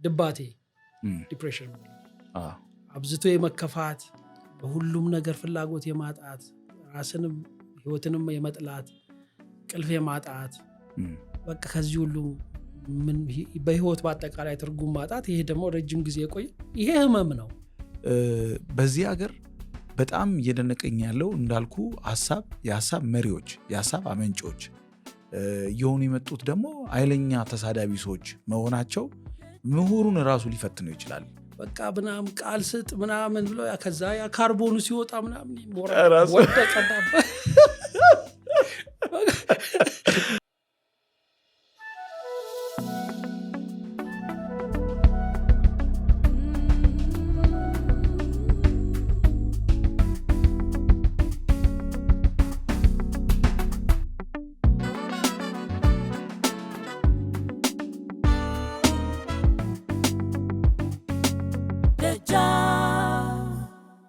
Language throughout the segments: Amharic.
ድባቴ ዲፕሬሽን አብዝቶ የመከፋት በሁሉም ነገር ፍላጎት የማጣት ራስንም ህይወትንም የመጥላት ቅልፍ የማጣት በቃ ከዚህ ሁሉ ምን በህይወት በአጠቃላይ ትርጉም ማጣት ይሄ ደግሞ ረጅም ጊዜ ቆይ ይሄ ህመም ነው። በዚህ ሀገር በጣም እየደነቀኝ ያለው እንዳልኩ የሀሳብ መሪዎች የሀሳብ አመንጮች የሆኑ የመጡት ደግሞ ኃይለኛ ተሳዳቢ ሰዎች መሆናቸው ምሁሩን ራሱ ሊፈትነው ይችላል። በቃ ምናምን ቃል ስጥ ምናምን ብሎ ከዛ ያ ካርቦኑ ሲወጣ ምናምን ሞራል ወደቀዳባ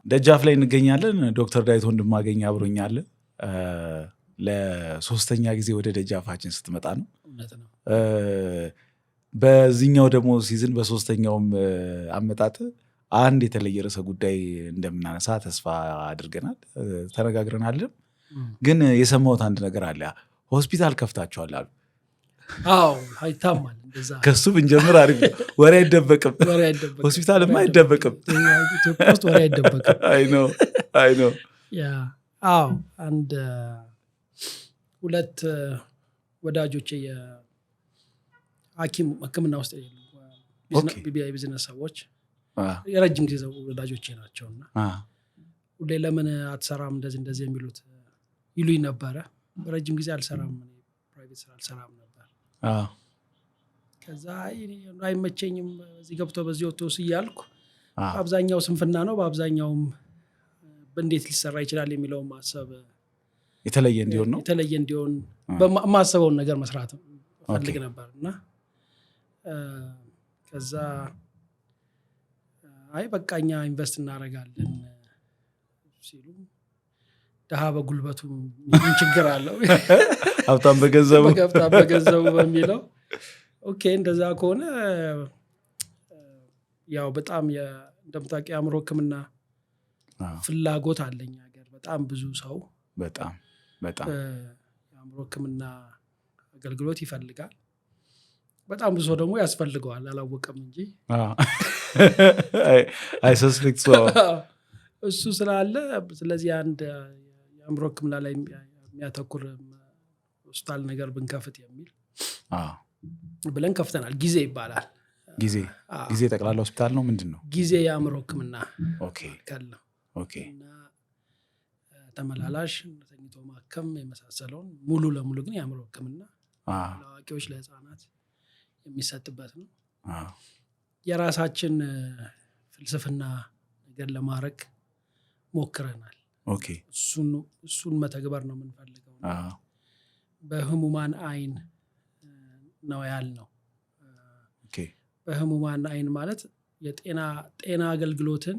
ደጃፍ ላይ እንገኛለን። ዶክተር ዳዊት ወንድማገኝ አብሮኛል። ለሶስተኛ ጊዜ ወደ ደጃፋችን ስትመጣ ነው። በዚህኛው ደግሞ ሲዝን በሶስተኛውም አመጣጥ አንድ የተለየ ርዕሰ ጉዳይ እንደምናነሳ ተስፋ አድርገናል፣ ተነጋግረናል። ግን የሰማሁት አንድ ነገር አለ። ሆስፒታል ከፍታችኋል አሉ። አዎ አይታማል። እንደዛ ከሱ ብንጀምር አሪፍ ነው። ወሬ አይደበቅም። ሆስፒታልማ አይደበቅም። ኢትዮጵያ ውስጥ ወሬ አይደበቅም። አይ ነው ያ አዎ አንድ ሁለት ወዳጆቼ የሐኪም ሕክምና ውስጥ ቢዝነስ ሰዎች የረጅም ጊዜ ወዳጆቼ ናቸውና ሁሌ ለምን አትሰራም እንደዚህ የሚሉት ይሉኝ ነበረ። በረጅም ጊዜ አልሰራም፣ ፕራይቬት ስራ አልሰራም ነበር። ከዛ አይመቸኝም በዚህ ገብቶ በዚህ ወጥቶ እያልኩ በአብዛኛው ስንፍና ነው፣ በአብዛኛውም እንዴት ሊሰራ ይችላል የሚለው ማሰብ የተለየ እንዲሆን በማሰበውን ነገር መስራት ፈልግ ነበር እና ከዛ አይ በቃኛ ኢንቨስት እናደርጋለን ሲሉ ደሃ በጉልበቱ ምን ችግር አለው ሀብታም በገንዘቡ በሚለው ኦኬ እንደዛ ከሆነ ያው በጣም እንደምታውቂ አእምሮ ሕክምና ፍላጎት አለኝ ሀገር በጣም ብዙ ሰው በጣም የአእምሮ ሕክምና አገልግሎት ይፈልጋል። በጣም ብዙ ሰው ደግሞ ያስፈልገዋል አላወቀም እንጂ አይ ሰስፔክት ሰው እሱ ስላለ ስለዚህ አንድ የአእምሮ ሕክምና ላይ የሚያተኩር ሆስፒታል ነገር ብንከፍት የሚል ብለን ከፍተናል። ጊዜ ይባላል። ጊዜ ጠቅላላ ሆስፒታል ነው። ምንድን ነው ጊዜ? የአእምሮ ሕክምና ከለው እና ተመላላሽ ተኝቶ ማከም የመሳሰለውን ሙሉ ለሙሉ ግን የአእምሮ ሕክምና ለአዋቂዎች ለህፃናት የሚሰጥበት ነው። የራሳችን ፍልስፍና ነገር ለማድረግ ሞክረናል። እሱን መተግበር ነው የምንፈልገው። በህሙማን አይን ነው ያልነው። በህሙማን አይን ማለት የጤና አገልግሎትን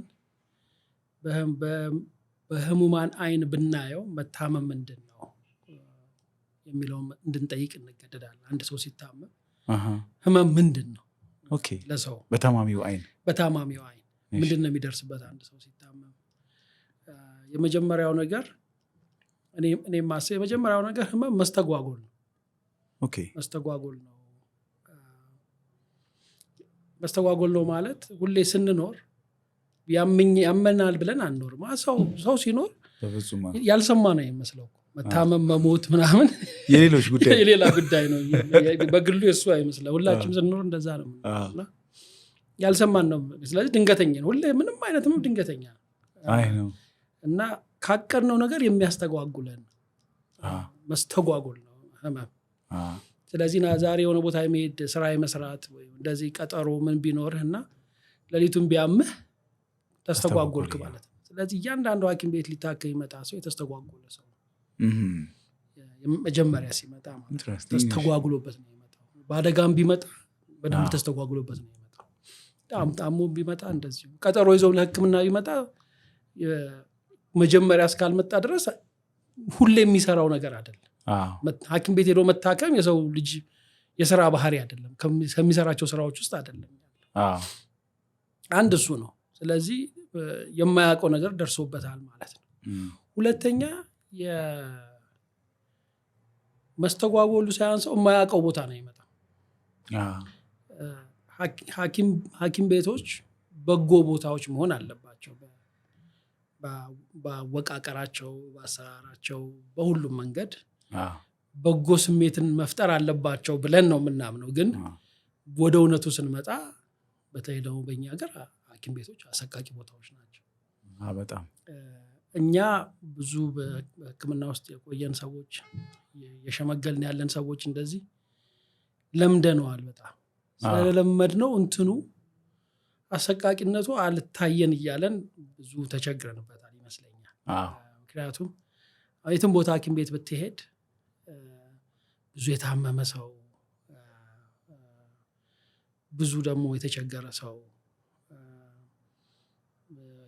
በህሙማን አይን ብናየው መታመም ምንድን ነው የሚለውን እንድንጠይቅ እንገደዳለን። አንድ ሰው ሲታመም ህመም ምንድን ነው ለሰው በታማሚው አይን ምንድን ነው የሚደርስበት? አንድ ሰው ሲታመም የመጀመሪያው ነገር እኔ ማሰብ የመጀመሪያው ነገር ህመም መስተጓጎል ነው። መስተጓጎል ነው ማለት ሁሌ ስንኖር ያመናል ብለን አንኖርም። ሰው ሲኖር ያልሰማ ነው የሚመስለው። መታመም መሞት ምናምን የሌላ ጉዳይ ነው። በግሉ የሱ አይመስለው። ሁላችንም ስንኖር እንደዛ ነው ያልሰማን ነው። ስለዚህ ድንገተኛ ነው። ሁሌ ምንም አይነት ድንገተኛ ነው እና ካቀድነው ነገር የሚያስተጓጉለን መስተጓጎል ነው ህመም። ስለዚህ ዛሬ የሆነ ቦታ የመሄድ ስራ የመስራት ወይ እንደዚህ ቀጠሮ ምን ቢኖርህና ሌሊቱን ቢያምህ ተስተጓጎልክ ማለት ነው። ስለዚህ እያንዳንዱ ሐኪም ቤት ሊታከም ይመጣ ሰው የተስተጓጎለ ሰው መጀመሪያ ሲመጣ ማለት ተስተጓጉሎበት ነው የሚመጣው። በአደጋም ቢመጣ በደንብ ተስተጓጉሎበት ነው የሚመጣው። ጣሙ ቢመጣ እንደዚሁ ቀጠሮ ይዘው ለሕክምና ቢመጣ መጀመሪያ እስካልመጣ ድረስ ሁሌ የሚሰራው ነገር አይደለም። ሐኪም ቤት ሄዶ መታከም የሰው ልጅ የሥራ ባህሪ አይደለም። ከሚሰራቸው ስራዎች ውስጥ አይደለም። አንድ እሱ ነው። ስለዚህ የማያውቀው ነገር ደርሶበታል ማለት ነው። ሁለተኛ የመስተጓጎሉ ሳያንሰው የማያውቀው ቦታ ነው ይመጣው። ሐኪም ቤቶች በጎ ቦታዎች መሆን አለባቸው። በአወቃቀራቸው፣ በአሰራራቸው፣ በሁሉም መንገድ በጎ ስሜትን መፍጠር አለባቸው ብለን ነው የምናምነው። ግን ወደ እውነቱ ስንመጣ በተለይ ደግሞ በእኛ ሀገር ሐኪም ቤቶች አሰቃቂ ቦታዎች ናቸው። በጣም እኛ ብዙ በሕክምና ውስጥ የቆየን ሰዎች የሸመገልን ያለን ሰዎች እንደዚህ ለምደነዋል። በጣም ስለለመድነው እንትኑ አሰቃቂነቱ አልታየን እያለን ብዙ ተቸግረንበታል ይመስለኛል። ምክንያቱም የትም ቦታ ሐኪም ቤት ብትሄድ ብዙ የታመመ ሰው፣ ብዙ ደግሞ የተቸገረ ሰው፣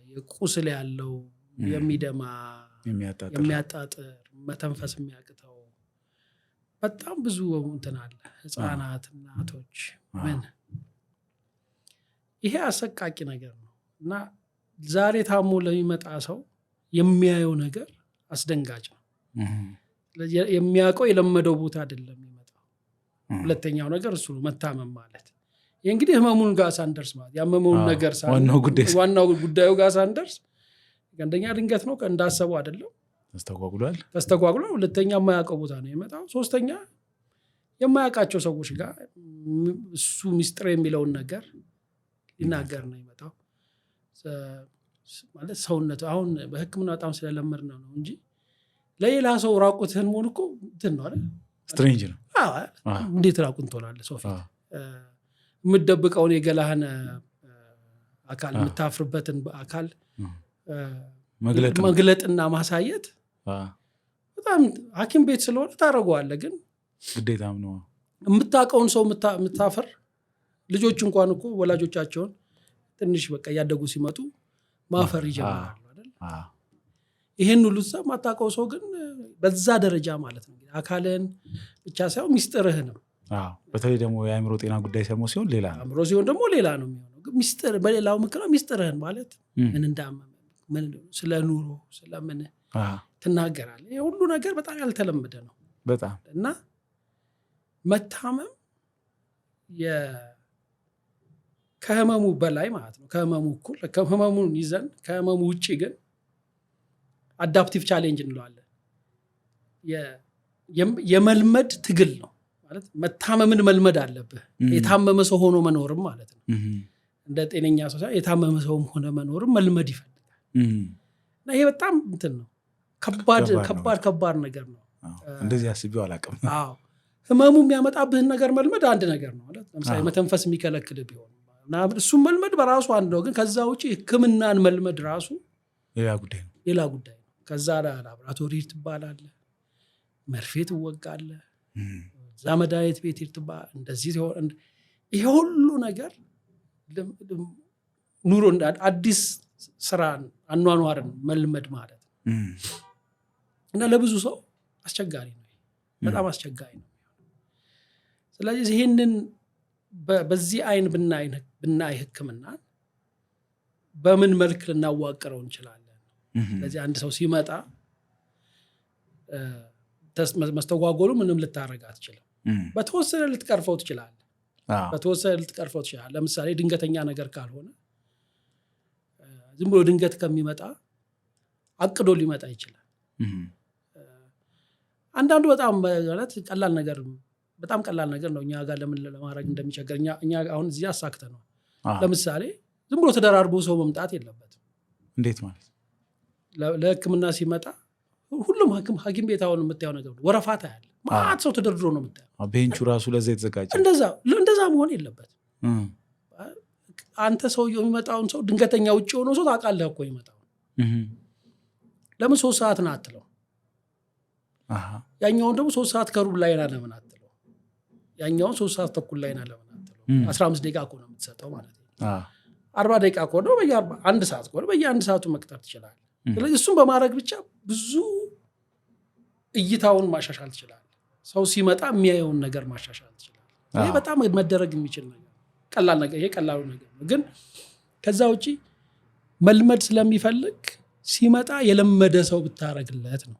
የቁስል ያለው፣ የሚደማ፣ የሚያጣጥር፣ መተንፈስ የሚያቅተው በጣም ብዙ እንትን አለ። ህፃናት፣ እናቶች ምን ይሄ አሰቃቂ ነገር ነው እና ዛሬ ታሞ ለሚመጣ ሰው የሚያየው ነገር አስደንጋጭ ነው። የሚያውቀው የለመደው ቦታ አይደለም የሚመጣው። ሁለተኛው ነገር እሱ ነው መታመም ማለት። ይህ እንግዲህ ህመሙን ጋር ሳንደርስ ማለት ያመመውን ነገር ዋናው ጉዳዩ ጋር ሳንደርስ አንደኛ ድንገት ነው እንዳሰበው አይደለም፣ ተስተጓጉሏል። ሁለተኛ የማያውቀው ቦታ ነው የመጣው። ሶስተኛ የማያውቃቸው ሰዎች ጋር እሱ ሚስጥር የሚለውን ነገር ሊናገር ነው የመጣው። ማለት ሰውነቱ አሁን በሕክምና በጣም ስለለመድ ነው እንጂ ለሌላ ሰው ራቁትህን መሆን እኮ እንትን ነው አይደል? ስትሬንጅ ነው። እንዴት ራቁን ትሆናለህ? ሰው ፊት የምትደብቀውን የገላህን አካል የምታፍርበትን አካል መግለጥና ማሳየት በጣም ሐኪም ቤት ስለሆነ ታደርገዋለህ። ግን ግዴታም ነው። የምታውቀውን ሰው የምታፈር ልጆች እንኳን እኮ ወላጆቻቸውን ትንሽ በቃ እያደጉ ሲመጡ ማፈር ይጀምራሉ አይደል? ይሄን ሁሉ የማታውቀው ሰው ግን በዛ ደረጃ ማለት ነው አካልን ብቻ ሳይሆን ሚስጥርህንም። በተለይ ደግሞ የአእምሮ ጤና ጉዳይ ሲሆን ሌላ ነው። አእምሮ ሲሆን ደግሞ ሌላ ነው የሚሆነው። ግን ሚስጥር በሌላው ምክንያት ሚስጥርህን ማለት ምን እንዳመመ ምን ስለ ኑሮ ስለምን ትናገራለህ። ይሄ ሁሉ ነገር በጣም ያልተለመደ ነው በጣም እና መታመም ከህመሙ በላይ ማለት ነው። ከህመሙ እኩል ከህመሙን ይዘን ከህመሙ ውጪ ግን አዳፕቲቭ ቻሌንጅ እንለዋለን። የመልመድ ትግል ነው ማለት መታመምን መልመድ አለብህ። የታመመ ሰው ሆኖ መኖርም ማለት ነው። እንደ ጤነኛ ሰው ሳይሆን የታመመ ሰውም ሆነ መኖርም መልመድ ይፈልጋል። እና ይሄ በጣም እንትን ነው፣ ከባድ ነገር ነው። እንደዚህ አስቤው አላውቅም። ህመሙ የሚያመጣብህን ነገር መልመድ አንድ ነገር ነው ማለት ለምሳሌ መተንፈስ የሚከለክል ቢሆን እሱም መልመድ በራሱ አንድ ነው። ግን ከዛ ውጪ ህክምናን መልመድ ራሱ ሌላ ጉዳይ ነው። ከዛ ላብራቶሪ ትባላለህ፣ መርፌ ትወጋለህ፣ እዛ መድኃኒት ቤት ትባላለህ። እንደዚህ ሲሆን ይሄ ሁሉ ነገር ኑሮ አዲስ ስራን አኗኗርን መልመድ ማለት ነው እና ለብዙ ሰው አስቸጋሪ ነው፣ በጣም አስቸጋሪ ነው። ስለዚህ ይህንን በዚህ አይን ብናይ ህክምናን በምን መልክ ልናዋቅረው እንችላለን? ስለዚህ አንድ ሰው ሲመጣ መስተጓጎሉ ምንም ልታረግ አትችልም። በተወሰነ ልትቀርፈው ትችላለህ። ለምሳሌ ድንገተኛ ነገር ካልሆነ ዝም ብሎ ድንገት ከሚመጣ አቅዶ ሊመጣ ይችላል። አንዳንዱ በጣም ማለት በጣም ቀላል ነገር ነው። እኛ ጋር ለምን ለማድረግ እንደሚቸገር እኛ አሁን እዚህ አሳክተ ነው። ለምሳሌ ዝም ብሎ ተደራርቦ ሰው መምጣት የለበትም። እንዴት ማለት? ለህክምና ሲመጣ ሁሉም ሐኪም ቤት አሁን የምታየው ነገር ወረፋ ታያለህ። ማት ሰው ተደርድሮ ነው የምታየው። ቤንቹ ራሱ ለዛ የተዘጋጀ። እንደዛ መሆን የለበትም። አንተ ሰውየው የሚመጣውን ሰው ድንገተኛ ውጭ ሆኖ ሰው ታውቃለህ እኮ ይመጣው ለምን 3 ሰዓት ነው አትለው? ያኛውን ደግሞ 3 ሰዓት ከሩብ ላይ ና ለምን አትለው? ያኛውን 3 ሰዓት ተኩል ላይ ና ለምን አትለው? 15 ደቂቃ እኮ ነው የምትሰጠው ማለት ነው። 40 ደቂቃ እኮ ነው በየ1 ሰዓት እኮ ነው በየ1 ሰዓቱ መቅጠር ትችላለህ። ስለዚህ እሱን በማድረግ ብቻ ብዙ እይታውን ማሻሻል ትችላለህ። ሰው ሲመጣ የሚያየውን ነገር ማሻሻል ትችላለህ። ይሄ በጣም መደረግ የሚችል ነገር ቀላል ነገር ይሄ ቀላሉ ነገር ነው። ግን ከዛ ውጪ መልመድ ስለሚፈልግ ሲመጣ የለመደ ሰው ብታረግለት ነው።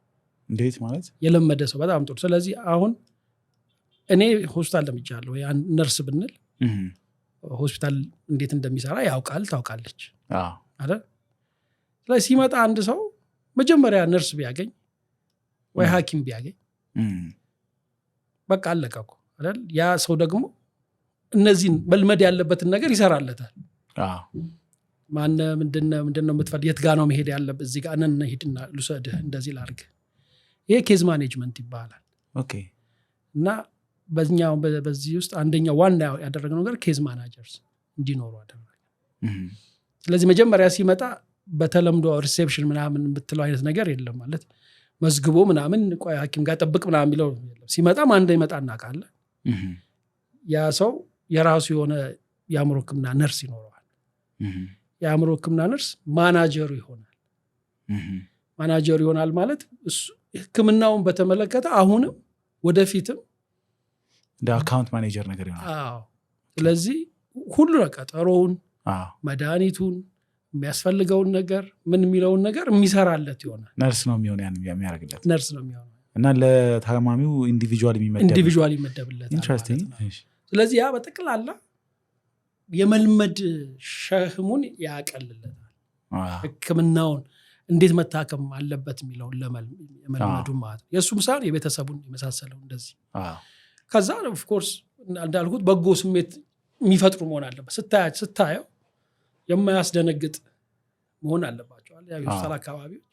እንዴት ማለት የለመደ ሰው በጣም ጥሩ። ስለዚህ አሁን እኔ ሆስፒታል ለምጃለሁ ወይ ነርስ ብንል ሆስፒታል እንዴት እንደሚሰራ ያውቃል ታውቃለች አይደል? ስለዚህ ሲመጣ አንድ ሰው መጀመሪያ ነርስ ቢያገኝ ወይ ሐኪም ቢያገኝ በቃ አለቀ እኮ አይደል? ያ ሰው ደግሞ እነዚህን መልመድ ያለበትን ነገር ይሰራለታል። ምንድነው የምትፈልግ የት ጋ ነው መሄድ ያለበት እዚህ ጋር ነን ሄድና ልውሰድህ እንደዚህ ላድርግ። ይሄ ኬዝ ማኔጅመንት ይባላል። ኦኬ። እና በዚህ ውስጥ አንደኛው ዋና ያደረገው ነገር ኬዝ ማናጀርስ እንዲኖሩ አደረገ። ስለዚህ መጀመሪያ ሲመጣ በተለምዶ ሪሴፕሽን ምናምን የምትለው አይነት ነገር የለም ማለት መዝግቦ ምናምን ቆይ ሐኪም ጋር ጠብቅ ምናምን የሚለው ሲመጣ ማን እንደሚመጣ እናውቃለን። ያ ሰው የራሱ የሆነ የአእምሮ ሕክምና ነርስ ይኖረዋል። የአእምሮ ሕክምና ነርስ ማናጀሩ ይሆናል። ማናጀሩ ይሆናል ማለት እሱ ሕክምናውን በተመለከተ አሁንም ወደፊትም እንደ አካውንት ማኔጀር ነገር ይሆናል። ስለዚህ ሁሉ ቀጠሮውን፣ መድኃኒቱን፣ የሚያስፈልገውን ነገር ምን የሚለውን ነገር የሚሰራለት ይሆናል። ነርስ ነው የሚሆነው ያን የሚያደርግለት ነርስ ነው የሚሆነው እና ለታማሚው ኢንዲቪጁዋል ይመደብለት። ኢንትረስቲንግ። ስለዚህ ያ በጠቅላላ የመልመድ ሸህሙን ያቀልለታል። ሕክምናውን እንዴት መታከም አለበት የሚለውን ለመልመዱ ማለት ነው። የእሱም ሳይሆን የቤተሰቡን የመሳሰለው እንደዚህ። ከዛ ኦፍኮርስ እንዳልኩት በጎ ስሜት የሚፈጥሩ መሆን አለበት። ስታየው የማያስደነግጥ መሆን አለባቸው። የሆስፒታል አካባቢዎች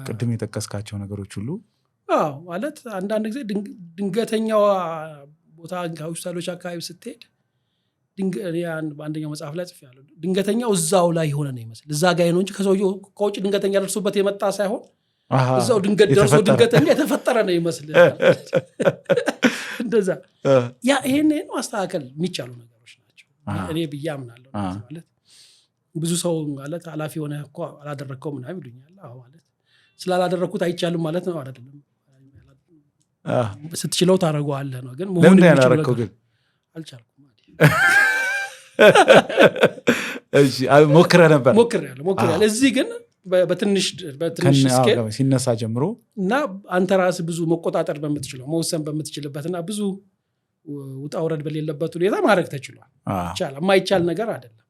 ቅድም የጠቀስካቸው ነገሮች ሁሉ ማለት አንዳንድ ጊዜ ድንገተኛዋ ቦታ ሆስፒታሎች አካባቢ ስትሄድ በአንደኛው መጽሐፍ ላይ ጽፌያለሁ። ድንገተኛው እዛው ላይ የሆነ ነው ይመስል እዛ ጋር ነው እንጂ ከሰውየው ከውጭ ድንገተኛ ደርሶበት የመጣ ሳይሆን እዛው ድንገት ደርሶ ድንገተኛ የተፈጠረ ነው ይመስል እንደዛ። ይሄን ማስተካከል የሚቻሉ ነገሮች ናቸው እኔ ብዬ አምናለሁ። ማለት ብዙ ሰው ማለት ኃላፊ ሆነ እኮ አላደረግከው ምናምን ይሉኛል። ማለት ስላላደረግኩት አይቻልም ማለት ነው አይደለም። ስትችለው ታደርገዋለህ ነው። ግን ለምን ያላደረግከው ግን አልቻልኩም። ሞክረህ ነበር? ሞክሬያለሁ። እዚህ ግን በትንሽ ስኬል ሲነሳ ጀምሮ እና አንተ ራስህ ብዙ መቆጣጠር በምትችለው መወሰን በምትችልበትና ብዙ ውጣ ውረድ በሌለበት ሁኔታ ማድረግ ተችሏል። ይቻላል። የማይቻል ነገር አይደለም።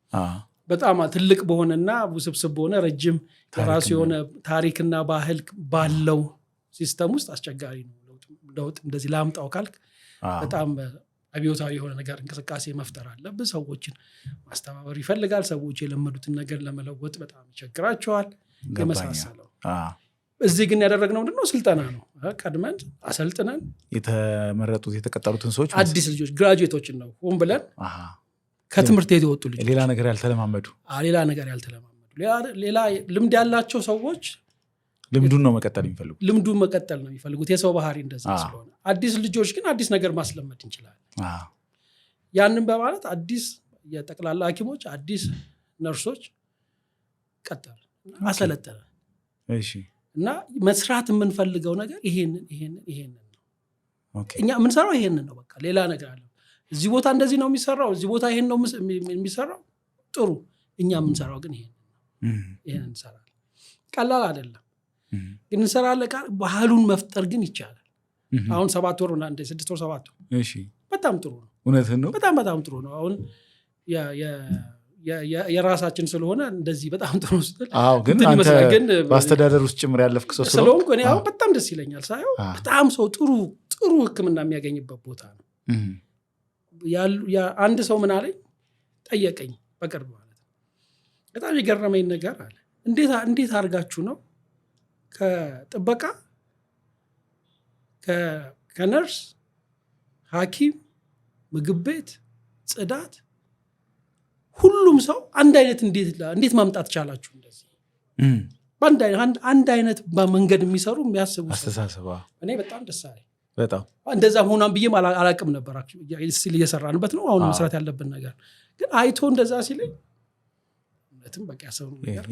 በጣም ትልቅ በሆነና ውስብስብ በሆነ ረጅም የራሱ የሆነ ታሪክና ባህል ባለው ሲስተም ውስጥ አስቸጋሪ ነው ለውጥ እንደዚህ ላምጣው ካልክ በጣም አብዮታዊ የሆነ ነገር እንቅስቃሴ መፍጠር አለብህ። ሰዎችን ማስተባበር ይፈልጋል። ሰዎች የለመዱትን ነገር ለመለወጥ በጣም ይቸግራቸዋል የመሳሰለው። እዚህ ግን ያደረግነው ምንድነው? ስልጠና ነው። ቀድመን አሰልጥነን የተመረጡት የተቀጠሩትን ሰዎች አዲስ ልጆች ግራጁዌቶችን ነው ሆን ብለን ከትምህርት ቤት የወጡ ልጆች ሌላ ነገር ያልተለማመዱ ሌላ ልምድ ያላቸው ሰዎች ልምዱን ነው መቀጠል የሚፈልጉት። ልምዱን መቀጠል ነው የሚፈልጉት። የሰው ባህሪ እንደዛ ስለሆነ አዲስ ልጆች ግን አዲስ ነገር ማስለመድ እንችላለን። ያንን በማለት አዲስ የጠቅላላ ሐኪሞች አዲስ ነርሶች ቀጠል አሰለጠነ። እና መስራት የምንፈልገው ነገር ይሄንን ነው። እኛ የምንሰራው ይሄንን ነው። በቃ ሌላ ነገር አለ። እዚህ ቦታ እንደዚህ ነው የሚሰራው፣ እዚህ ቦታ ይሄን ነው የሚሰራው። ጥሩ። እኛ የምንሰራው ግን ይሄንን እንሰራለን። ቀላል አይደለም ግን እንሰራለን። ባህሉን መፍጠር ግን ይቻላል። አሁን 7 ወር እና 6 ወር 7 ወር በጣም ጥሩ ነው። እውነትህን ነው። በጣም ጥሩ ነው። አሁን የራሳችን ስለሆነ እንደዚህ በጣም ጥሩ ስትል ግን አንተ በአስተዳደር ውስጥ ጭምር ያለፍክ ሰው ስለሆንኩ እኔ አሁን በጣም ደስ ይለኛል ሳየው። በጣም ሰው ጥሩ ሕክምና የሚያገኝበት ቦታ ነው። አንድ ሰው ምን አለኝ ጠየቀኝ በቅርብ ማለት ነው። በጣም የገረመኝ ነገር አለ። እንዴት አድርጋችሁ ነው ከጥበቃ ከነርስ ሐኪም ምግብ ቤት ጽዳት ሁሉም ሰው አንድ አይነት እንዴት ማምጣት ቻላችሁ? እንደዚህ አንድ አይነት መንገድ የሚሰሩ የሚያስቡ አስተሳሰብ እኔ በጣም ደስ አለኝ። በጣም እንደዛ ሆናም ብዬም አላቅም ነበር። ሲል እየሰራንበት ነው አሁን መስራት ያለብን ነገር ግን አይቶ እንደዛ ሲለኝ እውነትም በቃ ያሰብነው ነገር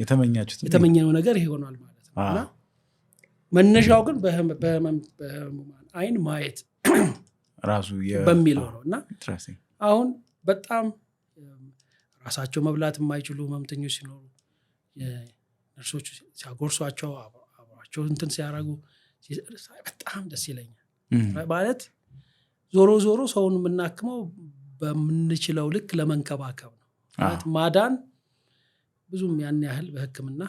የተመኘነው ነገር ይሄ ሆኗል ማለት ነው። እና መነሻው ግን በህሙማን አይን ማየት ራሱ በሚለው ነው። እና አሁን በጣም ራሳቸው መብላት የማይችሉ ህመምተኞች ሲኖሩ ነርሶች ሲያጎርሷቸው አብሯቸው እንትን ሲያደርጉ በጣም ደስ ይለኛል። ማለት ዞሮ ሰውን የምናክመው በምንችለው ልክ ለመንከባከብ ነው። ማለት ማዳን ብዙም ያን ያህል በህክምና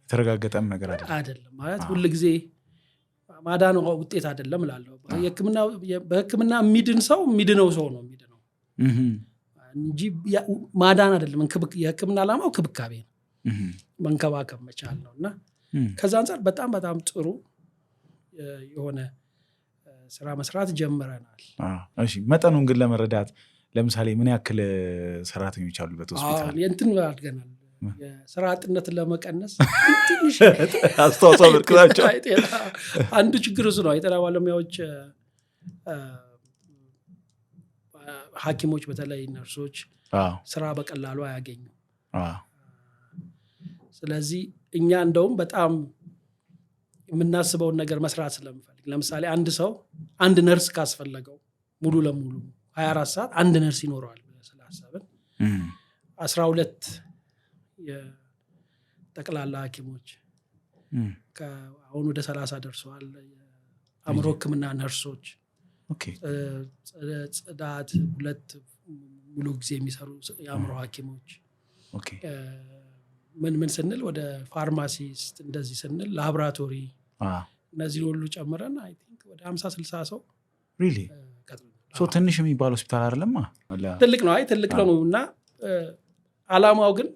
የተረጋገጠም ነገር አይደለም። ማለት ሁልጊዜ ማዳን ውጤት አይደለም እላለሁ። በህክምና የሚድን ሰው የሚድነው ሰው ነው የሚድነው እንጂ ማዳን አይደለም። የህክምና ዓላማው ክብካቤ ነው፣ መንከባከብ መቻል ነው። እና ከዛ አንፃር በጣም በጣም ጥሩ የሆነ ስራ መስራት ጀምረናል። እሺ፣ መጠኑን ግን ለመረዳት ለምሳሌ ምን ያክል ሰራተኞች አሉበት ሆስፒታል? እንትን አድርገናል። የስራ አጥነትን ለመቀነስ ትንሽ አስተዋጽኦ አበርክታቸው። አንዱ ችግር እሱ ነው። የጤና ባለሙያዎች ሐኪሞች በተለይ ነርሶች ስራ በቀላሉ አያገኙ። ስለዚህ እኛ እንደውም በጣም የምናስበውን ነገር መስራት ስለምፈልግ ለምሳሌ አንድ ነርስ ካስፈለገው ሙሉ ለሙሉ 24 ሰዓት አንድ ነርስ ይኖረዋል ስላሰብን 12 የጠቅላላ ሐኪሞች አሁን ወደ 30 ደርሰዋል። አእምሮ ህክምና ነርሶች፣ ጽዳት 2 ሙሉ ጊዜ የሚሰሩ የአእምሮ ሐኪሞች፣ ምን ስንል ወደ ፋርማሲስት እንደዚህ ስንል ላቦራቶሪ እነዚህ ሁሉ ጨምረን አይ ቲንክ ወደ 50-60 ሰው ሪሊ ትንሽ የሚባል ሆስፒታል አይደለም። ትልቅ ነው። ትልቅ ነው። እና ዓላማው ግን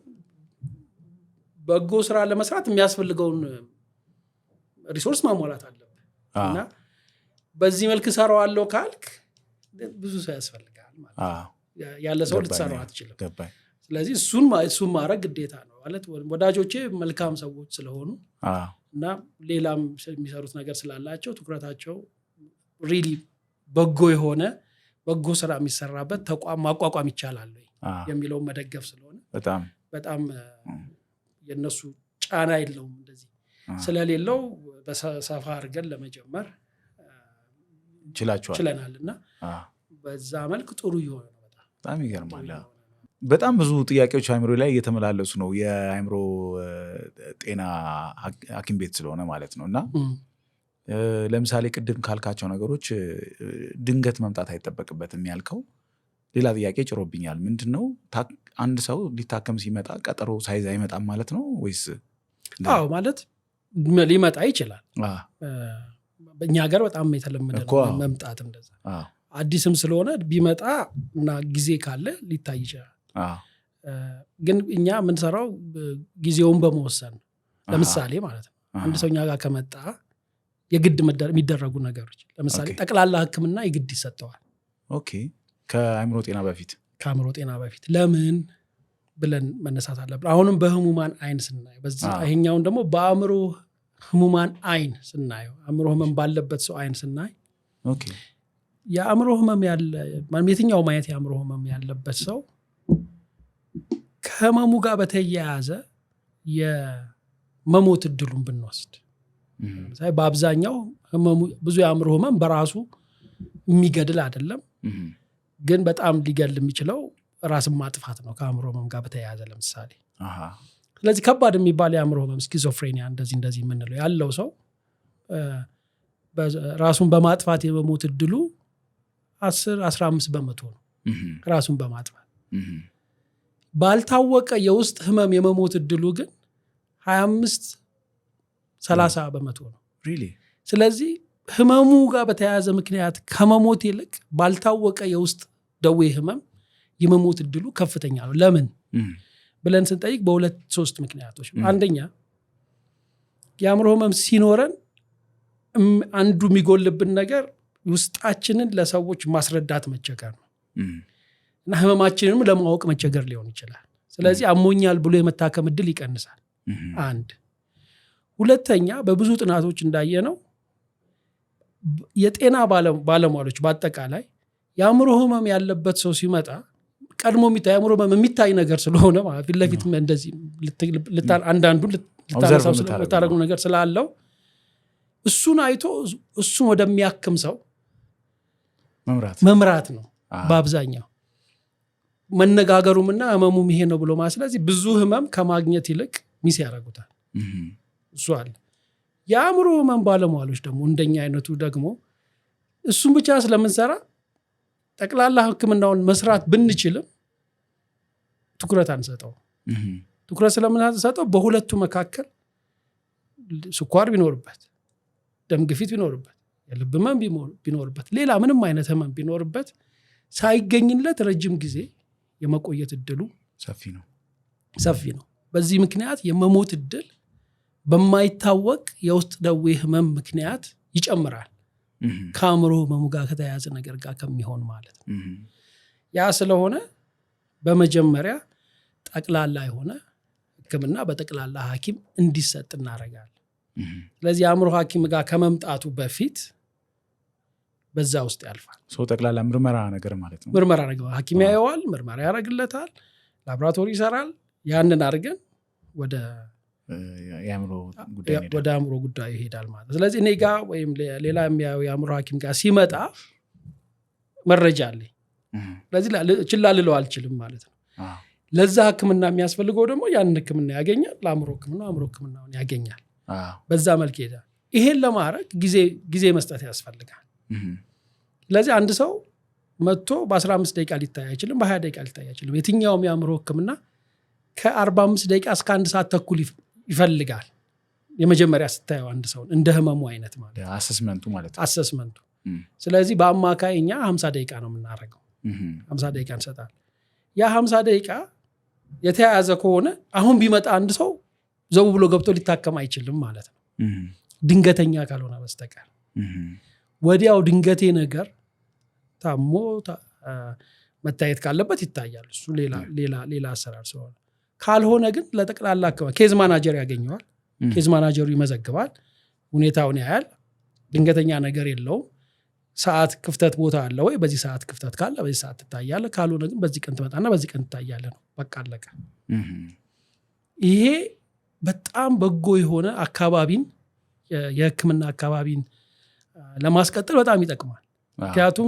በጎ ስራ ለመስራት የሚያስፈልገውን ሪሶርስ ማሟላት አለበት። እና በዚህ መልክ ሰራዋለሁ ካልክ ብዙ ሰው ያስፈልጋል ማለት ያለ ሰው ልትሰራው አትችልም። ስለዚህ እሱን ማድረግ ግዴታ ነው ማለት ወዳጆቼ መልካም ሰዎች ስለሆኑ እና ሌላም የሚሰሩት ነገር ስላላቸው ትኩረታቸው ሪሊ በጎ የሆነ በጎ ስራ የሚሰራበት ተቋም ማቋቋም ይቻላል የሚለውን መደገፍ ስለሆነ በጣም የነሱ ጫና የለውም እንደዚህ ስለሌለው በሰፋ አድርገን ለመጀመር ችለናል። እና በዛ መልክ ጥሩ ይሆነ ነው። በጣም ይገርማል። በጣም ብዙ ጥያቄዎች አእምሮ ላይ እየተመላለሱ ነው። የአእምሮ ጤና ሐኪም ቤት ስለሆነ ማለት ነው። እና ለምሳሌ ቅድም ካልካቸው ነገሮች ድንገት መምጣት አይጠበቅበትም ያልከው ሌላ ጥያቄ ጭሮብኛል። ምንድነው አንድ ሰው ሊታከም ሲመጣ ቀጠሮ ሳይዝ አይመጣም ማለት ነው ወይስ? አዎ ማለት ሊመጣ ይችላል። በእኛ ሀገር በጣም የተለመደ ነው መምጣት እንደዛ። አዲስም ስለሆነ ቢመጣ እና ጊዜ ካለ ሊታይ ይችላል። ግን እኛ የምንሰራው ጊዜውን በመወሰን ለምሳሌ ማለት ነው አንድ ሰው እኛ ጋር ከመጣ የግድ የሚደረጉ ነገሮች ለምሳሌ ጠቅላላ ህክምና የግድ ይሰጠዋል። ኦኬ። ከአእምሮ ጤና በፊት ለምን ብለን መነሳት አለብን። አሁንም በህሙማን አይን ስናየው ይሄኛውን ደግሞ በአእምሮ ህሙማን አይን ስናየው አእምሮ ህመም ባለበት ሰው አይን ስናይ የአእምሮ ህመም የትኛው ማየት የአእምሮ ህመም ያለበት ሰው ከህመሙ ጋር በተያያዘ የመሞት እድሉን ብንወስድ በአብዛኛው ብዙ የአእምሮ ህመም በራሱ የሚገድል አይደለም፣ ግን በጣም ሊገድል የሚችለው ራስን ማጥፋት ነው ከአእምሮ ህመም ጋር በተያያዘ ለምሳሌ። ስለዚህ ከባድ የሚባል የአእምሮ ህመም ስኪዞፍሬኒያ እንደዚህ የምንለው ያለው ሰው ራሱን በማጥፋት የመሞት እድሉ 10-15% ነው። ራሱን በማጥፋት ባልታወቀ የውስጥ ህመም የመሞት እድሉ ግን 25-30% ነው። ስለዚህ ህመሙ ጋር በተያያዘ ምክንያት ከመሞት ይልቅ ባልታወቀ የውስጥ ደዌ ህመም የመሞት እድሉ ከፍተኛ ነው። ለምን ብለን ስንጠይቅ በ2-3 ምክንያቶች። አንደኛ የአእምሮ ህመም ሲኖረን አንዱ የሚጎልብን ነገር ውስጣችንን ለሰዎች ማስረዳት መቸገር ነው እና ህመማችንንም ለማወቅ መቸገር ሊሆን ይችላል። ስለዚህ አሞኛል ብሎ የመታከም እድል ይቀንሳል። አንድ ሁለተኛ በብዙ ጥናቶች እንዳየነው የጤና ባለሙያዎች በአጠቃላይ የአእምሮ ህመም ያለበት ሰው ሲመጣ ቀድሞ የሚታይ የአእምሮ ህመም የሚታይ ነገር ስለሆነ ማለት ፊት ለፊት እንደዚህ አንዳንዱን ልታረጉ ነገር ስላለው እሱን አይቶ እሱን ወደሚያክም ሰው መምራት ነው በአብዛኛው። መነጋገሩምና ህመሙም ይሄ ነው ብሎ ስለዚህ ብዙ ህመም ከማግኘት ይልቅ ሚስ ያደርጉታል። እሱ አለ። የአእምሮ ህመም ባለሙያዎች ደግሞ እንደኛ አይነቱ ደግሞ እሱም ብቻ ስለምንሰራ ጠቅላላ ህክምናውን መስራት ብንችልም ትኩረት አንሰጠው። ትኩረት ስለምንሰጠው በሁለቱ መካከል ስኳር ቢኖርበት፣ ደም ግፊት ቢኖርበት፣ የልብ ህመም ቢኖርበት፣ ሌላ ምንም አይነት ህመም ቢኖርበት ሳይገኝለት ረጅም ጊዜ የመቆየት እድሉ ሰፊ ነው። በዚህ ምክንያት የመሞት እድል በማይታወቅ የውስጥ ደዌ ህመም ምክንያት ይጨምራል። ከአእምሮ ህመሙ ጋር ከተያያዘ ነገር ጋር ከሚሆን ማለት ነው። ያ ስለሆነ በመጀመሪያ ጠቅላላ የሆነ ህክምና በጠቅላላ ሐኪም እንዲሰጥ እናደርጋለን። ስለዚህ የአእምሮ ሐኪም ጋር ከመምጣቱ በፊት በዛ ውስጥ ያልፋል። ጠቅላላ ምርመራ ነገር ማለት ነው። ምርመራ ነገር ሐኪም ያየዋል፣ ምርመራ ያደርግለታል፣ ላቦራቶሪ ይሰራል። ያንን አድርገን ወደ አእምሮ ጉዳይ ይሄዳል ማለት። ስለዚህ እኔ ጋር ወይም ሌላ የሚያየው የአእምሮ ሐኪም ጋር ሲመጣ መረጃ አለኝ። ስለዚህ ችላ ልለው አልችልም ማለት ነው። ለዛ ህክምና የሚያስፈልገው ደግሞ ያንን ህክምና ያገኛል። ለአእምሮ ህክምና አእምሮ ህክምናውን ያገኛል። በዛ መልክ ይሄዳል። ይሄን ለማድረግ ጊዜ መስጠት ያስፈልጋል። ስለዚህ አንድ ሰው መጥቶ በ15 ደቂቃ ሊታይ አይችልም፣ በ20 ደቂቃ ሊታይ አይችልም። የትኛውም የአእምሮ ህክምና ከ45 ደቂቃ እስከ 1 ሰዓት ተኩል ይፈልጋል። የመጀመሪያ ስታየው አንድ ሰው እንደ ህመሙ አይነት ማለት አሰስመንቱ። ስለዚህ በአማካይ እኛ 50 ደቂቃ ነው የምናደርገው። 50 ደቂቃ እንሰጣለን። ያ 50 ደቂቃ የተያያዘ ከሆነ አሁን ቢመጣ አንድ ሰው ዘው ብሎ ገብቶ ሊታከም አይችልም ማለት ነው፣ ድንገተኛ ካልሆነ በስተቀር። ወዲያው ድንገቴ ነገር ታሞ መታየት ካለበት ይታያል። እሱ ሌላ አሰራር ስለሆነ፣ ካልሆነ ግን ለጠቅላላ ኬዝ ማናጀር ያገኘዋል። ኬዝ ማናጀሩ ይመዘግባል፣ ሁኔታውን ያያል። ድንገተኛ ነገር የለውም፣ ሰዓት ክፍተት ቦታ አለ ወይ፣ በዚህ ሰዓት ክፍተት ካለ በዚህ ሰዓት ትታያለ፣ ካልሆነ ግን በዚህ ቀን ትመጣና በዚህ ቀን ትታያለ ነው። በቃ አለቀ። ይሄ በጣም በጎ የሆነ አካባቢን የህክምና አካባቢን ለማስቀጠል በጣም ይጠቅማል። ምክንያቱም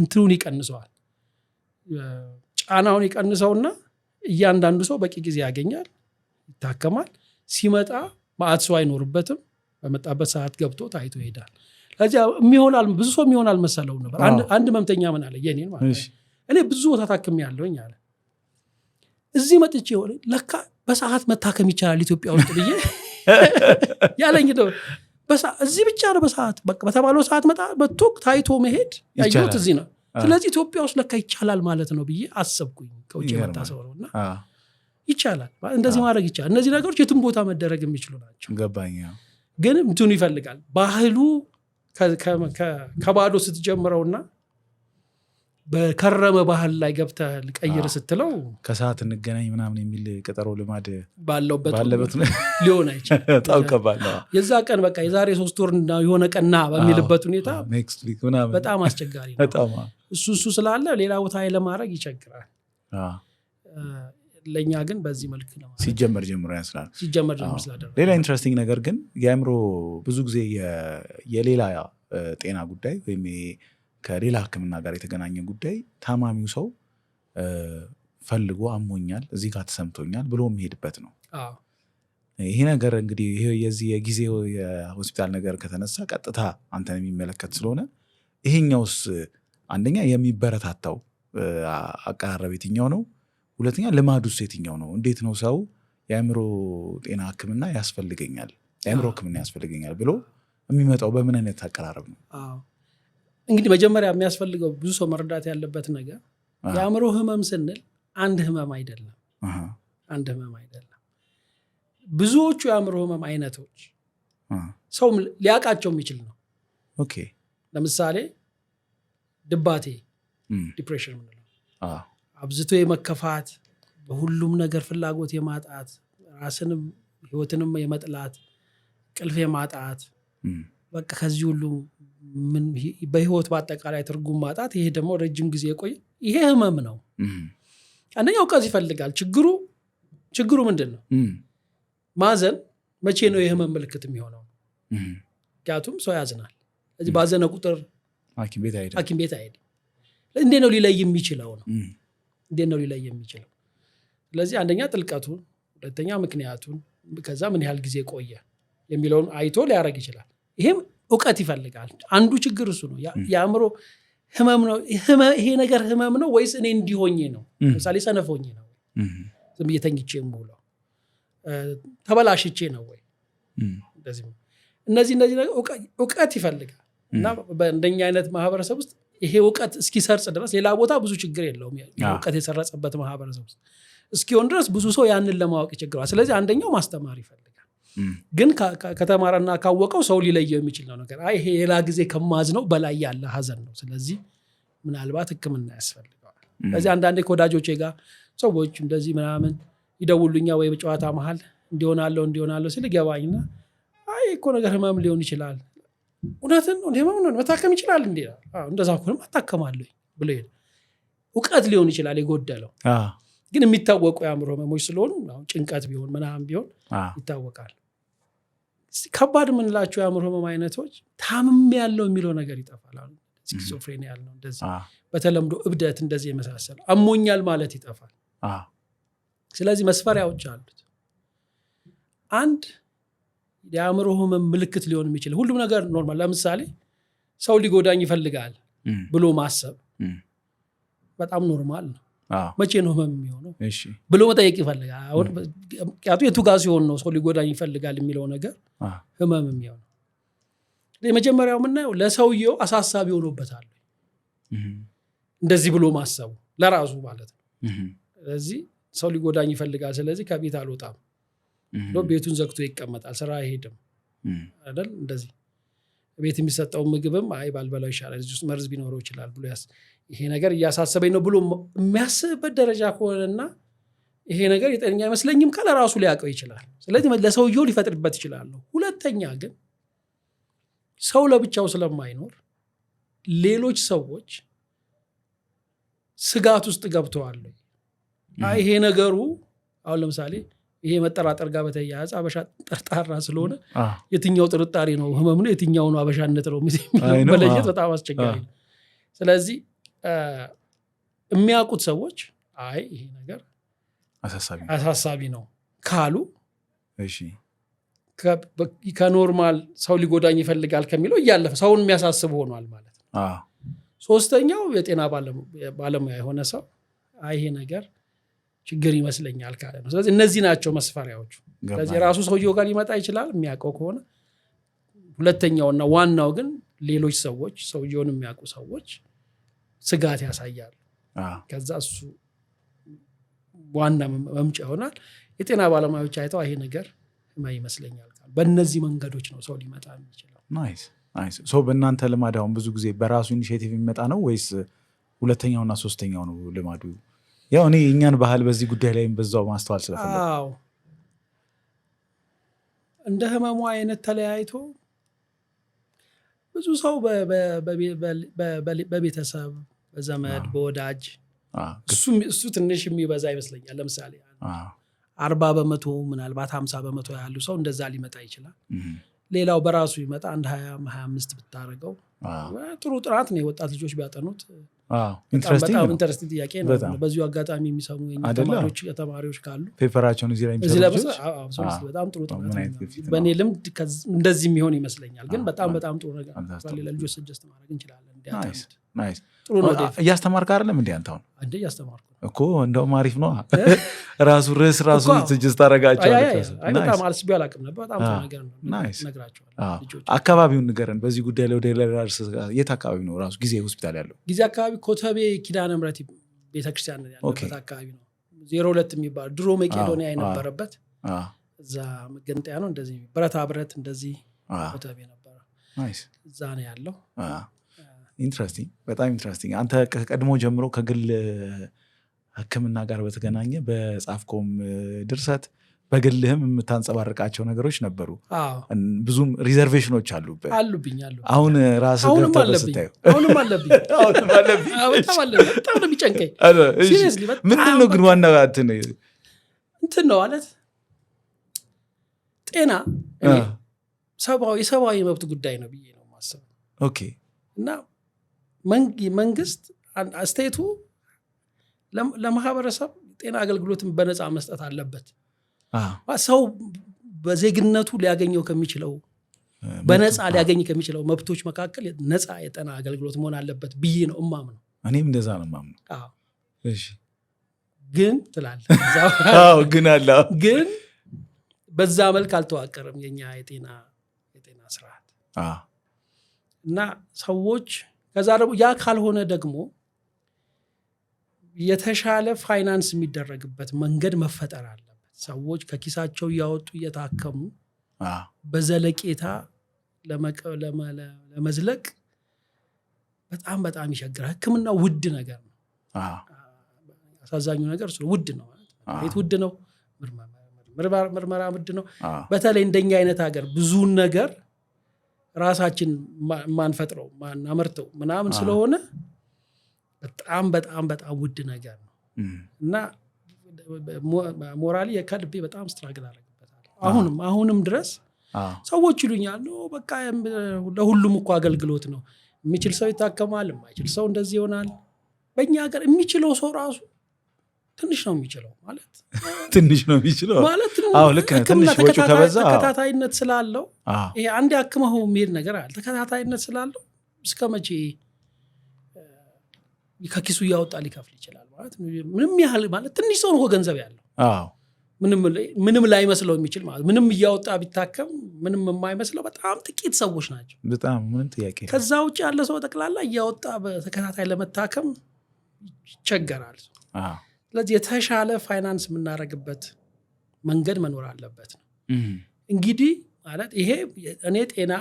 እንትኑን ይቀንሰዋል፣ ጫናውን ይቀንሰውና እያንዳንዱ ሰው በቂ ጊዜ ያገኛል፣ ይታከማል። ሲመጣ ማዕት ሰው አይኖርበትም፣ በመጣበት ሰዓት ገብቶ ታይቶ ይሄዳል። ስለዚህ ብዙ ሰው የሚሆናል መሰለው ነበር። አንድ ህመምተኛ ምን አለ የኔን ማለት እኔ ብዙ ቦታ ታክሜ ያለሁኝ አለ፣ እዚህ መጥቼ ሆነ ለካ በሰዓት መታከም ይቻላል ኢትዮጵያ ውስጥ ብዬ ያለኝ ነው። እዚህ ብቻ ነው በሰዓት በቃ በተባለው ሰዓት መጥቶ ታይቶ መሄድ ያየሁት እዚህ ነው። ስለዚህ ኢትዮጵያ ውስጥ ለካ ይቻላል ማለት ነው ብዬ አሰብኩኝ። ከውጭ የመጣ ሰው ነውና ይቻላል፣ እንደዚህ ማድረግ ይቻላል። እነዚህ ነገሮች የትም ቦታ መደረግ የሚችሉ ናቸው። ገባኝ። ግን እንትኑ ይፈልጋል ባህሉ ከባዶ ስትጀምረውና በከረመ ባህል ላይ ገብተህ ልቀይር ስትለው ከሰዓት እንገናኝ ምናምን የሚል ቀጠሮ ልማድ ባለበት ሊሆን አይችልም። የዛ ቀን በቃ የዛሬ 3 ወር የሆነ ቀና በሚልበት ሁኔታ በጣም አስቸጋሪ ነው። እሱ ስላለ ሌላ ቦታ ላይ ለማድረግ ይቸግራል። ለእኛ ግን በዚህ መልክ ነው ሲጀመር ጀምሮ ያስላል። ሌላ ኢንትረስቲንግ ነገር ግን የአእምሮ ብዙ ጊዜ የሌላ ጤና ጉዳይ ወይም ከሌላ ህክምና ጋር የተገናኘ ጉዳይ ታማሚው ሰው ፈልጎ አሞኛል፣ እዚህ ጋር ተሰምቶኛል ብሎ የሚሄድበት ነው። ይሄ ነገር እንግዲህ የዚህ የጊዜው የሆስፒታል ነገር ከተነሳ ቀጥታ አንተን የሚመለከት ስለሆነ ይሄኛውስ አንደኛ የሚበረታታው አቀራረብ የትኛው ነው? ሁለተኛ ልማዱስ የትኛው ነው? እንዴት ነው ሰው የአእምሮ ጤና ህክምና ያስፈልገኛል፣ የአእምሮ ህክምና ያስፈልገኛል ብሎ የሚመጣው በምን አይነት አቀራረብ ነው? እንግዲህ መጀመሪያ የሚያስፈልገው ብዙ ሰው መረዳት ያለበት ነገር የአእምሮ ህመም ስንል አንድ ህመም አይደለም። ብዙዎቹ የአእምሮ ህመም አይነቶች ሰው ሊያውቃቸው የሚችል ነው። ለምሳሌ ድባቴ ዲፕሬሽን ምንለው አብዝቶ የመከፋት፣ በሁሉም ነገር ፍላጎት የማጣት፣ ራስንም ህይወትንም የመጥላት፣ ቅልፍ የማጣት፣ በቃ ከዚህ ሁሉ በህይወት በአጠቃላይ ትርጉም ማጣት። ይሄ ደግሞ ረጅም ጊዜ የቆየ ይሄ ህመም ነው። አንደኛ እውቀት ይፈልጋል። ችግሩ ምንድን ነው? ማዘን መቼ ነው የህመም ምልክት የሚሆነው? ምክንያቱም ሰው ያዝናል። ስለዚህ ባዘነ ቁጥር ሐኪም ቤት አይሄድም። እንዴት ነው ሊለይ የሚችለው ነው? እንዴት ነው ሊለይ የሚችለው? ስለዚህ አንደኛ ጥልቀቱን፣ ሁለተኛ ምክንያቱን፣ ከዛ ምን ያህል ጊዜ ቆየ የሚለውን አይቶ ሊያደርግ ይችላል። ይሄም እውቀት ይፈልጋል። አንዱ ችግር እሱ ነው። የአእምሮ ህመም ነው ይሄ ነገር ህመም ነው ወይስ እኔ እንዲሆኝ ነው? ለምሳሌ ሰነፎኝ ነው ዝም ብዬ ተኝቼ የምውለው፣ ተበላሽቼ ነው ወይ? እነዚህ እውቀት ይፈልጋል። እና በእንደኛ አይነት ማህበረሰብ ውስጥ ይሄ እውቀት እስኪሰርጽ ድረስ ሌላ ቦታ ብዙ ችግር የለውም። እውቀት የሰረጸበት ማህበረሰብ ውስጥ እስኪሆን ድረስ ብዙ ሰው ያንን ለማወቅ ይቸግረዋል። ስለዚህ አንደኛው ማስተማር ይፈልጋል። ግን ከተማረና ካወቀው ሰው ሊለየው የሚችል ነው ነገር ይሄ ሌላ ጊዜ ከማዝነው በላይ ያለ ሀዘን ነው። ስለዚህ ምናልባት ሕክምና ያስፈልገዋል። ስለዚህ አንዳንዴ ከወዳጆቼ ጋር ሰዎች እንደዚህ ምናምን ይደውሉኛ ወይ በጨዋታ መሀል እንዲሆናለሁ ሲል ገባኝና እኮ ነገር ህመም ሊሆን ይችላል። እውነትን ነው ህመም ነው መታከም ይችላል እንዴ? እንደዛ ከሆነ አታከማለሁ ብሎ ይሄ እውቀት ሊሆን ይችላል የጎደለው። ግን የሚታወቁ የአእምሮ ህመሞች ስለሆኑ ጭንቀት ቢሆን ምናምን ቢሆን ይታወቃል። ከባድ የምንላቸው የአእምሮ ህመም አይነቶች ታምም ያለው የሚለው ነገር ይጠፋል። አሁን ስኪዞፍሬኒያ ያልነው እንደዚህ በተለምዶ እብደት እንደዚህ የመሳሰሉ አሞኛል ማለት ይጠፋል። ስለዚህ መስፈሪያዎች አሉት። አንድ የአእምሮ ህመም ምልክት ሊሆን የሚችል ሁሉም ነገር ኖርማል። ለምሳሌ ሰው ሊጎዳኝ ይፈልጋል ብሎ ማሰብ በጣም ኖርማል ነው። መቼ ነው ህመም የሚሆነው ብሎ መጠየቅ ይፈልጋል። አሁን ምክንያቱ የቱ ጋር ሲሆን ነው ሰው ሊጎዳኝ ይፈልጋል የሚለው ነገር ህመም የሚሆነው? የመጀመሪያው የምናየው ለሰውየው አሳሳቢ ሆኖበታል እንደዚህ ብሎ ማሰቡ ለራሱ ማለት ነው። ስለዚህ ሰው ሊጎዳኝ ይፈልጋል፣ ስለዚህ ከቤት አልወጣም ብሎ ቤቱን ዘግቶ ይቀመጣል፣ ስራ አይሄድም አይደል? እንደዚህ ቤት የሚሰጠው ምግብም ባልበላው ይሻላል፣ እዚህ ውስጥ መርዝ ቢኖረው ይችላል ብሎ ይሄ ነገር እያሳሰበኝ ነው ብሎ የሚያስብበት ደረጃ ከሆነና ይሄ ነገር የጤነኛ አይመስለኝም ካለ ራሱ ሊያውቀው ይችላል። ስለዚህ ለሰውየው ሊፈጥርበት ይችላል። ሁለተኛ ግን ሰው ለብቻው ስለማይኖር ሌሎች ሰዎች ስጋት ውስጥ ገብተዋል። ይሄ ነገሩ አሁን ለምሳሌ ይሄ መጠራጠር ጋር በተያያዘ አበሻ ጠርጣራ ስለሆነ የትኛው ጥርጣሬ ነው ህመም ነው የትኛው ነው አበሻነት ነው መለየት በጣም አስቸጋሪ ነው። ስለዚህ የሚያውቁት ሰዎች ይሄ ነገር አሳሳቢ ነው ካሉ ከኖርማል ሰው ሊጎዳኝ ይፈልጋል ከሚለው እያለፈ ሰውን የሚያሳስብ ሆኗል ማለት ነው። ሶስተኛው የጤና ባለሙያ የሆነ ሰው ይሄ ነገር ችግር ይመስለኛል ካለ ነው። ስለዚህ እነዚህ ናቸው መስፈሪያዎቹ። ስለዚህ ራሱ ሰውየው ጋር ሊመጣ ይችላል የሚያውቀው ከሆነ። ሁለተኛውና ዋናው ግን ሌሎች ሰዎች ሰውየውን የሚያውቁ ሰዎች ስጋት ያሳያሉ። ከዛ እሱ ዋና መምጫ ይሆናል። የጤና ባለሙያዎች አይተው ይሄ ነገር ህመም ይመስለኛል ካሉ በእነዚህ መንገዶች ነው ሰው ሊመጣ የሚችለው። ናይስ ሰው በእናንተ ልማድ አሁን ብዙ ጊዜ በራሱ ኢኒሼቲቭ የሚመጣ ነው ወይስ ሁለተኛውና ሶስተኛው ነው ልማዱ? ያው እኔ እኛን ባህል በዚህ ጉዳይ ላይ በዛው ማስተዋል ስለፈለኩ እንደ ህመሙ አይነት ተለያይቶ ብዙ ሰው በቤተሰብ በዘመድ በወዳጅ እሱ ትንሽ የሚበዛ ይመስለኛል። ለምሳሌ 40% ምናልባት 50% ያሉ ሰው እንደዛ ሊመጣ ይችላል። ሌላው በራሱ ይመጣ 1-20-25 ብታረገው ጥሩ ጥራት ነው። የወጣት ልጆች ቢያጠኑት በጣም ኢንተረስቲንግ ጥያቄ ነው። በዚሁ አጋጣሚ የሚሰሙ ተማሪዎች ካሉ ፔፐራቸውን እዚህ ላይ በጣም ጥሩ ጥራት በእኔ ልምድ እንደዚህ የሚሆን ይመስለኛል። ግን በጣም ጥሩ ነገር ለልጆች ሰጀስት ማድረግ እንችላለን። ጥሩ ነው። እያስተማርክ አይደለም እንዴ አንተ? አሁን እንዴ እያስተማርኩ እኮ እንደውም አሪፍ ነው። ራሱ ርዕስ ራሱ ሰጀስት ታደርጋቸዋለህ። በጣም አልስቤ አላውቅም ነበር። በጣም ጥሩ ነገር ነው። እነግራቸዋለሁ። አካባቢውን ንገረን በዚህ ጉዳይ ላይ። ወደ ሌላ የት አካባቢ ነው ራሱ ጊዜ ሆስፒታል ያለው? ጊዜ አካባቢ ኮተቤ ኪዳነ ምሕረት ቤተክርስቲያን ያለበት አካባቢ ነው። 02 የሚባል ድሮ መቄዶንያ የነበረበት እዛ መገንጠያ ነው። እንደዚህ ብረታ ብረት እንደዚህ ኮተቤ ነበረ። እዛ ነው ያለው። ኢንትረስቲንግ፣ በጣም ኢንትረስቲንግ። አንተ ከቀድሞ ጀምሮ ከግል ሕክምና ጋር በተገናኘ በጻፍከውም ድርሰት በግልህም የምታንጸባርቃቸው ነገሮች ነበሩ። ብዙም ሪዘርቬሽኖች አሉብኝ። አሁን ራስህ ገብተህ ስታየው አሁንም አለብኝ። በጣም ነው የሚጨንቀኝ። ምንድን ነው ግን ዋና እንትን ነው ማለት ጤና የሰብአዊ መብት ጉዳይ ነው ብዬ ነው የማስበው። ኦኬ። እና መንግስት አስተያየቱ ለማህበረሰብ ጤና አገልግሎትን በነፃ መስጠት አለበት። ሰው በዜግነቱ ሊያገኘው ከሚችለው በነፃ ሊያገኝ ከሚችለው መብቶች መካከል ነፃ የጤና አገልግሎት መሆን አለበት ብዬ ነው እማምነው። እኔም እንደዛ ነው እማምነው። እሺ ግን ትላለህ ግን አለ ግን በዛ መልክ አልተዋቀረም የኛ የጤና ስርዓት እና ሰዎች ከዛ ደግሞ ያ ካልሆነ ደግሞ የተሻለ ፋይናንስ የሚደረግበት መንገድ መፈጠር አለበት። ሰዎች ከኪሳቸው እያወጡ እየታከሙ በዘለቄታ ለመዝለቅ በጣም በጣም ይቸግራል። ሕክምና ውድ ነገር ነው። አሳዛኙ ነገር እሱ ውድ ነው። ቤት ውድ ነው። ምርመራ ውድ ነው። በተለይ እንደኛ አይነት ሀገር ብዙን ነገር ራሳችን ማንፈጥረው ማናመርተው ምናምን ስለሆነ በጣም በጣም በጣም ውድ ነገር ነው እና ሞራሊ የከልቤ በጣም ስትራግል አደረግበታል። አሁንም ድረስ ሰዎች ይሉኛል በቃ ለሁሉም እኮ አገልግሎት ነው። የሚችል ሰው ይታከማል፣ የማይችል ሰው እንደዚህ ይሆናል። በእኛ ሀገር የሚችለው ሰው ራሱ ትንሽ ነው የሚችለው ማለት ትንሽ ነው የሚችለው ማለት ልክ ነው። ትንሽ ወጪ ከበዛ ተከታታይነት ስላለው ይሄ አንድ ያክመው የሚሄድ ነገር አለ። ተከታታይነት ስላለው እስከ መቼ ከኪሱ እያወጣ ሊከፍል ይችላል ማለት ምንም ያህል ማለት ትንሽ ሰው ነው ገንዘብ ያለው ምንም ላይመስለው የሚችል ማለት ምንም እያወጣ ቢታከም ምንም የማይመስለው በጣም ጥቂት ሰዎች ናቸው። በጣም ምንም ጥያቄ ከዛ ውጭ ያለ ሰው ጠቅላላ እያወጣ በተከታታይ ለመታከም ይቸገራል። ስለዚህ የተሻለ ፋይናንስ የምናደርግበት መንገድ መኖር አለበት ነው እንግዲህ ማለት ይሄ እኔ ጤና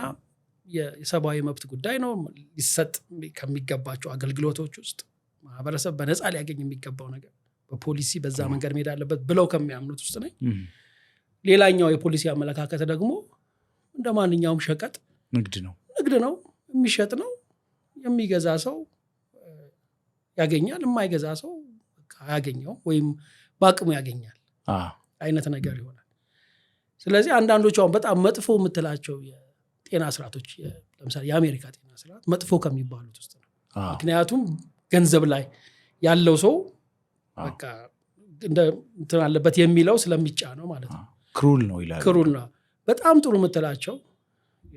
የሰብአዊ መብት ጉዳይ ነው። ሊሰጥ ከሚገባቸው አገልግሎቶች ውስጥ ማህበረሰብ በነፃ ሊያገኝ የሚገባው ነገር በፖሊሲ በዛ መንገድ መሄድ አለበት ብለው ከሚያምኑት ውስጥ ነኝ። ሌላኛው የፖሊሲ አመለካከት ደግሞ እንደ ማንኛውም ሸቀጥ ንግድ ነው፣ የሚሸጥ ነው። የሚገዛ ሰው ያገኛል፣ የማይገዛ ሰው አያገኘው ወይም በአቅሙ ያገኛል አይነት ነገር ይሆናል። ስለዚህ አንዳንዶቹ አሁን በጣም መጥፎ የምትላቸው የጤና ስርዓቶች ለምሳሌ የአሜሪካ ጤና ስርዓት መጥፎ ከሚባሉት ውስጥ ነው። ምክንያቱም ገንዘብ ላይ ያለው ሰው በቃ እንትን አለበት የሚለው ስለሚጫ ነው ማለት ነው። ክሩል ነው ይላል። ክሩል ነው። በጣም ጥሩ የምትላቸው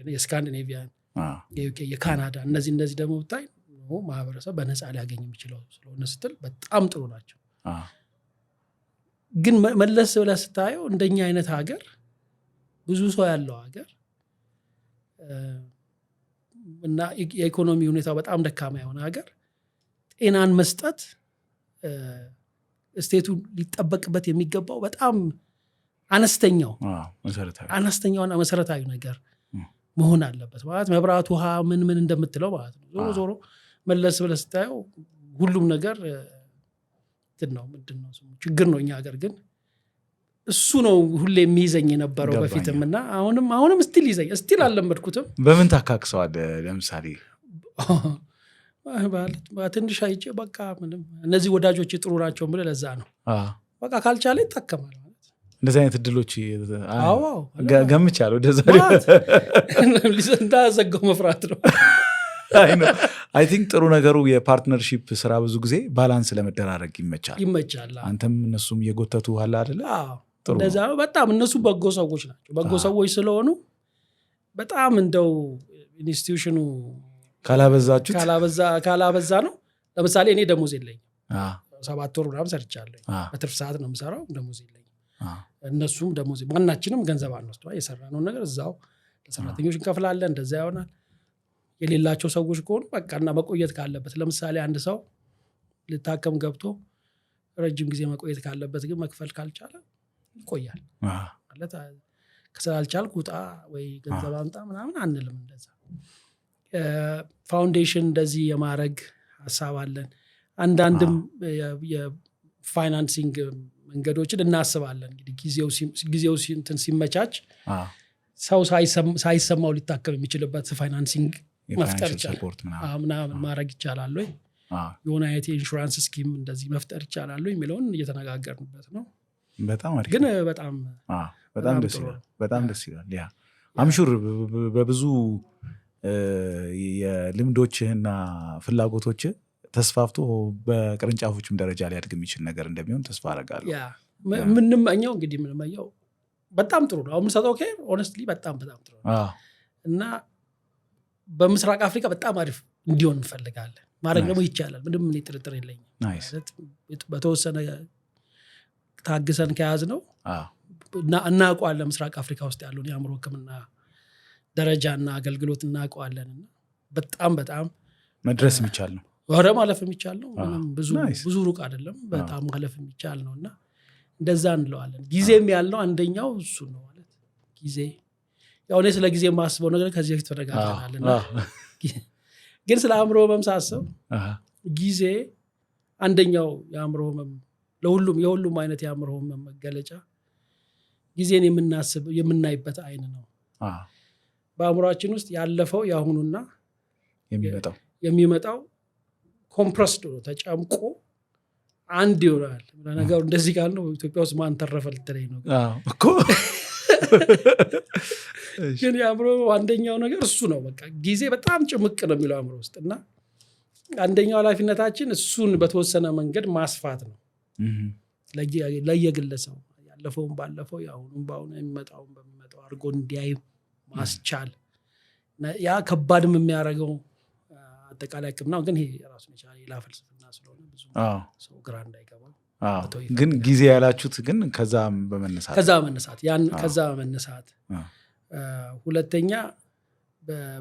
የስካንዲኔቪያን፣ የዩኬ፣ የካናዳ እነዚህ ደግሞ ብታይ ማህበረሰብ በነፃ ሊያገኝ የሚችለው ስለሆነ ስትል በጣም ጥሩ ናቸው። ግን መለስ ብለህ ስታየው እንደኛ አይነት ሀገር ብዙ ሰው ያለው ሀገር እና የኢኮኖሚ ሁኔታው በጣም ደካማ የሆነ ሀገር ጤናን መስጠት ስቴቱ ሊጠበቅበት የሚገባው በጣም አነስተኛውና መሰረታዊ ነገር መሆን አለበት ማለት መብራት፣ ውሃ ምን እንደምትለው ማለት ነው። ዞሮ መለስ ብለህ ስታየው ሁሉም ነገር ምንድነው ችግር ነው። እኛ ሀገር ግን እሱ ነው ሁሌ የሚይዘኝ የነበረው በፊትም እና አሁንም ስቲል ይዘኝ ስቲል አልለመድኩትም። በምን ታካክሰዋል? ለምሳሌ ትንሽ አይቼ በቃ ምንም እነዚህ ወዳጆች ጥሩ ናቸው ብለህ ለዛ ነው በቃ ካልቻለ ይታከማል ማለት እንደዚህ አይነት እድሎች ገምቻለሁ። እንዳዘጋው መፍራት ነው። አይ ቲንክ ጥሩ ነገሩ የፓርትነርሺፕ ስራ ብዙ ጊዜ ባላንስ ለመደራረግ ይመቻል። አንተም እነሱም እየጎተቱ አለ አይደለ? እንደዛ ነው። በጣም እነሱ በጎ ሰዎች ናቸው። በጎ ሰዎች ስለሆኑ በጣም እንደው ኢንስቲትዩሽኑ ካላበዛ ነው። ለምሳሌ እኔ ደሞዝ የለኝም 7 ወር ምናምን ሰርቻለሁ። በትርፍ ሰዓት ነው የምሰራው፣ ደሞዝ የለኝም። እነሱም ደሞዝ ማናችንም ገንዘብ አንወስድ፣ የሰራነውን ነገር እዛው ለሰራተኞች እንከፍላለን። እንደዛ ይሆናል። የሌላቸው ሰዎች ከሆኑ በቃ እና መቆየት ካለበት ለምሳሌ አንድ ሰው ልታከም ገብቶ ረጅም ጊዜ መቆየት ካለበት ግን መክፈል ካልቻለ ይቆያል ማለት ከስላልቻልክ ውጣ ወይ ገንዘብ አምጣ ምናምን አንልም። እንደዛ ፋውንዴሽን እንደዚህ የማድረግ ሀሳብ አለን። አንዳንድም የፋይናንሲንግ መንገዶችን እናስባለን። እንግዲህ ጊዜው ሲመቻች ሰው ሳይሰማው ሊታከም የሚችልበት ፋይናንሲንግ መፍጠር ይቻላል ማድረግ ይቻላል ወይ የሆነ አይነት የኢንሹራንስ ስኪም እንደዚህ መፍጠር ይቻላል ወይ የሚለውን እየተነጋገርንበት ነው። በጣም አሪፍ ግን በጣም ደስ ይላል። ያ አምሹር በብዙ የልምዶችህና ፍላጎቶችህ ተስፋፍቶ በቅርንጫፎችም ደረጃ ሊያድግ የሚችል ነገር እንደሚሆን ተስፋ አደርጋለሁ። ምንመኘው እንግዲህ ምንመኘው በጣም ጥሩ ነው። አሁን የምንሰጠው ኬር ሆነስትሊ በጣም ጥሩ ነው እና በምስራቅ አፍሪካ በጣም አሪፍ እንዲሆን እንፈልጋለን። ማድረግ ደግሞ ይቻላል። ምንም እኔ ጥርጥር የለኝም። በተወሰነ ታግሰን ከያዝ ነው እናውቀዋለን። ምስራቅ አፍሪካ ውስጥ ያለውን የአእምሮ ሕክምና ደረጃና አገልግሎት እናውቀዋለን እና በጣም መድረስ የሚቻል ነው። ወረ ማለፍ የሚቻል ነው። ብዙ ሩቅ አይደለም። በጣም ማለፍ የሚቻል ነው እና እንደዛ እንለዋለን። ጊዜም ያልነው አንደኛው እሱ ነው ማለት ጊዜ። ያው እኔ ስለ ጊዜ የማስበው ነገር ከዚህ በፊት ተነጋግረናልና ግን ስለ አእምሮ ህመም ሳስብ ጊዜ አንደኛው የአእምሮ ህመም የሁሉም አይነት የአእምሮ ህመም መገለጫ ጊዜን የምናይበት አይን ነው። በአእምሮአችን ውስጥ ያለፈው የአሁኑና የሚመጣው ኮምፕረስድ ነው፣ ተጨምቆ አንድ ይሆናል። ነገሩ እንደዚህ ጋር ነው። ኢትዮጵያ ውስጥ ማን ተረፈ ልትለኝ ነው እኮ። ግን የአእምሮ አንደኛው ነገር እሱ ነው። በቃ ጊዜ በጣም ጭምቅ ነው የሚለው አእምሮ ውስጥ እና አንደኛው ኃላፊነታችን እሱን በተወሰነ መንገድ ማስፋት ነው። ለየግለሰቡ ያለፈውን ባለፈው፣ የአሁኑን በአሁኑ፣ የሚመጣውን በሚመጣው አድርጎ እንዲያይ ማስቻል። ያ ከባድም የሚያደርገው አጠቃላይ ሕክምናው ግን ይሄ ራሱን የቻለ ሌላ ፍልስፍና ስለሆነ ብዙ ሰው ግራ እንዳይገባው። ግን ጊዜ ያላችሁት ግን ከዛ መነሳት ሁለተኛ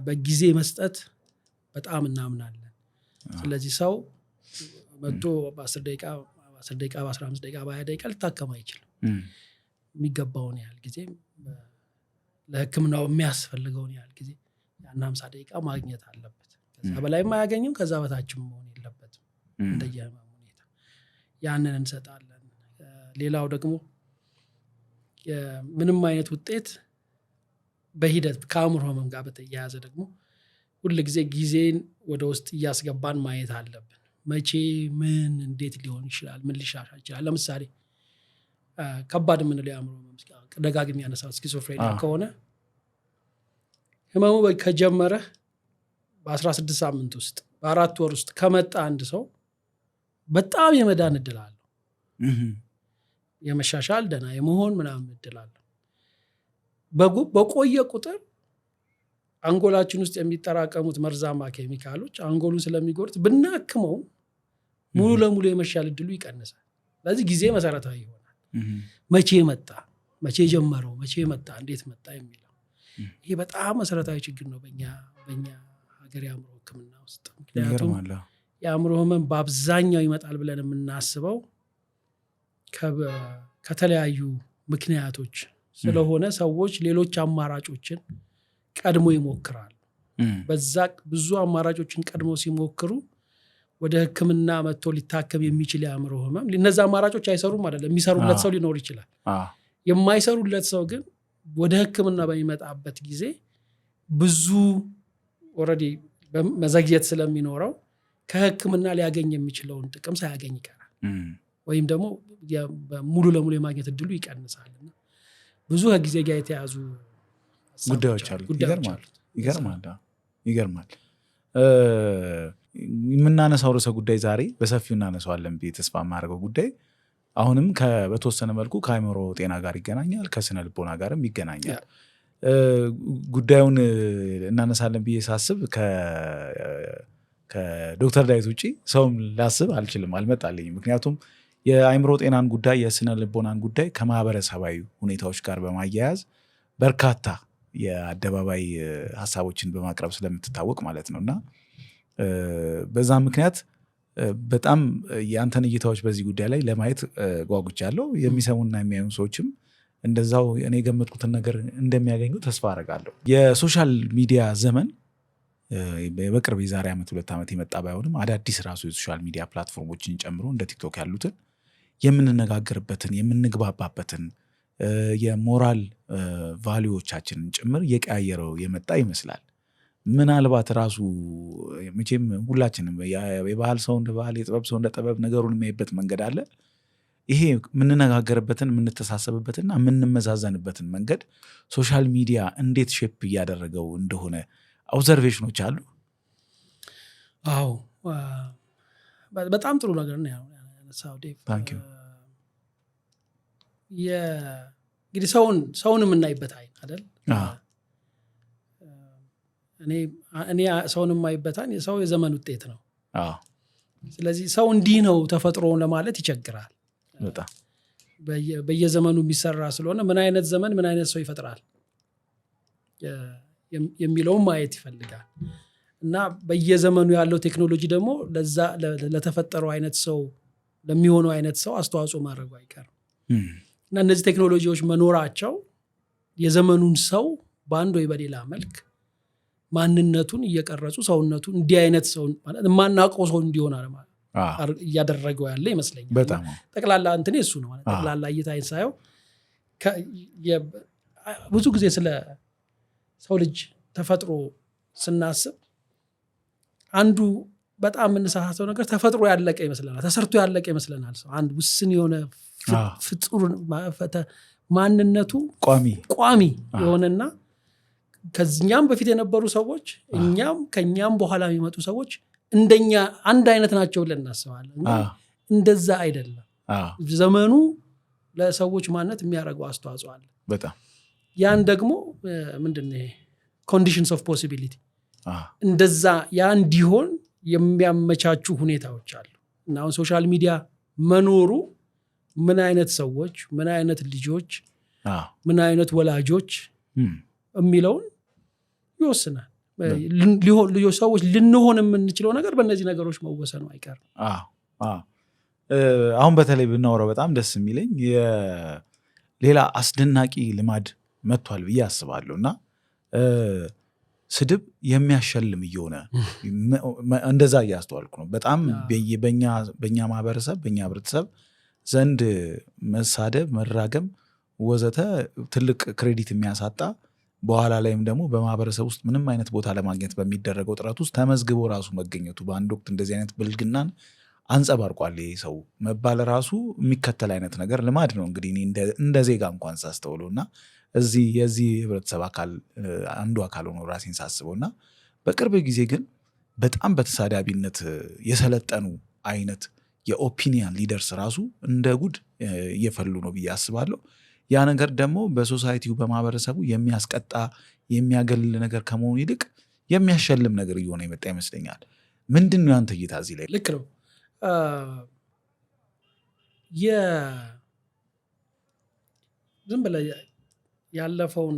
በጊዜ መስጠት በጣም እናምናለን። ስለዚህ ሰው መጥቶ በ10 ደቂቃ በ15 ደቂቃ በ20 ደቂቃ ልታከም አይችልም። የሚገባውን ያህል ጊዜ ለሕክምናው የሚያስፈልገውን ያህል ጊዜ ያን 50 ደቂቃ ማግኘት አለበት። ከዛ በላይ ማያገኝም፣ ከዛ በታችም መሆን የለበትም። እንደየህመሙ ሁኔታ ያንን እንሰጣለን። ሌላው ደግሞ ምንም አይነት ውጤት በሂደት ከአእምሮ ህመም ጋር በተያያዘ ደግሞ ሁልጊዜ ጊዜን ወደ ውስጥ እያስገባን ማየት አለብን። መቼ ምን እንዴት ሊሆን ይችላል፣ ምን ሊሻሻል ይችላል። ለምሳሌ ከባድ የምንለው የአእምሮ ህመም ደጋግሜ ያነሳው ስኪዞፍሬኒያ ከሆነ ህመሙ ከጀመረ በ16 ሳምንት ውስጥ በ4 ወር ውስጥ ከመጣ አንድ ሰው በጣም የመዳን እድል አለው። የመሻሻል ደህና የመሆን ምናምን እድል አለው። በቆየ ቁጥር አንጎላችን ውስጥ የሚጠራቀሙት መርዛማ ኬሚካሎች አንጎሉን ስለሚጎዱት ብናክመው ሙሉ ለሙሉ የመሻል እድሉ ይቀንሳል። ስለዚህ ጊዜ መሰረታዊ ይሆናል። መቼ መጣ፣ መቼ ጀመረው፣ መቼ መጣ፣ እንዴት መጣ የሚለው ይሄ በጣም መሰረታዊ ችግር ነው በእኛ ሀገር የአእምሮ ሕክምና ውስጥ። ምክንያቱም የአእምሮ ህመም በአብዛኛው ይመጣል ብለን የምናስበው ከተለያዩ ምክንያቶች ስለሆነ ሰዎች ሌሎች አማራጮችን ቀድሞ ይሞክራሉ። በዛ ብዙ አማራጮችን ቀድሞ ሲሞክሩ ወደ ሕክምና መጥቶ ሊታከም የሚችል የአእምሮ ህመም እነዛ አማራጮች አይሰሩም አይደለም። የሚሰሩለት ሰው ሊኖር ይችላል። የማይሰሩለት ሰው ግን ወደ ሕክምና በሚመጣበት ጊዜ ብዙ ኦልሬዲ መዘግየት ስለሚኖረው ከሕክምና ሊያገኝ የሚችለውን ጥቅም ሳያገኝ ይቀራል፣ ወይም ደግሞ ሙሉ ለሙሉ የማግኘት እድሉ ይቀንሳል። ብዙ ከጊዜ ጋር የተያዙ ጉዳዮች አሉ። ይገርማል። የምናነሳው ርዕሰ ጉዳይ ዛሬ በሰፊው እናነሳዋለን ብዬ ተስፋ የማደርገው ጉዳይ አሁንም በተወሰነ መልኩ ከአእምሮ ጤና ጋር ይገናኛል፣ ከስነ ልቦና ጋርም ይገናኛል። ጉዳዩን እናነሳለን ብዬ ሳስብ ከዶክተር ዳዊት ውጭ ሰውም ላስብ አልመጣልኝም። ምክንያቱም የአእምሮ ጤናን ጉዳይ፣ የስነ ልቦናን ጉዳይ ከማህበረሰባዊ ሁኔታዎች ጋር በማያያዝ በርካታ የአደባባይ ሀሳቦችን በማቅረብ ስለምትታወቅ ማለት ነው እና በዛ ምክንያት በጣም የአንተን እይታዎች በዚህ ጉዳይ ላይ ለማየት ጓጉቻለሁ። የሚሰሙና የሚያዩ ሰዎችም እንደዛው እኔ የገመትኩትን ነገር እንደሚያገኙ ተስፋ አደርጋለሁ። የሶሻል ሚዲያ ዘመን በቅርብ የዛሬ 1-2 ዓመት የመጣ ባይሆንም አዳዲስ ራሱ የሶሻል ሚዲያ ፕላትፎርሞችን ጨምሮ እንደ ቲክቶክ ያሉትን የምንነጋገርበትን የምንግባባበትን የሞራል ቫሊዎቻችንን ጭምር የቀያየረው የመጣ ይመስላል። ምናልባት ራሱ መቼም ሁላችንም የባህል ሰው እንደ ባህል፣ የጥበብ ሰው እንደ ጥበብ ነገሩን የሚያይበት መንገድ አለ። ይሄ የምንነጋገርበትን የምንተሳሰብበትና የምንመዛዘንበትን መንገድ ሶሻል ሚዲያ እንዴት ሼፕ እያደረገው እንደሆነ ኦብዘርቬሽኖች አሉ? አዎ በጣም ጥሩ ነገር ነው ያነሳው ዴቭ። እንግዲህ ሰውን የምናይበት አይን አይደል? እኔ ሰውን የማይበት አይን ሰው የዘመን ውጤት ነው። ስለዚህ ሰው እንዲህ ነው ተፈጥሮ ለማለት ይቸግራል። በጣም በየዘመኑ የሚሰራ ስለሆነ ምን አይነት ዘመን ምን አይነት ሰው ይፈጥራል የሚለውን ማየት ይፈልጋል። እና በየዘመኑ ያለው ቴክኖሎጂ ደግሞ ለዛ ለተፈጠረው አይነት ሰው ለሚሆነው አይነት ሰው አስተዋጽኦ ማድረጉ አይቀርም። እና እነዚህ ቴክኖሎጂዎች መኖራቸው የዘመኑን ሰው በአንድ ወይ በሌላ መልክ ማንነቱን እየቀረጹ ሰውነቱን እንዲህ አይነት ሰው ማለት የማናውቀው ሰው እንዲሆን እያደረገው ያለ ይመስለኛል። በጣም ጠቅላላ እንትን እሱ ነው ማለት ጠቅላላ እይታይን ሳየው ብዙ ጊዜ ስለ ሰው ልጅ ተፈጥሮ ስናስብ አንዱ በጣም የምንሳሳተው ነገር ተፈጥሮ ያለቀ ይመስለናል፣ ተሰርቶ ያለቀ ይመስለናል። ሰው አንድ ውስን የሆነ ፍጡር ማንነቱ ቋሚ የሆነና ከዚህኛም በፊት የነበሩ ሰዎች እኛም ከኛም በኋላ የሚመጡ ሰዎች እንደኛ አንድ አይነት ናቸው ብለን እናስባለን። እንደዛ አይደለም። ዘመኑ ለሰዎች ማንነት የሚያደርገው አስተዋጽኦ አለ በጣም። ያን ደግሞ ምንድነው ኮንዲሽንስ ኦፍ ፖሲቢሊቲ እንደዛ ያ እንዲሆን የሚያመቻቹ ሁኔታዎች አሉ። እና አሁን ሶሻል ሚዲያ መኖሩ ምን አይነት ሰዎች ምን አይነት ልጆች ምን አይነት ወላጆች የሚለውን ይወስናል። ልጆች ሰዎች ልንሆን የምንችለው ነገር በእነዚህ ነገሮች መወሰኑ አይቀርም። አሁን በተለይ ብናወራው በጣም ደስ የሚለኝ ሌላ አስደናቂ ልማድ መጥቷል ብዬ አስባለሁ። እና ስድብ የሚያሸልም እየሆነ እንደዛ እያስተዋልኩ ነው። በጣም በእኛ ማህበረሰብ በእኛ ህብረተሰብ ዘንድ መሳደብ፣ መራገም ወዘተ ትልቅ ክሬዲት የሚያሳጣ በኋላ ላይም ደግሞ በማህበረሰብ ውስጥ ምንም አይነት ቦታ ለማግኘት በሚደረገው ጥረት ውስጥ ተመዝግቦ ራሱ መገኘቱ በአንድ ወቅት እንደዚህ አይነት ብልግናን አንጸባርቋል። ይሄ ሰው መባል ራሱ የሚከተል አይነት ነገር ልማድ ነው። እንግዲህ እንደ ዜጋ እንኳን ሳስተውለው እና የዚህ ህብረተሰብ አንዱ አካል ሆኖ ራሴን ሳስበው እና በቅርብ ጊዜ ግን በጣም በተሳዳቢነት የሰለጠኑ አይነት የኦፒኒየን ሊደርስ ራሱ እንደ ጉድ እየፈሉ ነው ብዬ አስባለሁ። ያ ነገር ደግሞ በሶሳይቲው በማህበረሰቡ የሚያስቀጣ የሚያገል ነገር ከመሆኑ ይልቅ የሚያሸልም ነገር እየሆነ የመጣ ይመስለኛል። ምንድን ነው ያንተ እይታ እዚህ ላይ? ልክ ነው። ዝም ብለህ ያለፈውን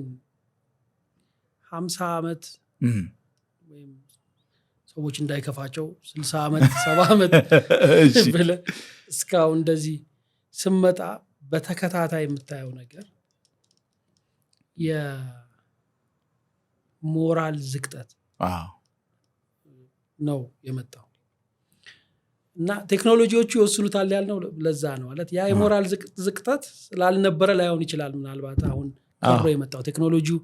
50 ዓመት ወይም ሰዎች እንዳይከፋቸው 60 ዓመት 70 ዓመት ብለህ እስካሁን እንደዚህ ስመጣ በተከታታይ የምታየው ነገር የሞራል ዝቅጠት ነው የመጣው። እና ቴክኖሎጂዎቹ ይወስኑታል ያልነው ለዛ ነው ማለት ያ የሞራል ዝቅጠት ስላልነበረ ላይሆን ይችላል። ምናልባት አሁን ከብሮ የመጣው ቴክኖሎጂው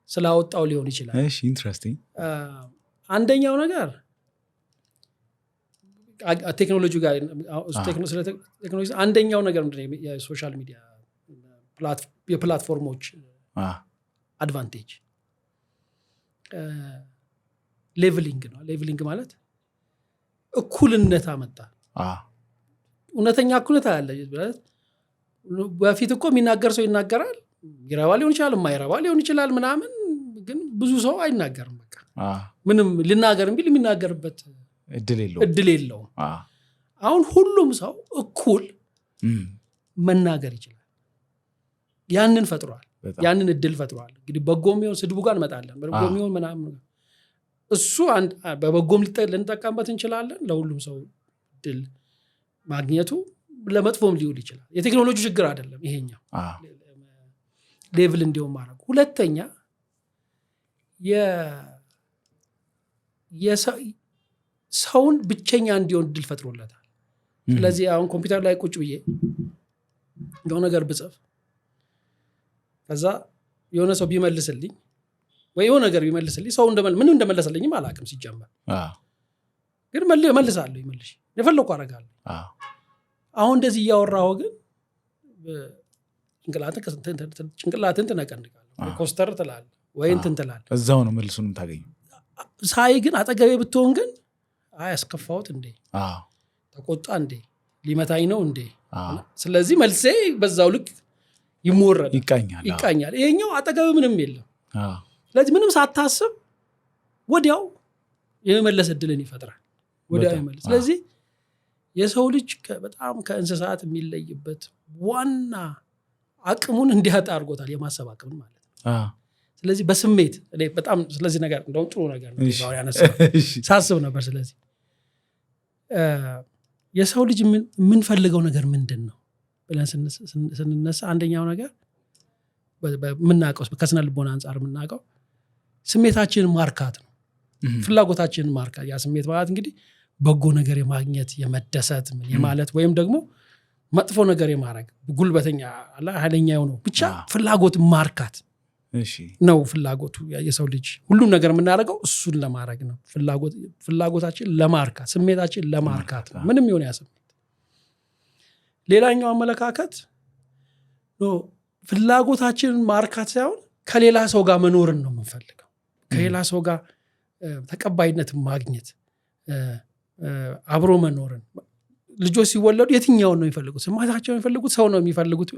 ስላወጣው ሊሆን ይችላል። እሺ ኢንትረስቲንግ። አንደኛው ነገር ቴክኖሎጂ ጋር ቴክኖሎጂ አንደኛው ነገር ምንድነው የሶሻል ሚዲያ የፕላትፎርሞች አድቫንቴጅ ሌቭሊንግ ነው። ሌቭሊንግ ማለት እኩልነት አመጣ። እውነተኛ እኩልነት አለ። በፊት እኮ የሚናገር ሰው ይናገራል፣ ይረባ ሊሆን ይችላል፣ የማይረባ ሊሆን ይችላል ምናምን፣ ግን ብዙ ሰው አይናገርም። በቃ ምንም ልናገርም ቢል የሚናገርበት እድል የለውም። አሁን ሁሉም ሰው እኩል መናገር ይችላል። ያንን ፈጥሯል፣ ያንን እድል ፈጥሯል። እንግዲህ በጎም ይሁን ስድቡ ጋር እንመጣለን። በጎም ይሁን ምናምን እሱ በበጎም ልንጠቀምበት እንችላለን። ለሁሉም ሰው እድል ማግኘቱ ለመጥፎም ሊውል ይችላል። የቴክኖሎጂ ችግር አይደለም ይሄኛው ሌቭል እንዲሆን ማድረጉ። ሁለተኛ ሰውን ብቸኛ እንዲሆን እድል ፈጥሮለታል። ስለዚህ አሁን ኮምፒውተር ላይ ቁጭ ብዬ የሆነ ነገር ብጽፍ ከዛ የሆነ ሰው ቢመልስልኝ ወይ የሆነ ነገር ቢመልስልኝ ሰው ምንም እንደመለሰልኝም አላውቅም ሲጀመር፣ ግን መልሳለሁ ይመልሽ የፈለኩ አደርጋለሁ። አሁን እንደዚህ እያወራሁ ግን ጭንቅላትን ትነቀንቃለህ፣ ኮስተር ትላለህ ወይ እንትን ትላለህ። እዛው ነው መልሱንም ታገኙ። ሳይ ግን አጠገቤ ብትሆን ግን አያስከፋሁት እንዴ ተቆጣ እንዴ ሊመታኝ ነው እንዴ ስለዚህ መልሴ በዛው ልክ ይሞረድ ይቃኛል ይሄኛው አጠገብ ምንም የለም ስለዚህ ምንም ሳታስብ ወዲያው የመመለስ እድልን ይፈጥራል ወዲያው ይመለስ ስለዚህ የሰው ልጅ በጣም ከእንስሳት የሚለይበት ዋና አቅሙን እንዲያጣ አድርጎታል የማሰብ አቅም ማለት ነው ስለዚህ በስሜት እኔ በጣም ስለዚህ ነገር እንደውም ጥሩ ነገር ነው ሳስብ ነበር ስለዚህ የሰው ልጅ የምንፈልገው ነገር ምንድን ነው ብለን ስንነሳ አንደኛው ነገር ምናቀው ከስነ ልቦና አንጻር ምናቀው ስሜታችንን ማርካት ነው ፍላጎታችንን ማርካት ያ ስሜት ማለት እንግዲህ በጎ ነገር የማግኘት የመደሰት የማለት ወይም ደግሞ መጥፎ ነገር የማረግ ጉልበተኛ አላ ኃይለኛ ነው ብቻ ፍላጎት ማርካት ነው ፍላጎቱ የሰው ልጅ ሁሉም ነገር የምናደርገው እሱን ለማድረግ ነው ፍላጎታችን ለማርካት ስሜታችን ለማርካት ነው ምንም ይሁን ያ ስሜት ሌላኛው አመለካከት ነው ፍላጎታችንን ማርካት ሳይሆን ከሌላ ሰው ጋር መኖርን ነው የምንፈልገው ከሌላ ሰው ጋር ተቀባይነት ማግኘት አብሮ መኖርን ልጆች ሲወለዱ የትኛውን ነው የሚፈልጉት ስማታቸውን የሚፈልጉት ሰው ነው የሚፈልጉት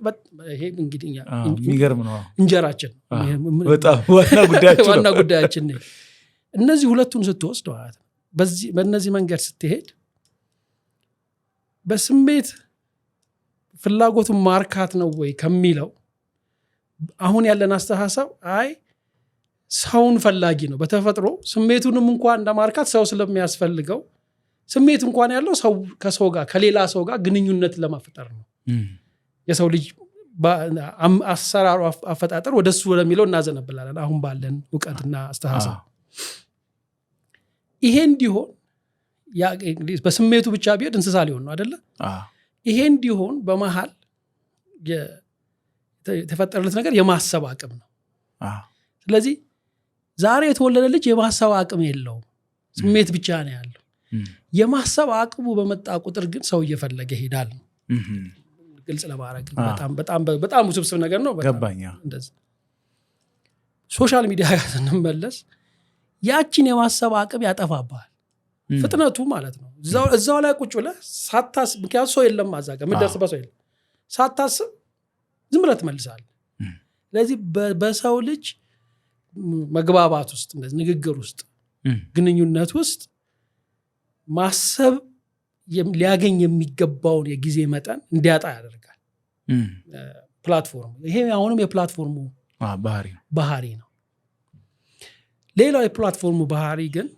ይሄ እንግዲህ የሚገርም ነው እንጀራችን በጣም ዋና ጉዳያችን ነው እነዚህ ሁለቱን ስትወስድ ማለት ነው በእነዚህ መንገድ ስትሄድ በስሜት ፍላጎቱን ማርካት ነው ወይ ከሚለው አሁን ያለን አስተሳሰብ አይ ሰውን ፈላጊ ነው በተፈጥሮ ስሜቱንም እንኳን እንደማርካት ሰው ስለሚያስፈልገው ስሜት እንኳን ያለው ሰው ከሰው ጋር ከሌላ ሰው ጋር ግንኙነት ለማፈጠር ነው የሰው ልጅ አሰራሩ አፈጣጠር ወደሱ ወደሚለው እናዘነብላለን አሁን ባለን ዕውቀትና አስተሳሰብ ይሄ እንዲሆን ያ እንግዲህ በስሜቱ ብቻ ቢሄድ እንስሳ ሊሆን ነው አይደለ ይሄ እንዲሆን በመሃል የተፈጠረለት ነገር የማሰብ አቅም ነው ስለዚህ ዛሬ የተወለደ ልጅ የማሰብ አቅም የለውም ስሜት ብቻ ነው ያለው የማሰብ አቅሙ በመጣ ቁጥር ግን ሰው እየፈለገ ይሄዳል ነው ግልጽ ለማድረግ በጣም ውስብስብ ነገር ነው ገባኛ እንደዚህ ሶሻል ሚዲያ ጋር ስንመለስ ያችን የማሰብ አቅም ያጠፋባል ፍጥነቱ ማለት ነው እዛው ላይ ቁጭ ብለህ ሳታስብ ምክንያቱም ሰው የለም ማዛጋ ምደርስበት ሰው የለም ሳታስብ ዝም ብለህ ትመልሳለህ ስለዚህ በሰው ልጅ መግባባት ውስጥ ንግግር ውስጥ ግንኙነት ውስጥ ማሰብ ሊያገኝ የሚገባውን የጊዜ መጠን እንዲያጣ ያደርጋል ፕላትፎርም ይሄ አሁንም የፕላትፎርሙ ባህሪ ነው ሌላው የፕላትፎርሙ ባህሪ ግን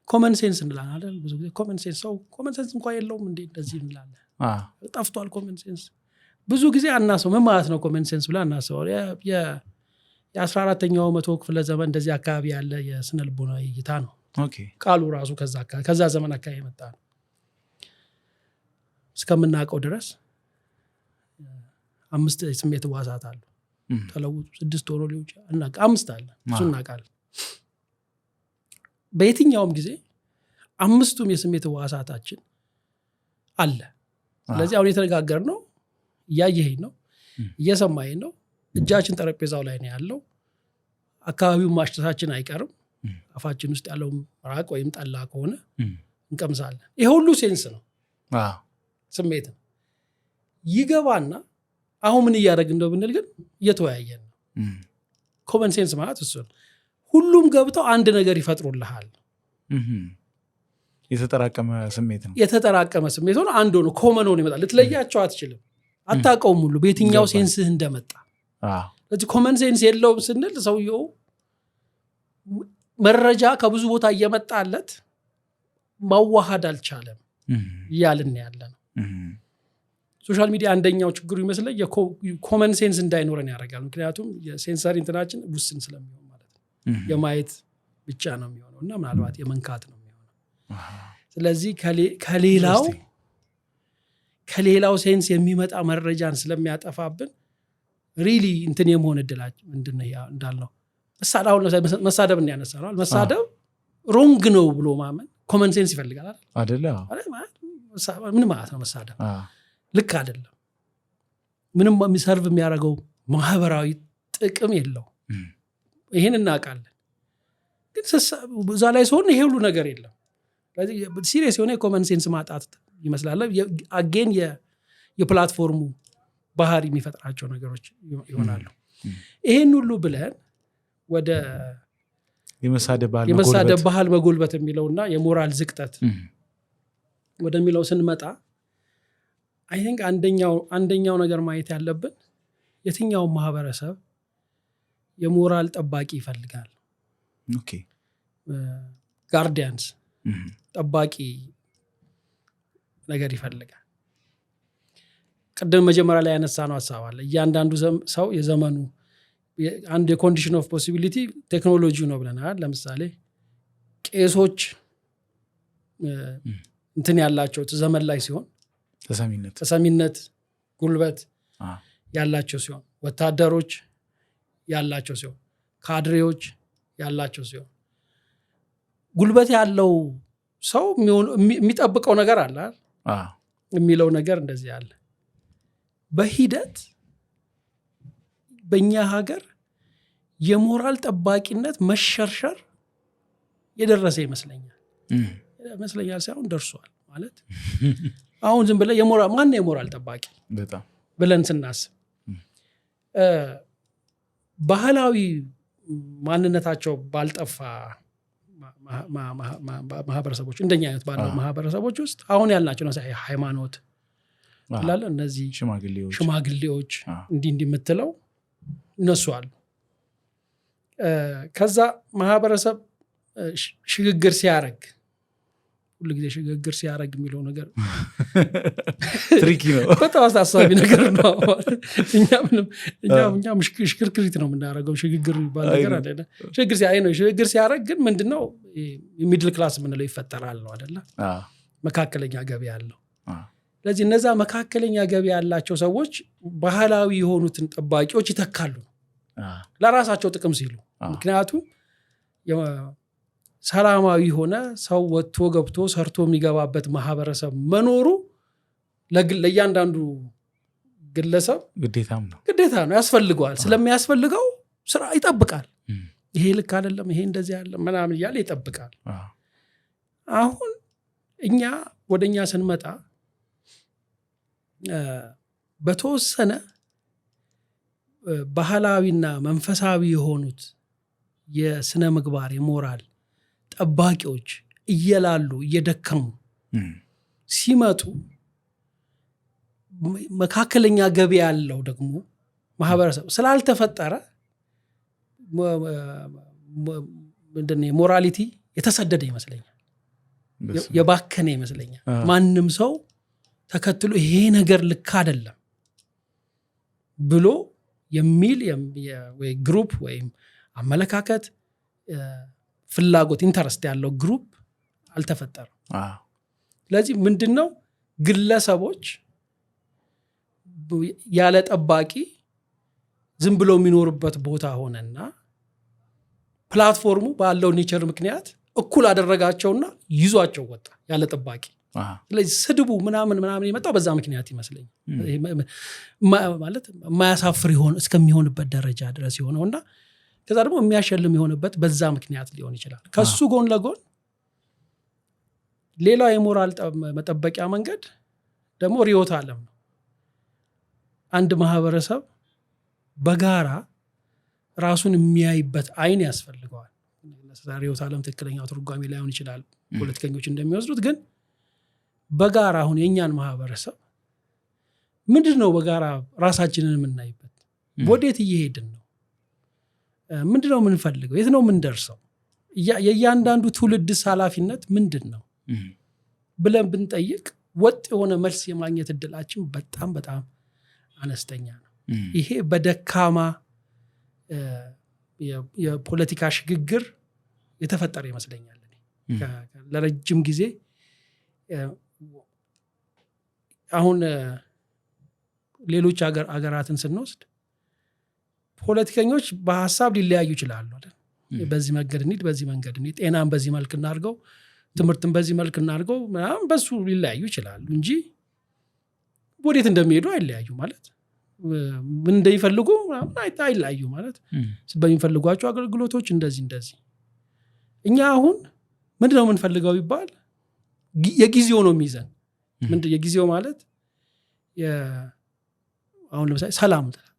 ኮመን ሴንስ እንላለን አይደል ብዙ ጊዜ ኮመን ሴንስ ሰው ኮመን ሴንስ እንኳን የለውም እንዴ እንደዚህ እንላለን ጠፍቷል ኮመን ሴንስ ብዙ ጊዜ አናሰው ምን ማለት ነው ኮመን ሴንስ ብላ አናሰው የ14ኛው መቶ ክፍለ ዘመን እንደዚህ አካባቢ ያለ የስነ ልቦና እይታ ነው ቃሉ ራሱ ከዛ ዘመን አካባቢ የመጣ ነው እስከምናውቀው ድረስ 5 የስሜት ህዋሳት አሉ ተለውጡ 6 ሆኖ ሊውጭ እና 5 አለ እሱ እናውቃለን በየትኛውም ጊዜ 5ቱም የስሜት ህዋሳታችን አለ ስለዚህ አሁን የተነጋገር ነው እያየኸኝ ነው እየሰማኸኝ ነው እጃችን ጠረጴዛው ላይ ነው ያለው አካባቢው ማሽተታችን አይቀርም አፋችን ውስጥ ያለው መራቅ ወይም ጠላ ከሆነ እንቀምሳለን ይሄ ሁሉ ሴንስ ነው ስሜት ነው ይገባና አሁን ምን እያደረግን ነው ብንል ግን እየተወያየን ነው ኮመን ሴንስ ማለት እሱ ነው ሁሉም ገብተው አንድ ነገር ይፈጥሩልሃል የተጠራቀመ ስሜት ሆኖ አንድ ሆኖ ኮመን ሆኖ ይመጣል ልትለያቸው አትችልም አታውቀውም ሁሉ በየትኛው ሴንስህ እንደመጣ ስለዚህ ኮመን ሴንስ የለውም ስንል ሰውየው መረጃ ከብዙ ቦታ እየመጣለት ማዋሃድ አልቻለም እያልን ያለ ነው ሶሻል ሚዲያ አንደኛው ችግሩ ይመስለኝ የኮመን ሴንስ እንዳይኖረን ያደርጋል ምክንያቱም የሴንሰሪ እንትናችን ውስን ስለሚሆን ማለት ነው የማየት ብቻ ነው የሚሆነው እና ምናልባት የመንካት ነው የሚሆነው ስለዚህ ከሌላው ሴንስ የሚመጣ መረጃን ስለሚያጠፋብን ሪሊ እንትን የመሆን እድላችን ምንድነው እንዳልነው መሳደብ እንዲያነሳነዋል መሳደብ ሮንግ ነው ብሎ ማመን ኮመን ሴንስ ይፈልጋል አይደለ ምን ማለት ነው መሳደብ ልክ አይደለም ምንም የሚሰርቭ የሚያደርገው ማህበራዊ ጥቅም የለው ይሄን እናውቃለን ግን እዛ ላይ ሲሆን ይሄ ሁሉ ነገር የለም ስለዚህ ሲሪየስ የሆነ የኮመን ሴንስ ማጣት ይመስላል። አጌን የፕላትፎርሙ ባህሪ የሚፈጥራቸው ነገሮች ይሆናሉ። ይሄን ሁሉ ብለን ወደ የመሳደብ ባህል መጎልበት የሚለውና የሞራል ዝቅጠት ወደሚለው ስንመጣ አይ ቲንክ አንደኛው ነገር ማየት ያለብን የትኛው ማህበረሰብ የሞራል ጠባቂ ይፈልጋል። ኦኬ ጋርዲያንስ ጠባቂ ነገር ይፈልጋል። ቅድም መጀመሪያ ላይ ያነሳ ነው ሐሳብ አለ። እያንዳንዱ ሰው የዘመኑ አንድ የኮንዲሽን ኦፍ ፖሲቢሊቲ ቴክኖሎጂ ነው ብለናል። ለምሳሌ ቄሶች እንትን ያላቸው ዘመን ላይ ሲሆን ተሰሚነት ጉልበት ያላቸው ሲሆን፣ ወታደሮች ያላቸው ሲሆን፣ ካድሬዎች ያላቸው ሲሆን፣ ጉልበት ያለው ሰው የሚጠብቀው ነገር አለ የሚለው ነገር እንደዚህ አለ። በሂደት በእኛ ሀገር የሞራል ጠባቂነት መሸርሸር የደረሰ ይመስለኛል ሳይሆን ደርሷል ማለት አሁን ዝም ብለህ ማን የሞራል ጠባቂ ብለን ስናስብ ባህላዊ ማንነታቸው ባልጠፋ ማህበረሰቦች እንደኛ አይነት ባለው ማህበረሰቦች ውስጥ አሁን ያልናቸው ነው ሃይማኖት ይላል እነዚህ ሽማግሌዎች እንዲህ የምትለው እነሱ አሉ። ከዛ ማህበረሰብ ሽግግር ሲያረግ ሁሉ ጊዜ ሽግግር ሲያረግ የሚለው ነገር ትሪኪ ነው፣ በጣም አሳሳቢ ነገር ነው። እኛ ሽክርክሪት ነው የምናደርገው፣ ሽግግር የሚባል ነገር አይደለም። ሽግግር ሲያረግ ግን ምንድነው ሚድል ክላስ የምንለው ይፈጠራል ነው አይደለ? መካከለኛ ገቢ ያለው። ስለዚህ እነዛ መካከለኛ ገቢ ያላቸው ሰዎች ባህላዊ የሆኑትን ጠባቂዎች ይተካሉ ለራሳቸው ጥቅም ሲሉ። ምክንያቱም ሰላማዊ ሆነ ሰው ወጥቶ ገብቶ ሰርቶ የሚገባበት ማህበረሰብ መኖሩ ለእያንዳንዱ ግለሰብ ግዴታ ነው፣ ያስፈልገዋል። ስለሚያስፈልገው ስራ ይጠብቃል። ይሄ ልክ አይደለም፣ ይሄ እንደዚህ ያለ ምናምን እያለ ይጠብቃል። አሁን ወደኛ ስንመጣ በተወሰነ ባህላዊና መንፈሳዊ የሆኑት የስነ ምግባር የሞራል ጠባቂዎች እየላሉ እየደከሙ ሲመጡ መካከለኛ ገቢ ያለው ደግሞ ማህበረሰብ ስላልተፈጠረ ምንድነው ሞራሊቲ የተሰደደ ይመስለኛል፣ የባከነ ይመስለኛል። ማንም ሰው ተከትሎ ይሄ ነገር ልክ አይደለም ብሎ የሚል ወይ ግሩፕ ወይም አመለካከት ፍላጎት ኢንተረስት ያለው ግሩፕ አልተፈጠረም። ስለዚህ ምንድነው ግለሰቦች ያለ ጠባቂ ዝም ብሎ የሚኖርበት ቦታ ሆነና ፕላትፎርሙ ባለው ኔቸር ምክንያት እኩል አደረጋቸውና ይዟቸው ወጣ ያለ ጠባቂ። ስለዚህ ስድቡ ምናምን የመጣው በዛ ምክንያት ይመስለኝ ማለት የማያሳፍር እስከሚሆንበት ደረጃ ድረስ የሆነውና ከዛ ደግሞ የሚያሸልም የሆነበት በዛ ምክንያት ሊሆን ይችላል። ከሱ ጎን ለጎን ሌላ የሞራል መጠበቂያ መንገድ ደግሞ ርዕዮተ ዓለም ነው። አንድ ማህበረሰብ በጋራ ራሱን የሚያይበት አይን ያስፈልገዋል። ርዕዮተ ዓለም ትክክለኛው ትርጓሜ ላይሆን ይችላል ፖለቲከኞች እንደሚወስዱት፣ ግን በጋራ አሁን የእኛን ማህበረሰብ ምንድነው በጋራ ራሳችንን የምናይበት፣ ወዴት እየሄድን ነው፣ ምንድነው የምንፈልገው፣ የት ነው የምንደርሰው፣ የእያንዳንዱ ትውልድስ ኃላፊነት ምንድን ነው ብለን ብንጠይቅ ወጥ የሆነ መልስ የማግኘት እድላችን በጣም በጣም አነስተኛ ነው። ይሄ በደካማ የፖለቲካ ሽግግር የተፈጠረ ይመስለኛል። ለረጅም ጊዜ አሁን ሌሎች አገራትን ስንወስድ ፖለቲከኞች በሀሳብ ሊለያዩ ይችላሉ አይደል? በዚህ መንገድ እንሂድ፣ በዚህ መንገድ እንሂድ፣ ጤናን በዚህ መልክ እናድርገው፣ ትምህርትን በዚህ መልክ እናድርገው ምናምን በሱ ሊለያዩ ይችላሉ እንጂ ወዴት እንደሚሄዱ አይለያዩ ማለት ምን እንደሚፈልጉ አይለያዩ ማለት በሚፈልጓቸው አገልግሎቶች እንደዚህ። እኛ አሁን ምንድነው የምንፈልገው ይባል የጊዜው ነው የሚይዘን። ምንድን የጊዜው ማለት አሁን ለምሳሌ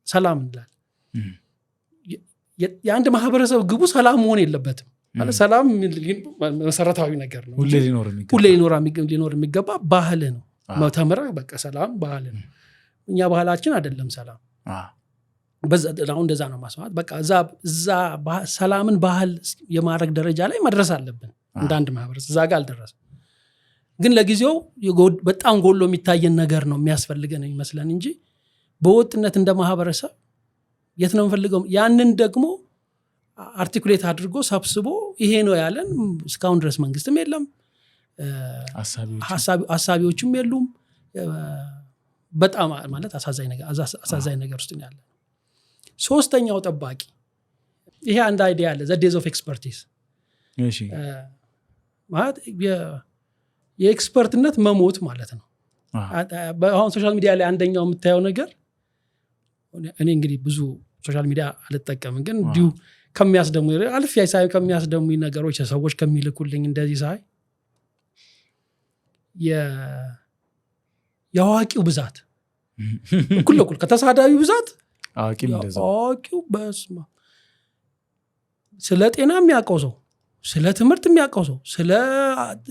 ሰላም እንላለን። የአንድ ማህበረሰብ ግቡ ሰላም መሆን የለበትም ማለት ሰላም መሰረታዊ ነገር ነው። ሁሌ ሊኖር የሚገባ ባህል ነው። ተምረህ በቃ ሰላም ባህል ነው። እኛ ባህላችን አይደለም ሰላም። አሁን እንደዛ ነው ማስማት። በቃ እዛ ሰላምን ባህል የማድረግ ደረጃ ላይ መድረስ አለብን እንደ አንድ ማህበረሰብ። እዛ ጋር አልደረስም፣ ግን ለጊዜው በጣም ጎሎ የሚታየን ነገር ነው የሚያስፈልገን ይመስለን እንጂ በወጥነት እንደ ማህበረሰብ የት ነው የምፈልገው ያንን ደግሞ አርቲኩሌት አድርጎ ሰብስቦ ይሄ ነው ያለን እስካሁን ድረስ መንግስትም የለም፣ አሳቢዎችም የሉም። በጣም ማለት አሳዛኝ ነገር ውስጥ ያለ። ሶስተኛው ጠባቂ ይሄ አንድ አይዲያ አለ ዘ ዴዝ ኦፍ ኤክስፐርቲስ ማለት የኤክስፐርትነት መሞት ማለት ነው። አሁን ሶሻል ሚዲያ ላይ አንደኛው የምታየው ነገር እኔ እንግዲህ ብዙ ሶሻል ሚዲያ አልጠቀምም፣ ግን እንዲሁ ከሚያስደሙኝ አልፍ ያይ ከሚያስደሙኝ ነገሮች ሰዎች ከሚልኩልኝ እንደዚህ ሳይ የአዋቂው ብዛት እኩል ከተሳዳቢው ብዛት አዋቂው በስማ ስለ ጤና የሚያውቀው ሰው፣ ስለ ትምህርት የሚያውቀው ሰው፣ ስለ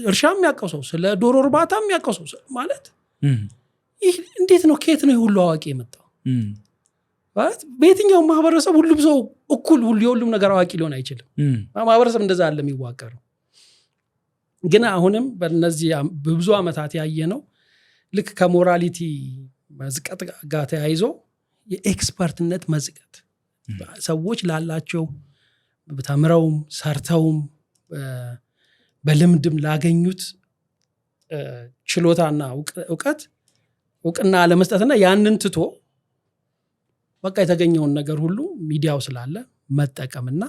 እርሻ የሚያውቀው ሰው፣ ስለ ዶሮ እርባታ የሚያውቀው ሰው ማለት ይህ እንዴት ነው? ከየት ነው ሁሉ አዋቂ የመጣው? ማለት በየትኛው ማህበረሰብ ሁሉም ሰው እኩል የሁሉም ነገር አዋቂ ሊሆን አይችልም። ማህበረሰብ እንደዛ አለ የሚዋቀረው። ግን አሁንም በእነዚህ በብዙ ዓመታት ያየ ነው ልክ ከሞራሊቲ መዝቀጥ ጋር ተያይዞ የኤክስፐርትነት መዝቀጥ ሰዎች ላላቸው ተምረውም ሰርተውም በልምድም ላገኙት ችሎታና እውቅና ለመስጠትና ያንን ትቶ በቃ የተገኘውን ነገር ሁሉ ሚዲያው ስላለ መጠቀምና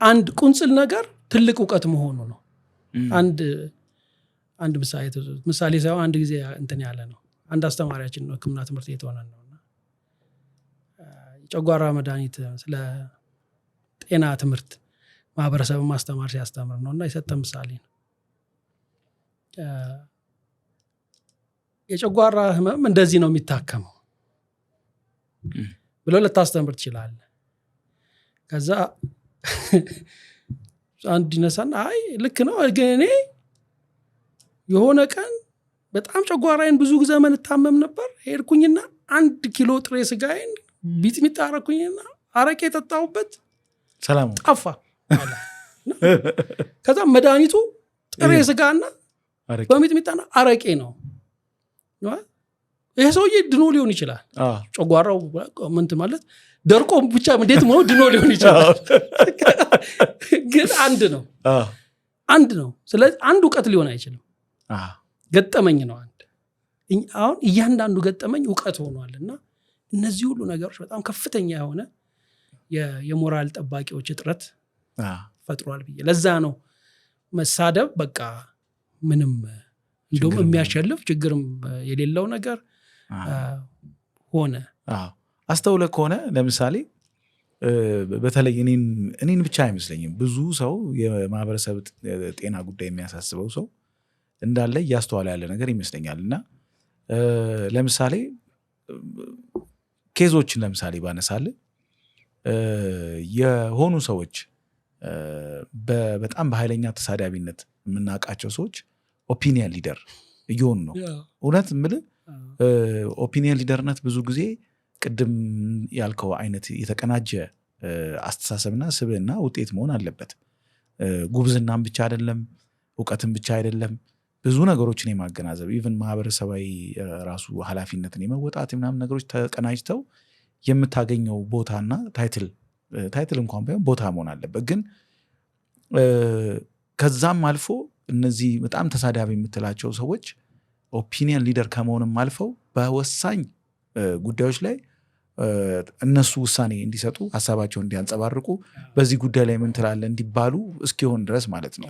አንድ ቁንጽል ነገር ትልቅ እውቀት መሆኑ ነው። አንድ ምሳሌ ሳይሆን አንድ ጊዜ እንትን ያለ ነው። አንድ አስተማሪያችን ነው ሕክምና ትምህርት የተሆነ ነውና የጨጓራ መድኃኒት ስለ ጤና ትምህርት ማህበረሰብን ማስተማር ሲያስተምር ነውና የሰጠ ምሳሌ ነው። የጨጓራ ህመም እንደዚህ ነው የሚታከመው ብሎ ልታስተምር ትችላለህ። ከዛ አንድ ይነሳና አይ ልክ ነው፣ ግን እኔ የሆነ ቀን በጣም ጨጓራዬን ብዙ ዘመን እታመም ነበር፣ ሄድኩኝና 1 ኪሎ ጥሬ ስጋዬን ቢጥሚጣ አረኩኝና አረቄ የጠጣሁበት ሰላም ጠፋ። ከዛ መድኃኒቱ ጥሬ ስጋና በሚጥሚጣና አረቄ ነው። ይሄ ሰውዬ ድኖ ሊሆን ይችላል። ጨጓራው ምንት ማለት ደርቆ ብቻ እንዴት ነው ድኖ ሊሆን ይችላል። ግን አንድ ነው። ስለዚህ አንድ እውቀት ሊሆን አይችልም። ገጠመኝ ነው አንድ። አሁን እያንዳንዱ ገጠመኝ እውቀት ሆኗልና እነዚህ ሁሉ ነገሮች በጣም ከፍተኛ የሆነ የሞራል ጠባቂዎች እጥረት ፈጥሯል ብዬ ለዛ ነው መሳደብ በቃ ምንም እንደውም የሚያሸልፍ ችግርም የሌለው ነገር ሆነ። አስተውለ ከሆነ ለምሳሌ በተለይ እኔን ብቻ አይመስለኝም፣ ብዙ ሰው የማህበረሰብ ጤና ጉዳይ የሚያሳስበው ሰው እንዳለ እያስተዋለ ያለ ነገር ይመስለኛል። እና ለምሳሌ ኬዞችን ለምሳሌ ባነሳል የሆኑ ሰዎች በጣም በኃይለኛ ተሳዳቢነት የምናውቃቸው ሰዎች ኦፒኒየን ሊደር እየሆኑ ነው። እውነት ምልህ ኦፒኒየን ሊደርነት ብዙ ጊዜ ቅድም ያልከው አይነት የተቀናጀ አስተሳሰብና ስብዕና ውጤት መሆን አለበት። ጉብዝናም ብቻ አይደለም፣ እውቀትም ብቻ አይደለም፣ ብዙ ነገሮችን የማገናዘብ ኢቨን ማህበረሰባዊ ራሱ ኃላፊነትን የመወጣት ምናምን ነገሮች ተቀናጅተው የምታገኘው ቦታና ታይትል እንኳን ባይሆን ቦታ መሆን አለበት። ግን ከዛም አልፎ እነዚህ በጣም ተሳዳቢ የምትላቸው ሰዎች ኦፒኒየን ሊደር ከመሆንም አልፈው በወሳኝ ጉዳዮች ላይ እነሱ ውሳኔ እንዲሰጡ፣ ሀሳባቸውን እንዲያንጸባርቁ፣ በዚህ ጉዳይ ላይ ምን ትላለህ እንዲባሉ እስኪሆን ድረስ ማለት ነው።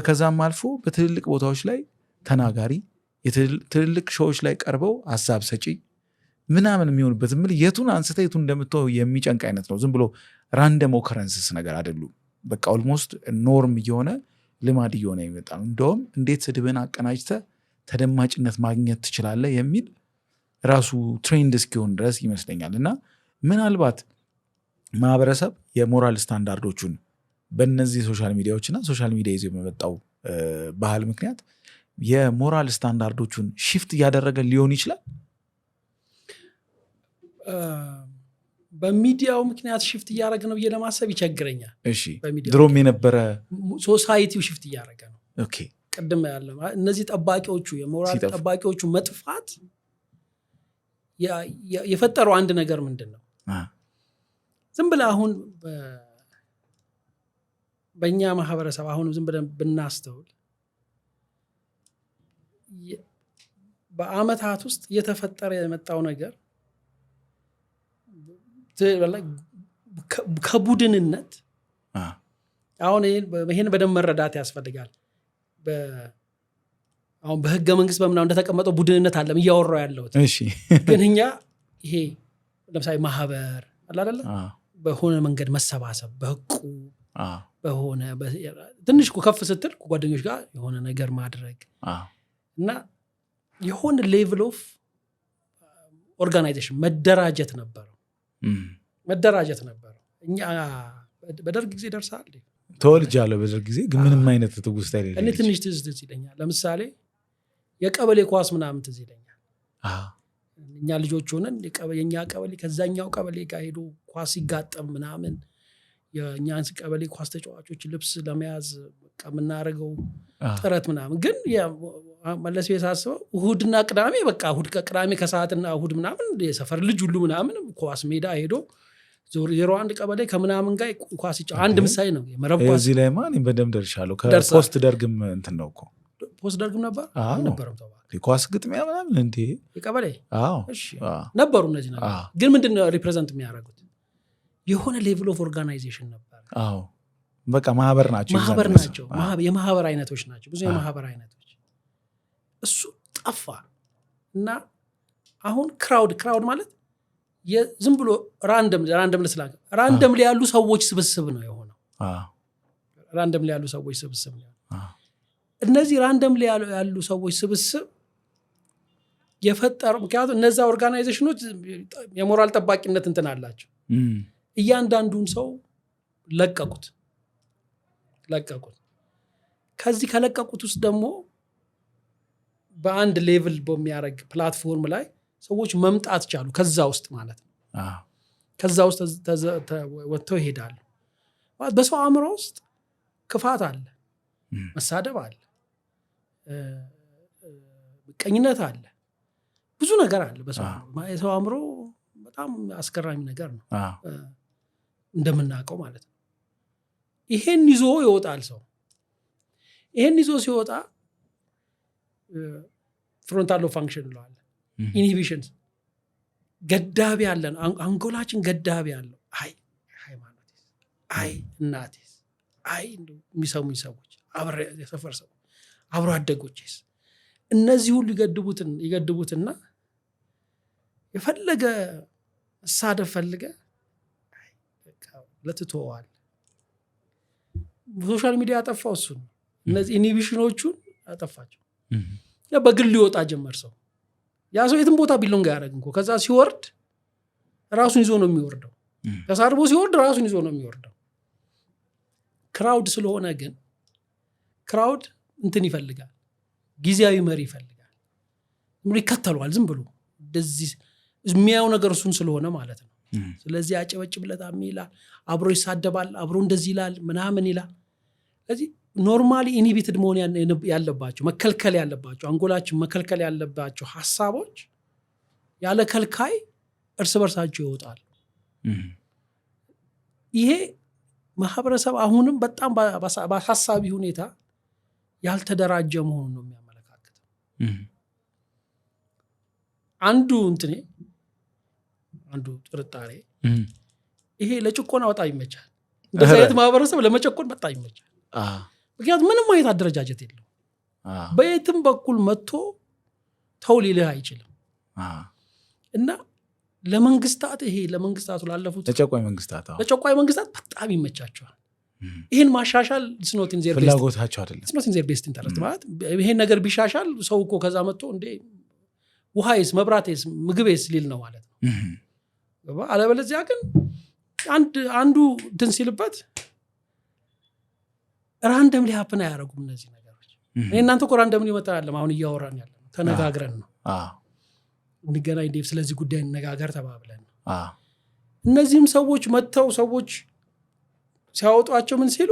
ከዛም አልፎ በትልልቅ ቦታዎች ላይ ተናጋሪ፣ ትልልቅ ሾዎች ላይ ቀርበው ሀሳብ ሰጪ ምናምን የሚሆንበት የቱን አንስተ የቱን እንደምትው የሚጨንቅ አይነት ነው። ዝም ብሎ ራንደም ኦከረንስስ ነገር አይደሉም። በቃ ኦልሞስት ኖርም እየሆነ ልማድ እየሆነ ይመጣል። እንደውም እንዴት ስድብን አቀናጅተ ተደማጭነት ማግኘት ትችላለህ የሚል ራሱ ትሬንድ እስኪሆን ድረስ ይመስለኛል። እና ምናልባት ማህበረሰብ የሞራል ስታንዳርዶቹን በእነዚህ ሶሻል ሚዲያዎችና ሶሻል ሚዲያ ይዞ የመጣው ባህል ምክንያት የሞራል ስታንዳርዶቹን ሽፍት እያደረገ ሊሆን ይችላል። በሚዲያው ምክንያት ሽፍት እያደረገ ነው ብዬ ለማሰብ ይቸግረኛል። እሺ ድሮም የነበረ ሶሳይቲው ሽፍት እያደረገ ነው። ኦኬ ቅድም ያለ እነዚህ ጠባቂዎቹ የሞራል ጠባቂዎቹ መጥፋት የፈጠረው አንድ ነገር ምንድን ነው? ዝም ብለህ አሁን በእኛ ማህበረሰብ አሁን ዝም ብለን ብናስተውል በአመታት ውስጥ እየተፈጠረ የመጣው ነገር ከቡድንነት አሁን ይህን በደንብ መረዳት ያስፈልጋል። አሁን በህገ መንግስት በምናምን እንደተቀመጠው ቡድንነት አለም እያወራው ያለሁት። ግን እኛ ይሄ ለምሳሌ ማህበር አላደለ በሆነ መንገድ መሰባሰብ በህቁ በሆነ ትንሽ ከፍ ስትል ጓደኞች ጋር የሆነ ነገር ማድረግ እና የሆነ ሌቭል ኦፍ ኦርጋናይዜሽን መደራጀት ነበረው። እኛ በደርግ ጊዜ ደርሳል ተወልጃለሁ። በደርግ ጊዜ ግን ምንም አይነት ትውስታ አይደለም። እኔ ትንሽ ትዝ ይለኛል። ለምሳሌ የቀበሌ ኳስ ምናምን ትዝ ይለኛል። እኛ ልጆች ሆነን የኛ ቀበሌ ከዛኛው ቀበሌ ጋር ሄዶ ኳስ ሲጋጠም ምናምን የእኛን ቀበሌ ኳስ ተጫዋቾች ልብስ ለመያዝ የምናደርገው ጥረት ምናምን ግን መለስ የሳስበው እሁድና ቅዳሜ በቃ እሁድ ከቅዳሜ ከሰዓትና እሁድ ምናምን የሰፈር ልጅ ሁሉ ምናምን ኳስ ሜዳ ሄዶ 01 ቀበሌ ከምናምን ጋር ኳስ ይጫወታል። አንድ ምሳሌ ነው የመረብ ኳስ። እዚህ ላይ ማን በደንብ ደርሻለሁ። ከፖስት ደርግም እንትን ነው እኮ ፖስት ደርግም ነበር አልነበረም ተባለ ኳስ ግጥሚያ ምናምን እንዴ የቀበሌ እሺ ነበሩ። እነዚህ ነገር ግን ምንድነው ሪፕሬዘንት የሚያደርጉት? የሆነ ሌቭል ኦፍ ኦርጋናይዜሽን ነበር። በቃ ማህበር ናቸው። የማህበር አይነቶች ናቸው። ብዙ የማህበር አይነቶች እሱ ጠፋ እና አሁን ክራውድ ማለት ዝም ብሎ ራንደም ላይ ያሉ ሰዎች ስብስብ ነው የሆነው። ራንደም ላይ ያሉ ሰዎች ስብስብ ነው። እነዚህ ራንደም ላይ ያሉ ሰዎች ስብስብ የፈጠሩ ምክንያቱም እነዛ ኦርጋናይዜሽኖች የሞራል ጠባቂነት እንትን አላቸው። እያንዳንዱን ሰው ለቀቁት። ከዚህ ከለቀቁት ውስጥ ደግሞ በአንድ ሌቭል በሚያደርግ ፕላትፎርም ላይ ሰዎች መምጣት ቻሉ። ከዛ ውስጥ ማለት ነው ከዛ ውስጥ ወጥተው ይሄዳሉ። በሰው አእምሮ ውስጥ ክፋት አለ፣ መሳደብ አለ፣ ምቀኝነት አለ፣ ብዙ ነገር አለ በሰው አእምሮ። በጣም አስገራሚ ነገር ነው እንደምናውቀው ማለት ነው። ይሄን ይዞ ይወጣል ሰው። ይሄን ይዞ ሲወጣ ፍሮንታል ፋንክሽን እንለዋለን። ኢንሂቢሽን ገዳቢ አለን። አንጎላችን ገዳቢ አለው። አይ ሃይማኖቴስ፣ አይ እናቴስ፣ አይ የሚሰሙኝ ሰዎች፣ የሰፈር ሰው፣ አብሮ አደጎቼስ እነዚህ ሁሉ ይገድቡትና የፈለገ መሳደብ ፈልገ ለትተዋል። ሶሻል ሚዲያ ያጠፋው እሱ ነው። እነዚህ ኢንሂቢሽኖቹን ያጠፋቸው። በግል ሊወጣ ጀመር ሰው። ያ ሰው የትም ቦታ ቢሎንግ ያደረግ እንኳ ከዛ ሲወርድ ራሱን ይዞ ነው የሚወርደው። ተሳርቦ ሲወርድ ራሱን ይዞ ነው የሚወርደው። ክራውድ ስለሆነ ግን ክራውድ እንትን ይፈልጋል፣ ጊዜያዊ መሪ ይፈልጋል። ይከተሏል ዝም ብሎ እንደዚህ የሚያየው ነገር እሱን ስለሆነ ማለት ነው። ስለዚህ ያጨበጭብለታል ይላል፣ አብሮ ይሳደባል፣ አብሮ እንደዚህ ይላል ምናምን ይላል። ስለዚህ ኖርማሊ ኢንሂቢትድ መሆን ያለባቸው መከልከል ያለባቸው አንጎላችን መከልከል ያለባቸው ሐሳቦች ያለ ከልካይ እርስ በርሳቸው ይወጣል። ይሄ ማህበረሰብ አሁንም በጣም በሐሳቢ ሁኔታ ያልተደራጀ መሆኑን ነው የሚያመለካክተው። አንዱ ጥርጣሬ ይሄ ለጭቆና በጣም ይመቻል። እንደዚህ አይነት ማህበረሰብ ለመጨቆን በጣም ይመቻል። ምክንያቱም ምንም አይነት አደረጃጀት የለው። በየትም በኩል መጥቶ ተው ሊልህ አይችልም። እና ለመንግስታቱ ላለፉት ለጨቋይ መንግስታት በጣም ይመቻቸዋል። ይሄን ማሻሻል ስኖት ኢን ዜር ቤስት ፍላጎታቸው አይደለም ስኖት ኢን ዜር ቤስት ኢንተረስት ማለት ይሄን ነገር ቢሻሻል ሰው እኮ ከዛ መጥቶ እንዴ ውሃይስ መብራቴስ ምግቤስ ሊል ነው ማለት ነው አለበለዚያ ግን አንዱ እንትን ሲልበት ራንደም ሊሃፕን አያረጉም እነዚህ ነገሮች እናንተ እኮ ራንደም ሊመጣ ያለም አሁን እያወራን ያለ ነው ተነጋግረን ነው እንገናኝ ዴቭ ስለዚህ ጉዳይ እንነጋገር ተባብለን እነዚህም ሰዎች መጥተው ሰዎች ሲያወጧቸው ምን ሲሉ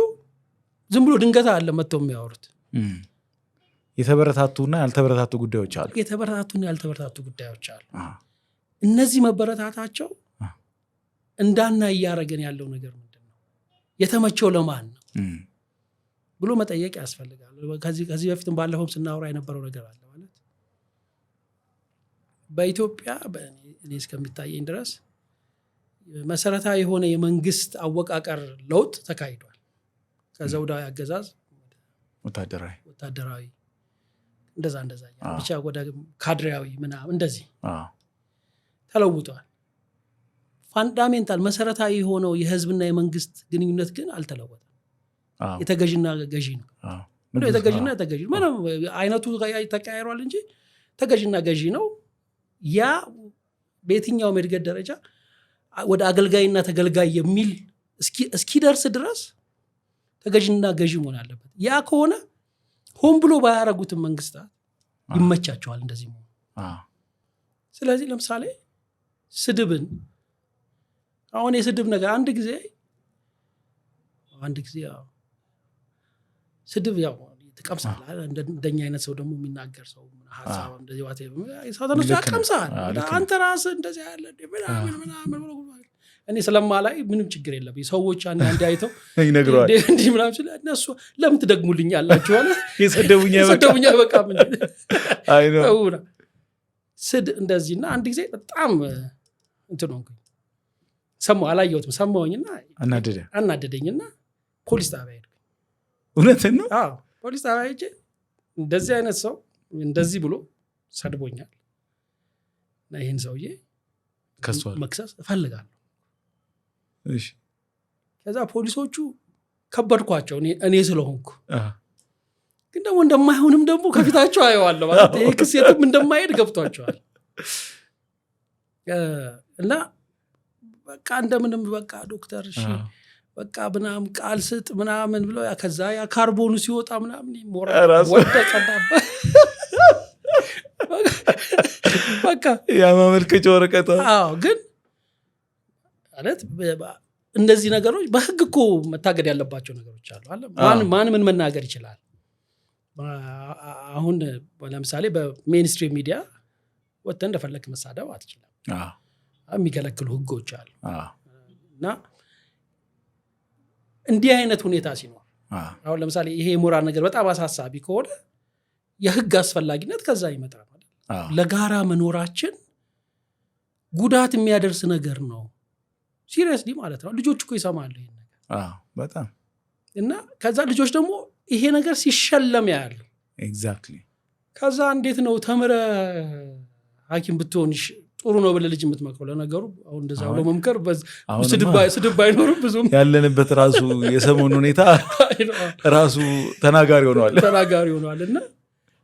ዝም ብሎ ድንገት አለ መጥተው የሚያወሩት የተበረታቱና ያልተበረታቱ ጉዳዮች አሉ የተበረታቱና ያልተበረታቱ ጉዳዮች አሉ እነዚህ መበረታታቸው እንዳና ያያረገን ያለው ነገር ምንድነው የተመቸው ለማን ነው ብሎ መጠየቅ ያስፈልጋል ከዚህ በፊትም ባለፈውም ስናወራ የነበረው ነገር አለ ማለት በኢትዮጵያ እኔ እስከሚታየኝ ድረስ መሰረታዊ የሆነ የመንግስት አወቃቀር ለውጥ ተካሂዷል ከዘውዳዊ አገዛዝ ወታደራዊ እንደዛ ብቻ ወደ ካድሬያዊ ምናምን እንደዚህ ተለውጧል ፋንዳሜንታል መሰረታዊ የሆነው የህዝብና የመንግስት ግንኙነት ግን አልተለወጠም የተገዥና ገዢ ነው የተገዥና ተገዢ ምንም አይነቱ ተቀያይሯል እንጂ ተገዥና ገዢ ነው ያ በየትኛው እድገት ደረጃ ወደ አገልጋይና ተገልጋይ የሚል እስኪደርስ ድረስ ተገዥና ገዢ መሆን አለበት ያ ከሆነ ሆን ብሎ ባያረጉትም መንግስታት ይመቻቸዋል እንደዚህ መሆን ስለዚህ ለምሳሌ ስድብን አሁን የስድብ ነገር አንድ ጊዜ ስድብ ያው ተቀምሳል እንደኛ አይነት ሰው ደግሞ የሚናገር ሰው ሐሳብ እንደዚህ ዋቴ ሰውተነሱ ያቀምሳል አንተ ራስህ እንደዚህ ያለ ምናምን እኔ ስለማላይ ምንም ችግር የለም ሰዎች አንድ አይተው ይነግሯል እንዴ ምናምን ስለ እነሱ ለምን ትደግሙልኛላችሁ አለ የሰደቡኛ በቃ ምን አይ ነው ስድ እንደዚህና አንድ ጊዜ በጣም እንትን ነው አላየሁትም ሰማሁኝና አናደደኝና ፖሊስ ጣቢያ ሄድኩ እውነትን ነው ፖሊስ ጣቢያ ሄጄ እንደዚህ አይነት ሰው እንደዚህ ብሎ ሰድቦኛል እና ይሄን ሰውዬ መክሰስ እፈልጋለሁ እሺ ከዛ ፖሊሶቹ ከበድኳቸው እኔ ስለሆንኩ ግን ደግሞ እንደማይሆንም ደግሞ ከፊታቸው አየዋለሁ ማለት ይሄ ክስ የትም እንደማይሄድ ገብቷቸዋል እና በቃ እንደምንም በቃ ዶክተር እሺ በቃ ምናምን ቃል ስጥ ምናምን ብለው ከዛ ያ ካርቦኑ ሲወጣ ምናምን ሞራል ወደቀና በቃ ያ ማመልከቻ ወረቀት ግን ማለት እነዚህ ነገሮች በህግ እኮ መታገድ ያለባቸው ነገሮች አሉ ማን ምን መናገር ይችላል አሁን ለምሳሌ በሜንስትሪም ሚዲያ ወጥተህ እንደፈለክ መሳደብ አትችልም የሚከለክሉ ህጎች አሉ እና እንዲህ አይነት ሁኔታ ሲኖር አሁን ለምሳሌ ይሄ የሞራል ነገር በጣም አሳሳቢ ከሆነ የህግ አስፈላጊነት ከዛ ይመጣል ማለት ለጋራ መኖራችን ጉዳት የሚያደርስ ነገር ነው ሲሪየስሊ ማለት ነው ልጆች እኮ ይሰማሉ ይሄን ነገር በጣም እና ከዛ ልጆች ደግሞ ይሄ ነገር ሲሸለም ያያሉ ኤግዛክትሊ ከዛ እንዴት ነው ተምረ ሐኪም ብትሆን ጥሩ ነው ብለ ልጅ የምትመክረው ለነገሩ አሁን እንደዛ ብሎ መምከር ስድብ ባይኖርም ብዙም ያለንበት ራሱ የሰሞኑ ሁኔታ ራሱ ተናጋሪ ሆኗል እና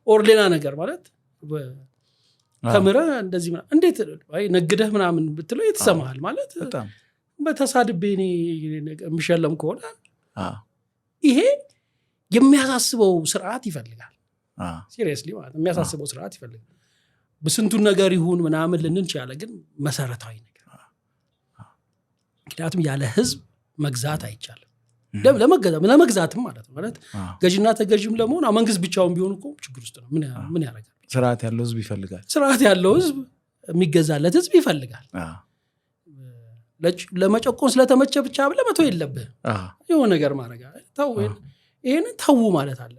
ኦርሌና ነገር ማለት ተምረ እንደዚህ እንዴት ነግደህ ምናምን ብትለው የተሰማሃል ማለት በተሳድቤ እኔ የሚሸለም ከሆነ ይሄ የሚያሳስበው ስርዓት ይፈልጋል ሲሪየስሊ ማለት የሚያሳስበው ስርዓት ይፈልጋል በስንቱን ነገር ይሁን ምናምን ልንችላለ ግን መሰረታዊ ነገር ምክንያቱም ያለ ህዝብ መግዛት አይቻልም ለመግዛትም ማለት ነው ማለት ገዥና ተገዥም ለመሆን መንግስት ብቻውን ቢሆን እኮ ችግር ውስጥ ነው ምን ያደርጋል ስርዓት ያለው ህዝብ ይፈልጋል ስርዓት ያለው ህዝብ የሚገዛለት ህዝብ ይፈልጋል ለመጨቆን ስለተመቸ ብቻ ብለ መቶ የለብህ የሆነ ነገር ማድረግ ታው ይሄን ታው ማለት አለ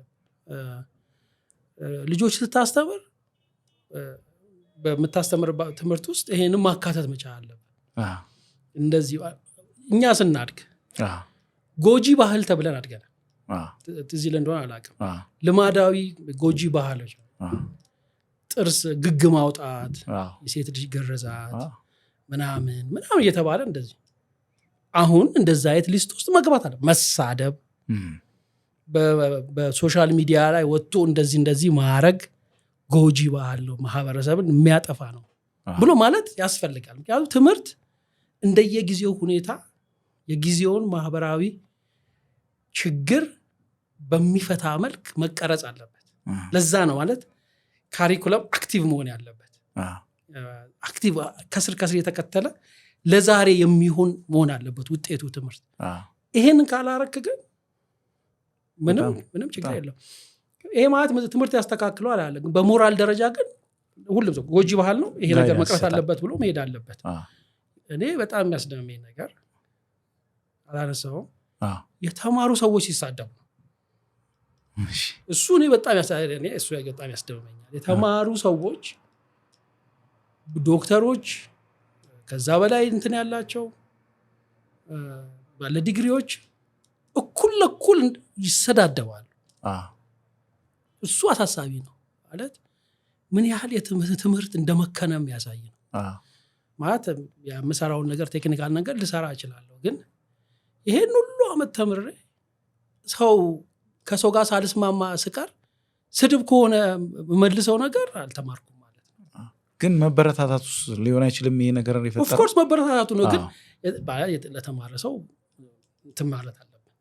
ልጆች ስታስተምር በመታስተምር ትምህርት ውስጥ ይሄንን ማካተት መቻል አለበት እንደዚህ እኛ ስናድግ ጎጂ ባህል ተብለን አድገናል እዚህ ለእንደሆነ አላውቅም ልማዳዊ ጎጂ ባህሎች ጥርስ ግግ ማውጣት የሴት ልጅ ገረዛት ምናምን እየተባለ እንደዚህ አሁን እንደዛ አይነት ሊስት ውስጥ መግባት አለ። መሳደብ በሶሻል ሚዲያ ላይ ወጥቶ እንደዚህ ማረግ ጎጂ ባህል ነው፣ ማህበረሰብን የሚያጠፋ ነው ብሎ ማለት ያስፈልጋል። ምክንያቱም ትምህርት እንደየጊዜው ሁኔታ የጊዜውን ማህበራዊ ችግር በሚፈታ መልክ መቀረጽ አለበት። ለዛ ነው ማለት ካሪኩለም አክቲቭ መሆን ያለበት። አክቲቭ ከስር የተከተለ ለዛሬ የሚሆን መሆን አለበት ውጤቱ ትምህርት። ይሄንን ካላረክ ግን ምንም ችግር የለም። ይሄ ማለት ትምህርት ያስተካክለዋል አለ። በሞራል ደረጃ ግን ሁሉም ሰው ጎጂ ባህል ነው ይሄ ነገር መቅረት አለበት ብሎ መሄድ አለበት። እኔ በጣም የሚያስደምመኝ ነገር አላነሳውም፣ የተማሩ ሰዎች ሲሳደቡ እሱ እኔ በጣም ያስደምመኛል። የተማሩ ሰዎች ዶክተሮች ከዛ በላይ እንትን ያላቸው ባለ ዲግሪዎች እኩል ለኩል ይሰዳደባሉ። እሱ አሳሳቢ ነው ማለት ምን ያህል ትምህርት እንደመከነም ያሳይ ነው። ማለት የምሰራውን ነገር ቴክኒካል ነገር ልሰራ እችላለሁ፣ ግን ይሄን ሁሉ አመት ተምሬ ከሰው ጋር ሳልስማማ ስቀር ስድብ ከሆነ መልሰው ነገር አልተማርኩም ማለት ነው። ግን መበረታታቱ ሊሆን አይችልም ይሄ ነገር ይፈጠራል። ኦፍ ኮርስ መበረታታቱ ነው፣ ግን ለተማረ ሰው እንትን ማለት አለበት።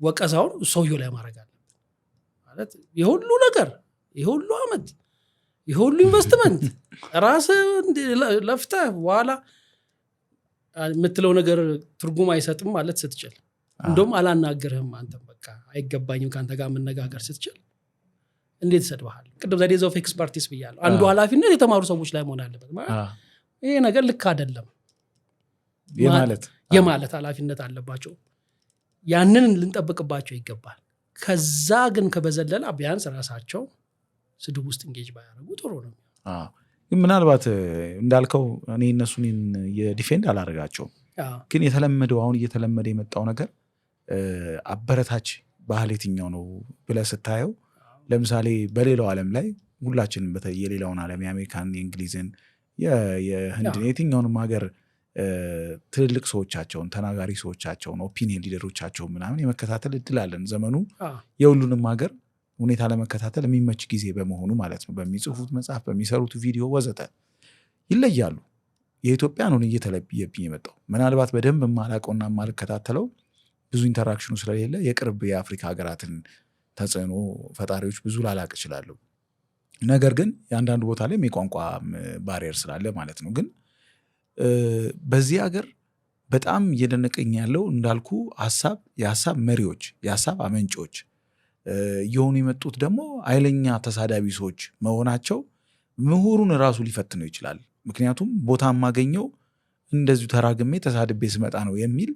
ወቀሳውን ሰውየው ላይ ማድረግ አለበት ማለት የሁሉ ነገር የሁሉ አመት የሁሉ ኢንቨስትመንት ራስ ለፍተህ በኋላ የምትለው ነገር ትርጉም አይሰጥም ማለት ስትችል፣ እንደውም አላናገርህም አንተም በቃ አይገባኝም ከአንተ ጋር መነጋገር ስትችል እንዴት ይሰድብሃል? ቅድም ዘዴ ኦፍ ኤክስፐርቲስ ብያለሁ። አንዱ ኃላፊነት የተማሩ ሰዎች ላይ መሆን አለበት። ይሄ ነገር ልክ አይደለም የማለት ኃላፊነት አለባቸው። ያንን ልንጠብቅባቸው ይገባል። ከዛ ግን ከበዘለላ ቢያንስ ራሳቸው ስድብ ውስጥ እንጌጅ ባያደርጉ ጥሩ ነው። ምናልባት እንዳልከው እኔ እነሱን የዲፌንድ አላደርጋቸውም፣ ግን የተለመደው አሁን እየተለመደ የመጣው ነገር አበረታች ባህል የትኛው ነው ብለህ ስታየው፣ ለምሳሌ በሌላው ዓለም ላይ ሁላችንም የሌላውን ዓለም የአሜሪካን፣ የእንግሊዝን፣ የህንድን የትኛውንም ሀገር ትልልቅ ሰዎቻቸውን ተናጋሪ ሰዎቻቸውን ኦፒኒየን ሊደሮቻቸውን ምናምን የመከታተል እድል አለን። ዘመኑ የሁሉንም ሀገር ሁኔታ ለመከታተል የሚመች ጊዜ በመሆኑ ማለት ነው። በሚጽፉት መጽሐፍ፣ በሚሰሩት ቪዲዮ ወዘተ ይለያሉ። የኢትዮጵያ ነው እየተለየብኝ የመጣው ምናልባት በደንብ የማላውቀውና የማልከታተለው ብዙ ኢንተራክሽኑ ስለሌለ የቅርብ የአፍሪካ ሀገራትን ተጽዕኖ ፈጣሪዎች ብዙ ላላቅ እችላለሁ። ነገር ግን የአንዳንድ ቦታ ላይ የቋንቋ ባሪየር ስላለ ማለት ነው። ግን በዚህ ሀገር በጣም እየደነቀኝ ያለው እንዳልኩ የሀሳብ መሪዎች፣ የሀሳብ አመንጮች እየሆኑ የመጡት ደግሞ ኃይለኛ ተሳዳቢ ሰዎች መሆናቸው ምሁሩን ራሱ ሊፈትነው ይችላል። ምክንያቱም ቦታ የማገኘው እንደዚሁ ተራግሜ ተሳድቤ ስመጣ ነው የሚል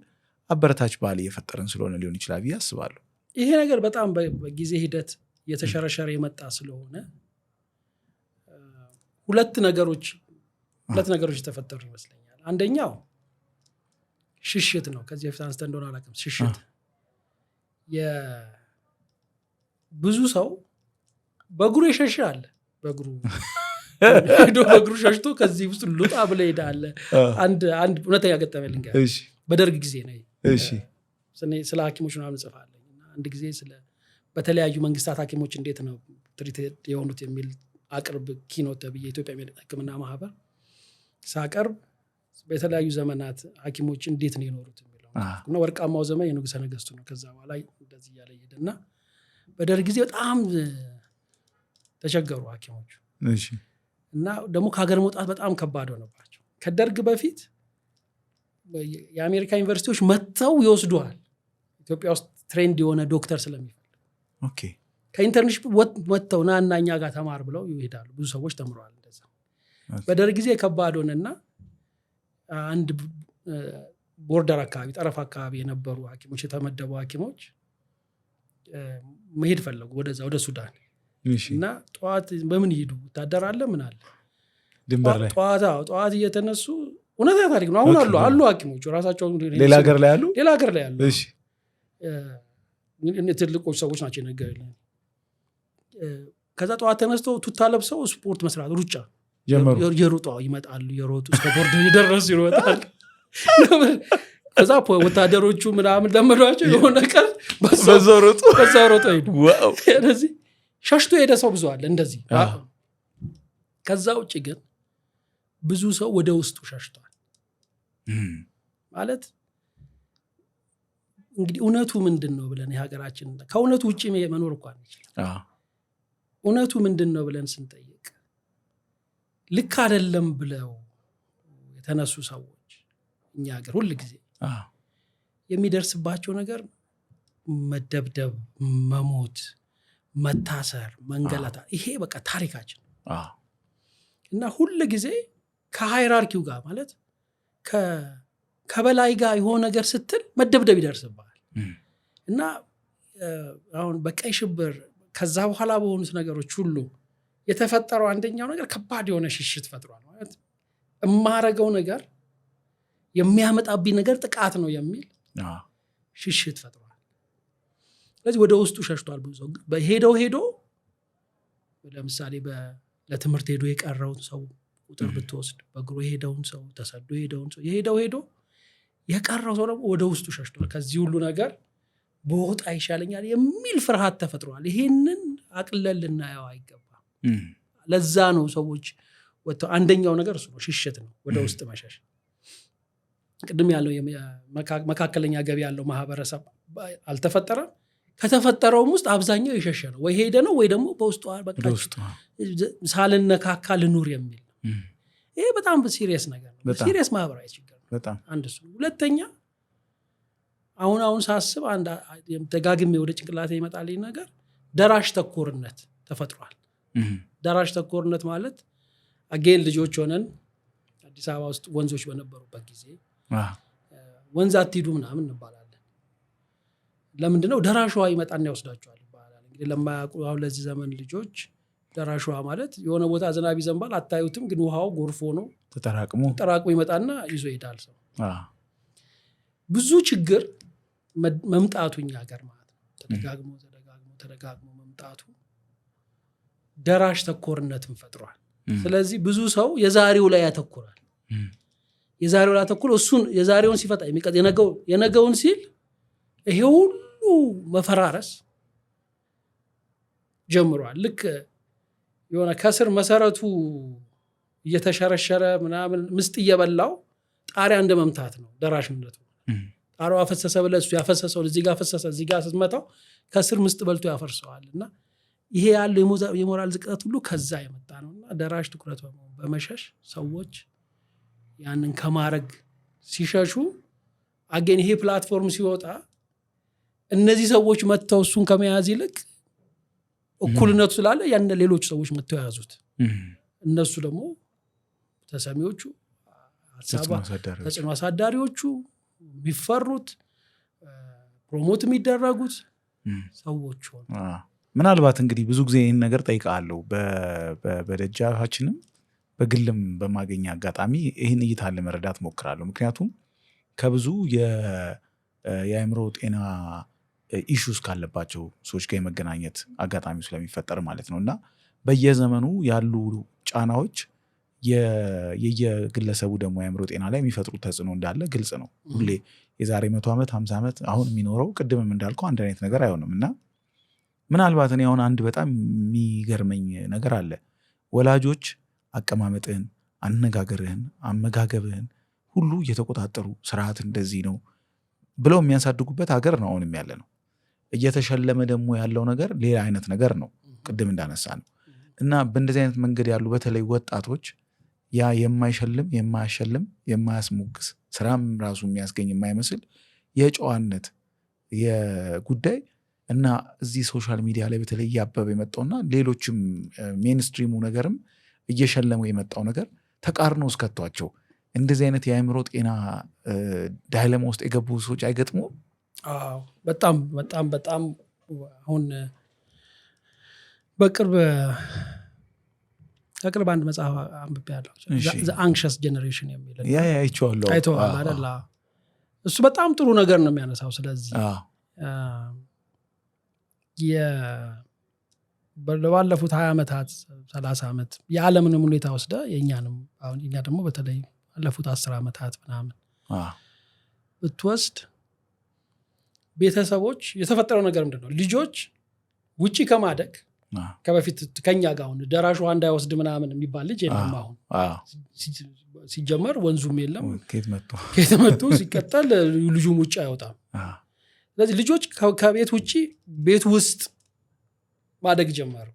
አበረታች ባህል እየፈጠረን ስለሆነ ሊሆን ይችላል ብዬ አስባለሁ። ይሄ ነገር በጣም በጊዜ ሂደት እየተሸረሸረ የመጣ ስለሆነ ሁለት ነገሮች የተፈጠሩ ይመስለኛል። አንደኛው ሽሽት ነው። ከዚህ በፊት አንስተ እንደሆነ አላውቅም። ሽሽት ብዙ ሰው በእግሩ የሸሸ አለ። በእግሩ ሸሽቶ ከዚህ ውስጥ ሉጣ ብለ ሄዳለ። አንድ እውነተኛ ገጠመኝ ልንገርህ። በደርግ ጊዜ ነው። ስለ ሐኪሞች ምናምን ጽፋለሁ። አንድ ጊዜ በተለያዩ መንግስታት ሐኪሞች እንዴት ነው ትሪት የሆኑት የሚል አቅርብ ኪኖት ብዬ የኢትዮጵያ ሕክምና ማህበር ሳቀርብ በተለያዩ ዘመናት ሐኪሞች እንዴት ነው የኖሩት የሚለው እና ወርቃማው ዘመን የንጉሠ ነገሥቱ ነው። ከዛ በኋላ እንደዚህ እያለ ሄደና በደርግ ጊዜ በጣም ተቸገሩ ሐኪሞች እና ደግሞ ከሀገር መውጣት በጣም ከባድ ሆነባቸው። ከደርግ በፊት የአሜሪካ ዩኒቨርሲቲዎች መጥተው ይወስዱሃል ኢትዮጵያ ውስጥ ትሬንድ የሆነ ዶክተር ስለሚፈልግ ከኢንተርንሽፕ ወጥተው እና እኛ ጋር ተማር ብለው ይሄዳሉ። ብዙ ሰዎች ተምረዋል እንደዛ። በደርግ ጊዜ ከባድ ሆነና አንድ ቦርደር አካባቢ ጠረፍ አካባቢ የነበሩ ሐኪሞች የተመደቡ ሐኪሞች መሄድ ፈለጉ ወደ ሱዳን እና ጠዋት በምን ይሄዱ ወታደር ምን አለ ድንበር ላይ ጠዋት እየተነሱ እውነተኛ ታሪክ ነው። አሁን አሉ ሐኪሞች ራሳቸው ሌላ ሀገር ላይ ያሉ እሺ ትልቆች ሰዎች ናቸው የነገሩኝ። ከዛ ጠዋት ተነስተው ቱታ ለብሰው ስፖርት መስራት ሩጫ ጀመሩ። የሮጡ ይመጣሉ፣ የሮጡ እስከ ቦርደር ይደርሱ ይሮጣሉ። ከዛ ወታደሮቹ ምናምን ለመዷቸው የሆነ ቀን በዛው ሮጦ ሄዱ። ስለዚህ ሸሽቶ ሄደ ሰው ብዙ አለ እንደዚህ። ከዛ ውጭ ግን ብዙ ሰው ወደ ውስጡ ሸሽቷል ማለት እንግዲህ እውነቱ ምንድን ነው ብለን የሀገራችን ከእውነቱ ውጭ መኖር እንኳን ይችላል። እውነቱ ምንድን ነው ብለን ስንጠይቅ ልክ አይደለም ብለው የተነሱ ሰዎች እኛ ሀገር ሁል ጊዜ የሚደርስባቸው ነገር መደብደብ፣ መሞት፣ መታሰር፣ መንገላታ ይሄ በቃ ታሪካችን እና ሁል ጊዜ ከሃይራርኪው ጋር ማለት ከበላይ ጋር የሆነ ነገር ስትል መደብደብ ይደርስባል እና አሁን በቀይ ሽብር ከዛ በኋላ በሆኑት ነገሮች ሁሉ የተፈጠረው አንደኛው ነገር ከባድ የሆነ ሽሽት ፈጥሯል ማለት እማረገው ነገር የሚያመጣብኝ ነገር ጥቃት ነው የሚል ሽሽት ፈጥሯል። ስለዚህ ወደ ውስጡ ሸሽቷል ብዙ ሰው። ሄዶ ለምሳሌ ለትምህርት ሄዶ የቀረውን ሰው ቁጥር ብትወስድ በእግሩ የሄደውን ሰው ተሰዶ የሄደውን ሰው የቀረው ሰው ደግሞ ወደ ውስጡ ሸሽቷል። ከዚህ ሁሉ ነገር በወጣ ይሻለኛል የሚል ፍርሃት ተፈጥሯል። ይሄንን አቅለል ልናየው አይገባም። ለዛ ነው ሰዎች ወጥተው አንደኛው ነገር እሱ ነው፣ ሽሽት ነው፣ ወደ ውስጥ መሸሽ። ቅድም ያለው መካከለኛ ገቢ ያለው ማህበረሰብ አልተፈጠረም። ከተፈጠረውም ውስጥ አብዛኛው የሸሸ ነው፣ ወይ ሄደ ነው ወይ ደግሞ በውስጡ ሳልነካካ ልኑር የሚል ነው። ይሄ በጣም ሲሪየስ ነገር ነው፣ ሲሪየስ ማህበራዊ ችግር ነው። አንድ እሱ። ሁለተኛ አሁን ሳስብ ደጋግሜ ወደ ጭንቅላቴ ይመጣልኝ ነገር ደራሽ ተኮርነት ተፈጥሯል። ደራሽ ተኮርነት ማለት አጌን ልጆች ሆነን አዲስ አበባ ውስጥ ወንዞች በነበሩበት ጊዜ ወንዝ አትሂዱ ምናምን እንባላለን። ለምንድነው? ደራሽ ውሃ ይመጣና ይወስዳቸዋል ይባላል። እንግዲህ ለማያውቁ አሁን ለዚህ ዘመን ልጆች ደራሽ ውሃ ማለት የሆነ ቦታ ዝናብ ይዘንባል አታዩትም፣ ግን ውሃው ጎርፎ ነው ተጠራቅሞ ይመጣና ይዞ ይሄዳል ሰው። ብዙ ችግር መምጣቱ እኛ ሀገር ማለት ነው ተደጋግሞ መምጣቱ ደራሽ ተኮርነትን ፈጥሯል። ስለዚህ ብዙ ሰው የዛሬው ላይ ያተኩራል። የዛሬው ላይ ያተኩር እሱን የዛሬውን ሲፈታ የነገውን ሲል ይሄ ሁሉ መፈራረስ ጀምሯል። ልክ የሆነ ከስር መሰረቱ እየተሸረሸረ ምናምን ምስጥ እየበላው ጣሪያ እንደ መምታት ነው ደራሽነቱ። ጣሪያው አፈሰሰ ብለህ እሱ ያፈሰሰውን እዚህ ጋር ፈሰሰ እዚህ ጋር ስትመታው ከስር ምስጥ በልቶ ያፈርሰዋል። እና ይሄ ያለው የሞራል ዝቅጠት ሁሉ ከዛ የመጣ ነውና ደራሽ ትኩረት በመሸሽ ሰዎች ያንን ከማረግ ሲሸሹ አገን ይሄ ፕላትፎርም ሲወጣ እነዚህ ሰዎች መተው እሱን ከመያዝ ይልቅ እኩልነቱ ስላለ ያን ሌሎች ሰዎች መተው ያዙት። እነሱ ደግሞ ተሰሚዎቹ ተጽዕኖ አሳዳሪዎቹ የሚፈሩት ፕሮሞት የሚደረጉት ሰዎች ሆኑ። ምናልባት እንግዲህ ብዙ ጊዜ ይህን ነገር ጠይቃለሁ በደጃፋችንም በግልም በማገኛ አጋጣሚ ይህን እይታ ለመረዳት ሞክራለሁ። ምክንያቱም ከብዙ የአእምሮ ጤና ኢሹስ ካለባቸው ሰዎች ጋር የመገናኘት አጋጣሚ ስለሚፈጠር ማለት ነው እና በየዘመኑ ያሉ ጫናዎች የየግለሰቡ ደግሞ የአእምሮ ጤና ላይ የሚፈጥሩት ተጽዕኖ እንዳለ ግልጽ ነው። ሁሌ የዛሬ 100 ዓመት 50 ዓመት አሁን የሚኖረው ቅድምም እንዳልከው አንድ አይነት ነገር አይሆንም እና ምናልባት እኔ አሁን አንድ በጣም የሚገርመኝ ነገር አለ። ወላጆች አቀማመጥህን፣ አነጋገርህን፣ አመጋገብህን ሁሉ እየተቆጣጠሩ ስርዓት እንደዚህ ነው ብለው የሚያሳድጉበት ሀገር ነው አሁንም ያለ ነው። እየተሸለመ ደግሞ ያለው ነገር ሌላ አይነት ነገር ነው ቅድም እንዳነሳ ነው እና በእንደዚህ አይነት መንገድ ያሉ በተለይ ወጣቶች ያ የማይሸልም የማያሸልም የማያስሞግስ ስራም ራሱ የሚያስገኝ የማይመስል የጨዋነት የጉዳይ እና እዚህ ሶሻል ሚዲያ ላይ በተለይ እያበበ የመጣውና ሌሎችም ሜንስትሪሙ ነገርም እየሸለመው የመጣው ነገር ተቃርኖ እስከቷቸው እንደዚህ አይነት የአእምሮ ጤና ዳይለማ ውስጥ የገቡ ሰዎች አይገጥሙ? በጣም በጣም በጣም አሁን በቅርብ አንድ መጽሐፍ አንብቤያለሁ። ዘ አንክሸስ ጀነሬሽን የሚል አይተዋል አይደል? እሱ በጣም ጥሩ ነገር ነው የሚያነሳው። ስለዚህ ባለፉት 20 ዓመታት 30 ዓመት የዓለምንም ሁኔታ ወስደ የእኛንም አሁን እኛ ደግሞ በተለይ ባለፉት 10 ዓመታት ምናምን ብትወስድ ቤተሰቦች የተፈጠረው ነገር ምንድነው? ልጆች ውጪ ከማደግ ከበፊት ከኛ ጋር አሁን ደራሽ ውሃ እንዳይወስድ ምናምን የሚባል ልጅ የለም። አሁን ሲጀመር ወንዙም የለም ከየት መጡ ሲቀጠል ልጁም ውጭ አይወጣም። ስለዚህ ልጆች ከቤት ውጪ ቤት ውስጥ ማደግ ጀመሩ።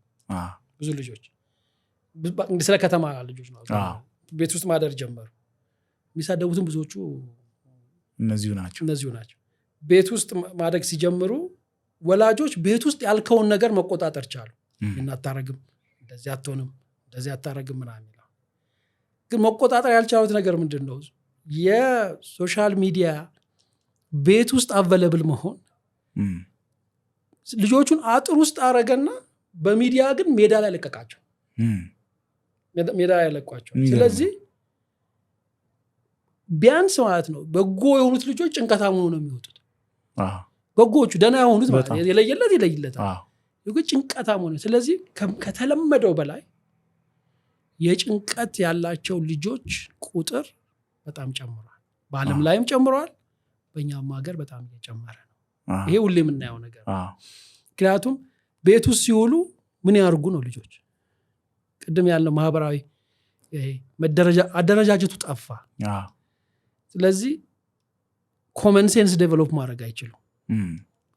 ብዙ ልጆች ስለ ከተማ ልጆች ነው ቤት ውስጥ ማደር ጀመሩ። የሚሳደቡትም ብዙዎቹ እነዚሁ ናቸው። ቤት ውስጥ ማደግ ሲጀምሩ ወላጆች ቤት ውስጥ ያልከውን ነገር መቆጣጠር ቻሉ። እናታረግም፣ እንደዚህ አትሆንም፣ እንደዚህ አታረግም ምናምን ይላል። ግን መቆጣጠር ያልቻሉት ነገር ምንድነው? የሶሻል ሚዲያ ቤት ውስጥ አቬለብል መሆን ልጆቹን አጥር ውስጥ አረገና በሚዲያ ግን ሜዳ ላይ ለቀቃቸው። ሜዳ ላይ ለቋቸው። ስለዚህ ቢያንስ ማለት ነው በጎ የሆኑት ልጆች ጭንቀታም ሆነው ነው የሚወጡት። በጎቹ ደህና የሆኑት ማለት ይለይለታል። ግን ጭንቀታም ሆነ። ስለዚህ ከተለመደው በላይ የጭንቀት ያላቸው ልጆች ቁጥር በጣም ጨምሯል። በዓለም ላይም ጨምሯል። በእኛም ሀገር በጣም እየጨመረ ነው። ይሄ ሁሌ የምናየው ነገር። ምክንያቱም ቤት ውስጥ ሲውሉ ምን ያርጉ ነው ልጆች? ቅድም ያለው ማህበራዊ አደረጃጀቱ ጠፋ። ስለዚህ ኮመን ሴንስ ዴቨሎፕ ማድረግ አይችሉም።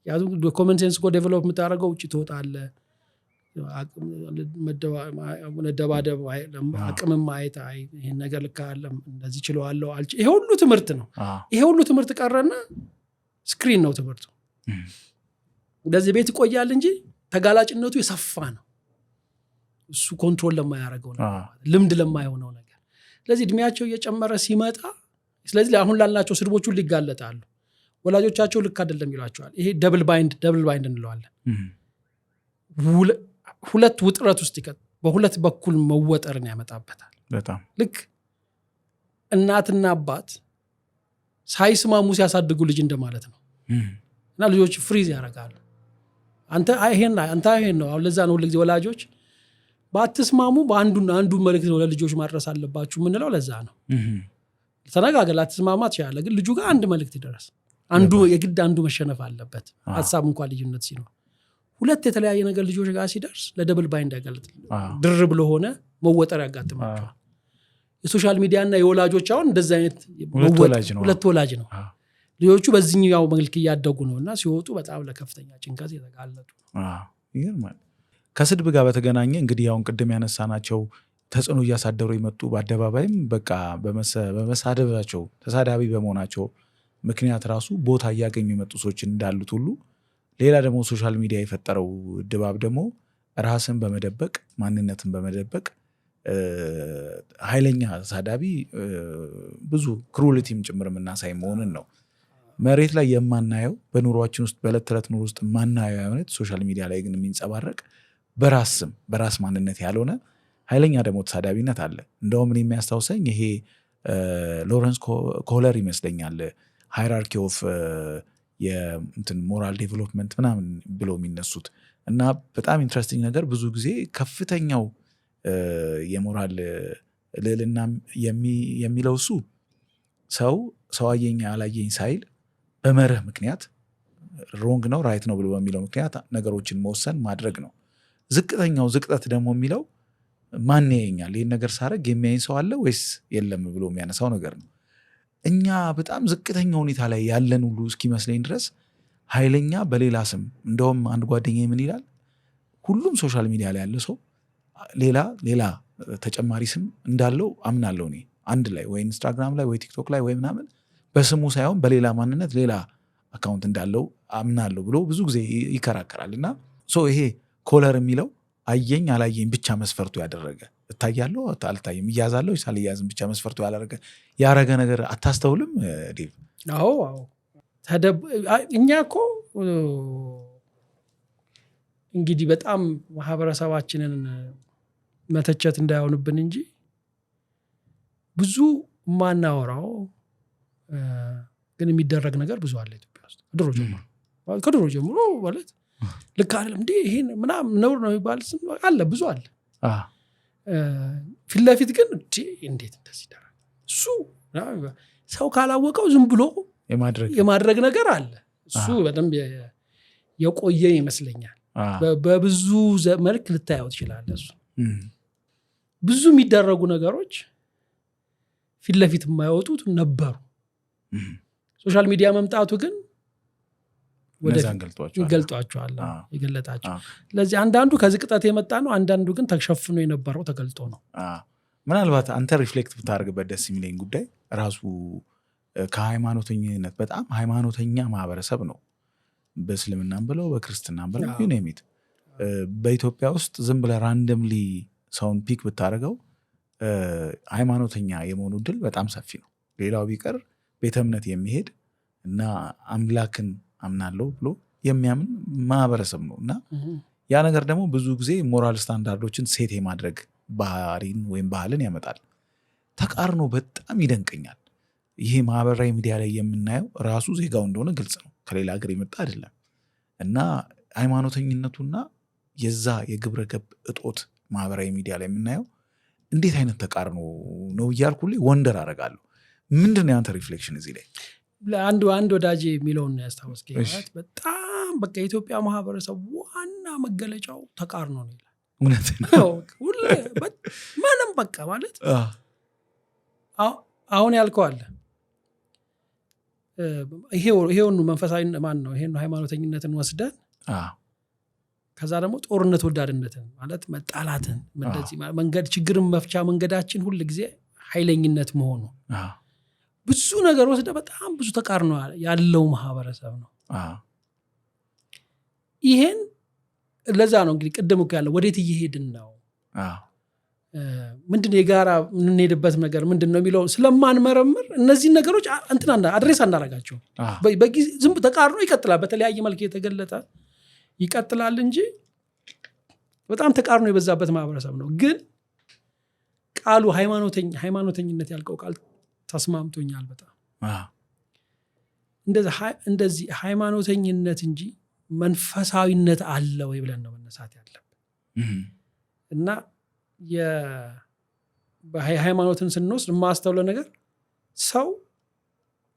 ያዙ ኮመን ሴንስ እኮ ዴቨሎፕ የምታደርገው ውጭ ትወጣለህ፣ መደባደብ፣ አቅምም ማየት፣ ይሄን ነገር ልክ አይደለም፣ እንደዚህ ችለዋለሁ አልች። ይሄ ሁሉ ትምህርት ነው። ይሄ ሁሉ ትምህርት ቀረና ስክሪን ነው ትምህርቱ። እንደዚህ ቤት ይቆያል እንጂ ተጋላጭነቱ የሰፋ ነው። እሱ ኮንትሮል ለማያደርገው ነገር፣ ልምድ ለማይሆነው ነገር። ስለዚህ እድሜያቸው እየጨመረ ሲመጣ ስለዚህ አሁን ላልናቸው ስድቦች ሁሉ ይጋለጣሉ። ወላጆቻቸው ልክ አይደለም ይሏቸዋል። ይሄ ደብል ባይንድ እንለዋለን። ሁለት ውጥረት ውስጥ በሁለት በኩል መወጠርን ያመጣበታል። በጣም ልክ እናትና አባት ሳይስማሙ ሲያሳድጉ ልጅ እንደማለት ነው። እና ልጆች ፍሪዝ ያደርጋሉ። አንተ ይሄን ነው። አሁን ለዛ ነው ሁሉ ጊዜ ወላጆች ባትስማሙ በአንዱ መልእክት ነው ለልጆች ማድረስ አለባችሁ ምንለው። ለዛ ነው ተነጋገር፣ አትስማማ ትችላለህ፣ ግን ልጁ ጋር አንድ መልእክት ይደረስ። የግድ አንዱ መሸነፍ አለበት። ሀሳብ እንኳን ልዩነት ሲኖር ሁለት የተለያየ ነገር ልጆች ጋር ሲደርስ ለደብል ባይንድ ያጋለጥ ድርብ ለሆነ መወጠር ያጋጥማቸዋል። የሶሻል ሚዲያ እና የወላጆች አሁን እንደዚህ አይነት ሁለት ወላጅ ነው። ልጆቹ በዚህኛው መልክ እያደጉ ነው እና ሲወጡ በጣም ለከፍተኛ ጭንቀት የተጋለጡ። ይገርማል። ከስድብ ጋር በተገናኘ እንግዲህ አሁን ቅድም ያነሳናቸው ተጽዕኖ እያሳደሩ የመጡ በአደባባይም በቃ በመሳደባቸው ተሳዳቢ በመሆናቸው ምክንያት ራሱ ቦታ እያገኙ የመጡ ሰዎች እንዳሉት ሁሉ ሌላ ደግሞ ሶሻል ሚዲያ የፈጠረው ድባብ ደግሞ ራስን በመደበቅ ማንነትን በመደበቅ ኃይለኛ ተሳዳቢ ብዙ ክሩሊቲም ጭምር የምናሳይ መሆንን ነው። መሬት ላይ የማናየው በኑሯችን ውስጥ በዕለት ተዕለት ኑሮ ውስጥ የማናየው አይነት ሶሻል ሚዲያ ላይ ግን የሚንጸባረቅ በራስ ስም በራስ ማንነት ያልሆነ ኃይለኛ ደግሞ ተሳዳቢነት አለ። እንደውም እኔ የሚያስታውሰኝ ይሄ ሎረንስ ኮለር ይመስለኛል ሃይራርኪ ኦፍ ሞራል ዴቨሎፕመንት ምናምን ብሎ የሚነሱት እና በጣም ኢንትረስቲንግ ነገር ብዙ ጊዜ ከፍተኛው የሞራል ልዕልና የሚለው እሱ ሰው አየኝ አላየኝ ሳይል በመርህ ምክንያት ሮንግ ነው ራይት ነው ብሎ በሚለው ምክንያት ነገሮችን መወሰን ማድረግ ነው። ዝቅተኛው ዝቅጠት ደግሞ የሚለው ማን ያየኛል፣ ይህን ነገር ሳረግ የሚያየኝ ሰው አለ ወይስ የለም ብሎ የሚያነሳው ነገር ነው። እኛ በጣም ዝቅተኛ ሁኔታ ላይ ያለን ሁሉ እስኪመስለኝ ድረስ ኃይለኛ በሌላ ስም እንደውም አንድ ጓደኛ ምን ይላል፣ ሁሉም ሶሻል ሚዲያ ላይ ያለ ሰው ሌላ ተጨማሪ ስም እንዳለው አምናለሁ እኔ አንድ ላይ ወይ ኢንስታግራም ላይ ወይ ቲክቶክ ላይ ወይ ምናምን በስሙ ሳይሆን በሌላ ማንነት ሌላ አካውንት እንዳለው አምናለሁ ብሎ ብዙ ጊዜ ይከራከራል። እና ይሄ ኮለር የሚለው አየኝ አላየኝ ብቻ መስፈርቱ ያደረገ እታያለሁ አልታይም እያዛለሁ ሳልያዝም ብቻ መስፈርቱ ያረገ ነገር አታስተውልም ዴቭ? አዎ እኛ እኮ እንግዲህ በጣም ማህበረሰባችንን መተቸት እንዳይሆንብን እንጂ ብዙ ማናወራው ግን የሚደረግ ነገር ብዙ አለ ኢትዮጵያ ውስጥ ከድሮ ጀምሮ ማለት ልክ አይደለም እንዴ ይሄን ምናምን ነውር ነው የሚባል አለ ብዙ አለ። ፊት ለፊት ግን እንዴት እንደዚህ ይደረጋል እሱ ሰው ካላወቀው ዝም ብሎ የማድረግ ነገር አለ። እሱ በደንብ የቆየ ይመስለኛል። በብዙ መልክ ልታየው ትችላለህ። እሱ ብዙ የሚደረጉ ነገሮች ፊት ለፊት የማይወጡት ነበሩ። ሶሻል ሚዲያ መምጣቱ ግን ይገልጧቸዋል፣ ይገለጣቸው። ስለዚህ አንዳንዱ ከዝቅጠት የመጣ ነው፣ አንዳንዱ ግን ተሸፍኖ የነበረው ተገልጦ ነው። ምናልባት አንተ ሪፍሌክት ብታደርግበት ደስ የሚለኝ ጉዳይ ራሱ ከሃይማኖተኝነት በጣም ሃይማኖተኛ ማህበረሰብ ነው። በእስልምናም ብለው በክርስትናም ብለው ዩኔሚት በኢትዮጵያ ውስጥ ዝም ብለህ ራንደምሊ ሰውን ፒክ ብታደርገው ሃይማኖተኛ የመሆኑ ድል በጣም ሰፊ ነው። ሌላው ቢቀር ቤተ እምነት የሚሄድ እና አምላክን አምናለሁ ብሎ የሚያምን ማህበረሰብ ነው እና ያ ነገር ደግሞ ብዙ ጊዜ ሞራል ስታንዳርዶችን ሴት የማድረግ ባህሪን ወይም ባህልን ያመጣል። ተቃርኖ በጣም ይደንቀኛል። ይሄ ማህበራዊ ሚዲያ ላይ የምናየው ራሱ ዜጋው እንደሆነ ግልጽ ነው፣ ከሌላ ሀገር የመጣ አይደለም እና ሃይማኖተኝነቱና የዛ የግብረ ገብ እጦት ማህበራዊ ሚዲያ ላይ የምናየው እንዴት አይነት ተቃርኖ ነው እያልኩ ወንደር አደርጋለሁ። ምንድን ነው ያንተ ሪፍሌክሽን እዚህ ላይ? አንድ ወዳጄ የሚለውን ያስታወስከኝ ማለት በጣም በቃ የኢትዮጵያ ማህበረሰብ ዋና መገለጫው ተቃርኖ ነው ይላል። እውነት ነው። ምንም በቃ ማለት አሁን ያልከው አለ። ይሄውን መንፈሳዊ ማን ነው ይሄን ሃይማኖተኝነትን ወስደን ከዛ ደግሞ ጦርነት ወዳድነትን ማለት መጣላትን መንገድ ችግርን መፍቻ መንገዳችን ሁል ጊዜ ኃይለኝነት መሆኑ ብዙ ነገር ወስደ በጣም ብዙ ተቃርኖ ያለው ማህበረሰብ ነው። ይሄን ለዛ ነው እንግዲህ ቅድም እኮ ያለው ወዴት እየሄድን ነው፣ ምንድነው የጋራ የምንሄድበት ነገር ምንድነው የሚለው ስለማንመረምር እነዚህ ነገሮች አድሬስ አናረጋቸው። በጊዜ ዝም ተቃርኖ ይቀጥላል፣ በተለያየ መልክ የተገለጠ ይቀጥላል እንጂ በጣም ተቃርኖ የበዛበት ማህበረሰብ ነው። ግን ቃሉ ሃይማኖተኝነት ያልከው ቃል ተስማምቶኛል በጣም። እንደዚህ ሃይማኖተኝነት እንጂ መንፈሳዊነት አለ ወይ ብለን ነው መነሳት ያለብን። እና ሃይማኖትን ስንወስድ የማስተውለው ነገር ሰው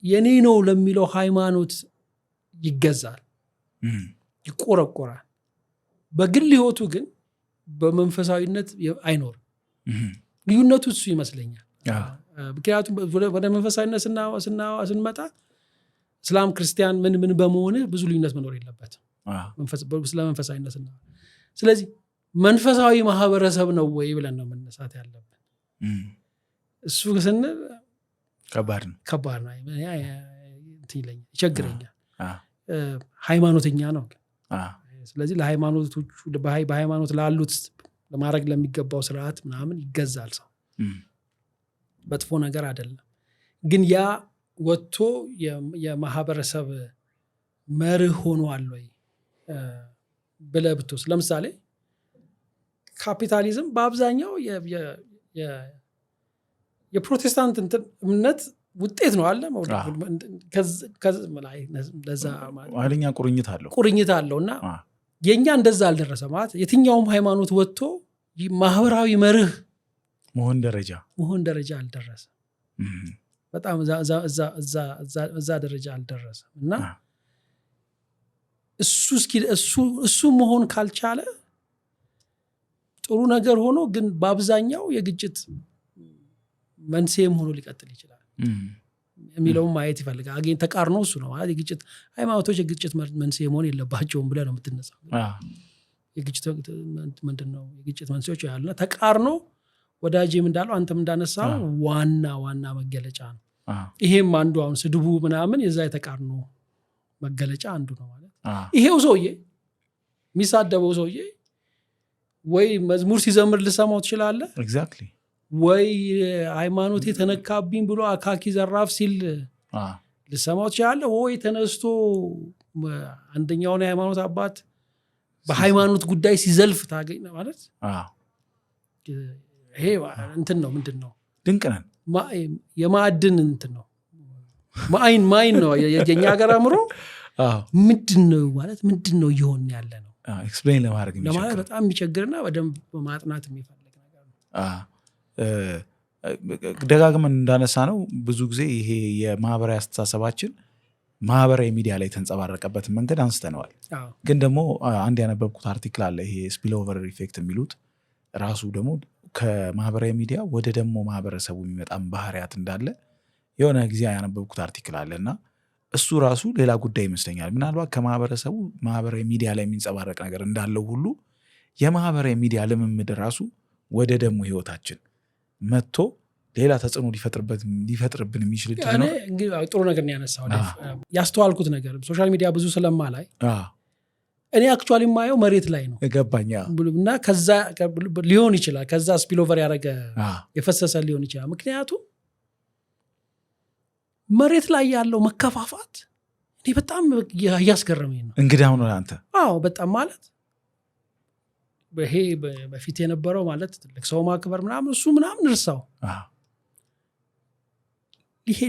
የኔ ነው ለሚለው ሃይማኖት ይገዛል፣ ይቆረቆራል። በግል ህይወቱ ግን በመንፈሳዊነት አይኖርም። ልዩነቱ እሱ ይመስለኛል። ምክንያቱም ወደ መንፈሳዊነት ስንመጣ እስላም ክርስቲያን ምን በመሆንህ ብዙ ልዩነት መኖር የለበትም ስለ መንፈሳዊነት ስና። ስለዚህ መንፈሳዊ ማህበረሰብ ነው ወይ ብለን ነው መነሳት ያለብን። እሱ ስንል ከባድ ነው ይቸግረኛል። ሃይማኖተኛ ነው። ስለዚህ ለሃይማኖቶቹ በሃይማኖት ላሉት ለማድረግ ለሚገባው ስርዓት ምናምን ይገዛል ሰው። መጥፎ ነገር አይደለም። ግን ያ ወጥቶ የማህበረሰብ መርህ ሆኗል ወይ ብለህ ብትወስድ፣ ለምሳሌ ካፒታሊዝም በአብዛኛው የፕሮቴስታንት እምነት ውጤት ነው አለ ኃይለኛ ቁርኝት አለው እና የኛ እንደዛ አልደረሰ ማለት የትኛውም ሃይማኖት ወጥቶ ማህበራዊ መርህ መሆን ደረጃ አልደረሰ። በጣም እዛ ደረጃ አልደረሰም እና እሱ መሆን ካልቻለ ጥሩ ነገር ሆኖ ግን በአብዛኛው የግጭት መንስኤም ሆኖ ሊቀጥል ይችላል የሚለውም ማየት ይፈልጋል። አገኝ ተቃርኖ እሱ ነው ማለት የግጭት ሃይማኖቶች የግጭት መንስኤ መሆን የለባቸውም ብለህ ነው የምትነሳው። የግጭት ምንድነው የግጭት መንስኤዎች ያሉና ተቃርኖ ወዳጄም እንዳለው አንተም እንዳነሳው ዋና መገለጫ ነው። ይሄም አንዱ አሁን ስድቡ ምናምን የዛ የተቃርኖ መገለጫ አንዱ ነው ማለት። ይሄው ሰውዬ የሚሳደበው ሰውዬ ወይ መዝሙር ሲዘምር ልሰማው ትችላለህ፣ ኤግዛክትሊ ወይ ሃይማኖት የተነካብኝ ብሎ አካኪ ዘራፍ ሲል ልሰማው ትችላለህ፣ ወይ ተነስቶ አንደኛውን የሃይማኖት አባት በሃይማኖት ጉዳይ ሲዘልፍ ታገኝ ማለት። ይሄ እንትን ነው ምንድነው ድንቅ ነን የማዕድን እንትን ነው ማይን ነው የኛ ሀገር አምሮ ምንድነው ማለት ምንድነው እየሆነ ያለ ነው ኤክስፕሌን ለማድረግ በጣም የሚቸግርና በደንብ ማጥናት የሚፈልግ ነገር ነው። ደጋግመን እንዳነሳ ነው ብዙ ጊዜ ይሄ የማህበራዊ አስተሳሰባችን ማህበራዊ ሚዲያ ላይ የተንጸባረቀበትን መንገድ አንስተነዋል። ግን ደግሞ አንድ ያነበብኩት አርቲክል አለ ይሄ ስፒልኦቨር ኢፌክት የሚሉት ራሱ ደግሞ ከማህበራዊ ሚዲያ ወደ ደግሞ ማህበረሰቡ የሚመጣም ባህሪያት እንዳለ የሆነ ጊዜ ያነበብኩት አርቲክል አለ እና እሱ ራሱ ሌላ ጉዳይ ይመስለኛል። ምናልባት ከማህበረሰቡ ማህበራዊ ሚዲያ ላይ የሚንጸባረቅ ነገር እንዳለው ሁሉ የማህበራዊ ሚዲያ ልምምድ ራሱ ወደ ደግሞ ህይወታችን መጥቶ ሌላ ተጽዕኖ ሊፈጥርብን የሚችል ጥሩ ነገር ነው ያነሳው። ያስተዋልኩት ነገር ሶሻል ሚዲያ ብዙ ስለማላይ እኔ አክቹዋሊ የማየው መሬት ላይ ነው ገባኛ እና ከዛ ሊሆን ይችላል ከዛ ስፒልኦቨር ያደረገ የፈሰሰ ሊሆን ይችላል። ምክንያቱም መሬት ላይ ያለው መከፋፋት እኔ በጣም እያስገረመኝ ነው። እንግዲህ አሁን አንተ በጣም ማለት ይሄ በፊት የነበረው ማለት ትልቅ ሰው ማክበር ምናምን እሱ ምናምን እርሳው ይሄ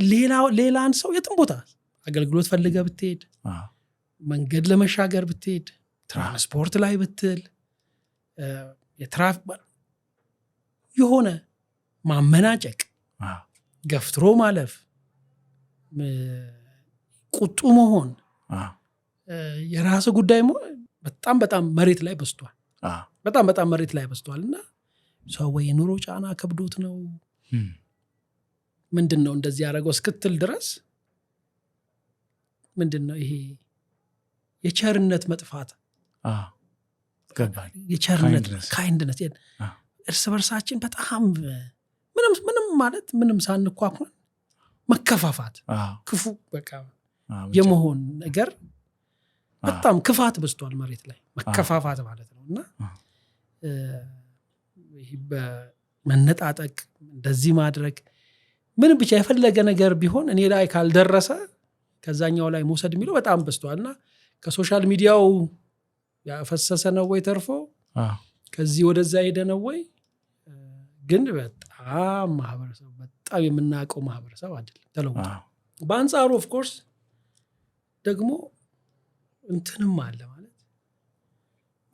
ሌላን ሰው የትም ቦታ አገልግሎት ፈልገ ብትሄድ መንገድ ለመሻገር ብትሄድ ትራንስፖርት ላይ ብትል የትራፊክ የሆነ ማመናጨቅ ገፍትሮ ማለፍ ቁጡ መሆን የራስ ጉዳይ በጣም በጣም መሬት ላይ በስቷል። በጣም በጣም መሬት ላይ በስቷል እና ሰው ወይ የኑሮ ጫና ከብዶት ነው ምንድነው እንደዚህ ያደረገው እስክትል ድረስ ምንድነው ይሄ የቸርነት መጥፋት የቸርነት ካይንድነስ እርስ በርሳችን በጣም ምንም ማለት ምንም ሳንኳኳን መከፋፋት ክፉ በቃ የመሆን ነገር በጣም ክፋት በስቷል መሬት ላይ መከፋፋት ማለት ነው እና በመነጣጠቅ እንደዚህ ማድረግ ምን ብቻ የፈለገ ነገር ቢሆን እኔ ላይ ካልደረሰ ከዛኛው ላይ መውሰድ የሚለው በጣም በስቷልና ከሶሻል ሚዲያው ያፈሰሰ ነው ወይ ተርፎ ከዚህ ወደዛ ሄደ ነው ወይ? ግን በጣም ማህበረሰብ በጣም የምናውቀው ማህበረሰብ አይደለም ተለውጧል። በአንጻሩ ኦፍ ኮርስ ደግሞ እንትንም አለ ማለት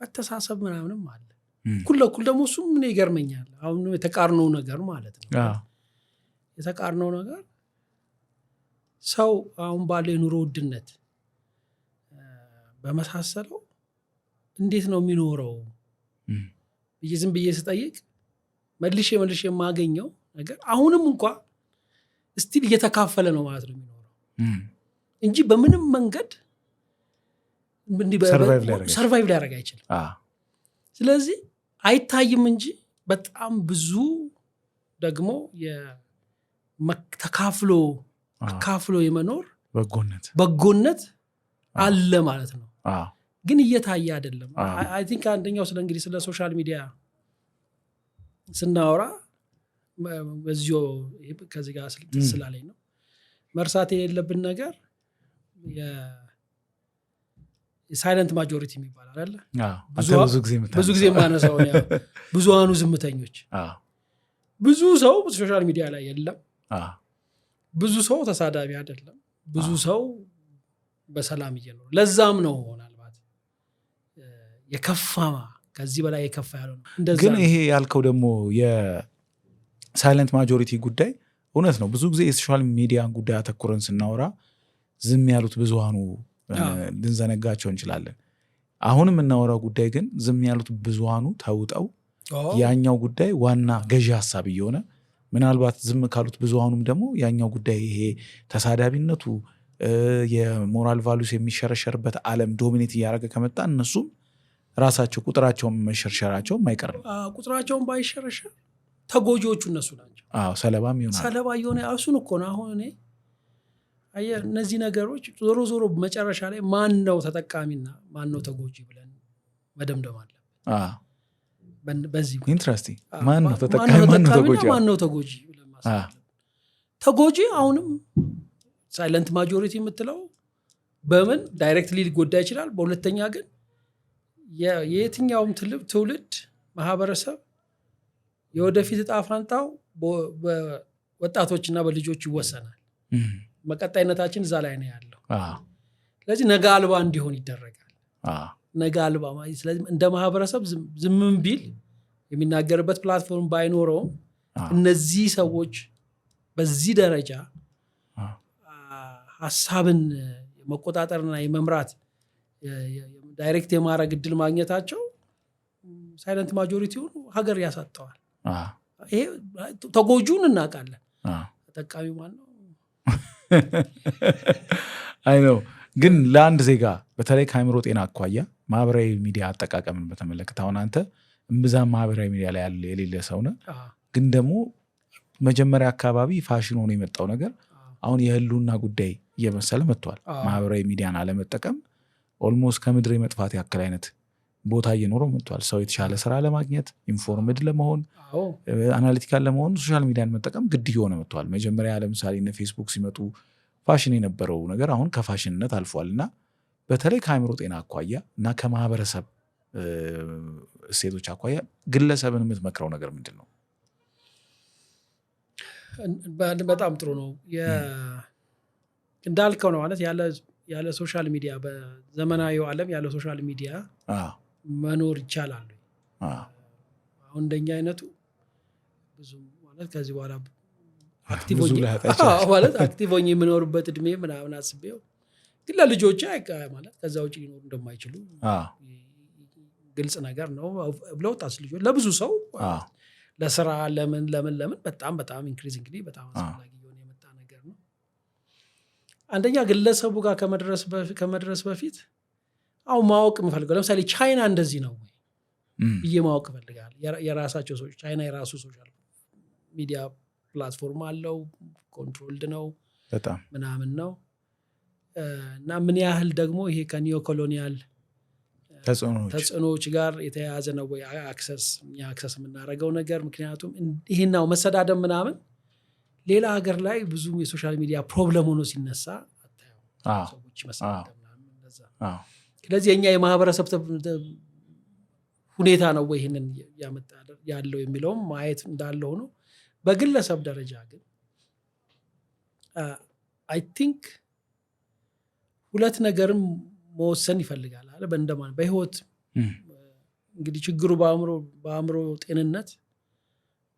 መተሳሰብ ምናምንም አለ እኩል ለእኩል ደግሞ እሱም ምን ይገርመኛል አሁን የተቃርነው ነገር ማለት ነው የተቃርነው ነገር ሰው አሁን ባለው የኑሮ ውድነት በመሳሰለው እንዴት ነው የሚኖረው ዝም ብዬ ስጠይቅ መልሼ የማገኘው ነገር አሁንም እንኳን ስቲል እየተካፈለ ነው ማለት ነው የሚኖረው እንጂ በምንም መንገድ ሰርቫይቭ ሊያደርግ አይችልም። ስለዚህ አይታይም እንጂ በጣም ብዙ ደግሞ ተካፍሎ አካፍሎ የመኖር በጎነት አለ ማለት ነው። ግን እየታየ አይደለም። አይ ቲንክ አንደኛው እንግዲህ ስለ ሶሻል ሚዲያ ስናወራ በዚሁ ከዚህ ጋር ስላለኝ ነው መርሳት የሌለብን ነገር የሳይለንት ማጆሪቲ የሚባል አይደለ? ብዙ ጊዜ ማነሳው ብዙሃኑ ዝምተኞች። ብዙ ሰው ሶሻል ሚዲያ ላይ የለም። ብዙ ሰው ተሳዳቢ አይደለም። ብዙ ሰው በሰላም እየኖረ ለዛም ነው ምናልባት የከፋ ከዚህ በላይ የከፋ ያለው ነው። ግን ይሄ ያልከው ደግሞ የሳይለንት ማጆሪቲ ጉዳይ እውነት ነው። ብዙ ጊዜ የሶሻል ሚዲያን ጉዳይ አተኩረን ስናወራ ዝም ያሉት ብዙሃኑ ልንዘነጋቸው እንችላለን። አሁንም የምናወራው ጉዳይ ግን ዝም ያሉት ብዙሃኑ ተውጠው ያኛው ጉዳይ ዋና ገዢ ሀሳብ እየሆነ ምናልባት ዝም ካሉት ብዙሃኑም ደግሞ ያኛው ጉዳይ ይሄ ተሳዳቢነቱ የሞራል ቫሉስ የሚሸረሸርበት ዓለም ዶሚኔት እያደረገ ከመጣ እነሱም ራሳቸው ቁጥራቸውን መሸርሸራቸው ማይቀር ነው። ቁጥራቸውን ባይሸረሸር ተጎጂዎቹ እነሱ ናቸው። ሰለባም ይሆናል። ሰለባ የሆነ እሱን እኮ ነው አሁን እኔ እነዚህ ነገሮች ዞሮ ዞሮ መጨረሻ ላይ ማን ነው ተጠቃሚና ማን ነው ተጎጂ ብለን መደምደም አለብን። በዚህ ኢንትረስቲንግ ማን ነው ተጠቃሚ ማን ነው ተጎጂ ብለን ማሰብ ተጎጂ አሁንም ሳይለንት ማጆሪቲ የምትለው በምን ዳይሬክትሊ ሊጎዳ ይችላል። በሁለተኛ ግን የየትኛውም ትውልድ ማህበረሰብ የወደፊት ዕጣ ፈንታው በወጣቶችና በልጆች ይወሰናል። መቀጣይነታችን እዛ ላይ ነው ያለው። ስለዚህ ነገ አልባ እንዲሆን ይደረጋል። ነገ አልባ ስለዚህ እንደ ማህበረሰብ ዝምም ቢል የሚናገርበት ፕላትፎርም ባይኖረውም እነዚህ ሰዎች በዚህ ደረጃ ሐሳብን መቆጣጠርና የመምራት ዳይሬክት የማድረግ እድል ማግኘታቸው ሳይለንት ማጆሪቲውን ሀገር ያሳተዋል። ይሄ ተጎጁን እናውቃለን፣ ተጠቃሚ ማን ነው? አይ ነው። ግን ለአንድ ዜጋ በተለይ ከአእምሮ ጤና አኳያ ማህበራዊ ሚዲያ አጠቃቀምን በተመለከተ አሁን አንተ እምብዛም ማህበራዊ ሚዲያ ላይ ያለ የሌለ ሰው ነህ። ግን ደግሞ መጀመሪያ አካባቢ ፋሽን ሆኖ የመጣው ነገር አሁን የህልውና ጉዳይ እየመሰለ መጥቷል። ማህበራዊ ሚዲያን አለመጠቀም ኦልሞስት ከምድር የመጥፋት ያክል አይነት ቦታ እየኖረው መጥቷል። ሰው የተሻለ ስራ ለማግኘት ኢንፎርምድ ለመሆን አናሊቲካል ለመሆን ሶሻል ሚዲያን መጠቀም ግድ እየሆነ መጥቷል። መጀመሪያ ለምሳሌ እነ ፌስቡክ ሲመጡ ፋሽን የነበረው ነገር አሁን ከፋሽንነት አልፏል። እና በተለይ ከአእምሮ ጤና አኳያ እና ከማህበረሰብ እሴቶች አኳያ ግለሰብን የምትመክረው ነገር ምንድን ነው? በጣም ጥሩ ነው እንዳልከው ነው ማለት ያለ ሶሻል ሚዲያ በዘመናዊው ዓለም ያለ ሶሻል ሚዲያ መኖር ይቻላል? አሁን እንደኛ አይነቱ ብዙ ማለት ከዚህ በኋላ አክቲቭ ሆኜ የምኖርበት እድሜ ምናምን አስቤው ግን ለልጆቼ ማለት ከዛ ውጭ ሊኖሩ እንደማይችሉ ግልጽ ነገር ነው። ለወጣት ልጆች ለብዙ ሰው ለስራ ለምን በጣም ኢንክሪዚንግሊ በጣም አስፈላጊ የሆነ የመጣ ነገር ነው። አንደኛ ግለሰቡ ጋር ከመድረስ በፊት አሁን ማወቅ የምፈልገው ለምሳሌ ቻይና እንደዚህ ነው ወይ ብዬ ማወቅ እፈልጋለሁ። የራሳቸው ሰዎች ቻይና የራሱ ሶሻል ሚዲያ ፕላትፎርም አለው፣ ኮንትሮልድ ነው በጣም ምናምን ነው እና ምን ያህል ደግሞ ይሄ ከኒዮ ኮሎኒያል ተጽዕኖዎች ጋር የተያያዘ ነው ወይ አክሰስ የምናደርገው ነገር። ምክንያቱም ይሄናው መሰዳደም ምናምን ሌላ ሀገር ላይ ብዙ የሶሻል ሚዲያ ፕሮብለም ሆኖ ሲነሳ አታየው ሰዎች መሰዳደም ምናምን እንደዛ። ስለዚህ የኛ የማህበረሰብ ሁኔታ ነው ወይ ይሄንን ያመጣ ያለው የሚለውም ማየት እንዳለው ነው። በግለሰብ ደረጃ ግን አይ ቲንክ ሁለት ነገርም መወሰን ይፈልጋል አለ በእንደማን በህይወት እንግዲህ ችግሩ በአእምሮ ጤንነት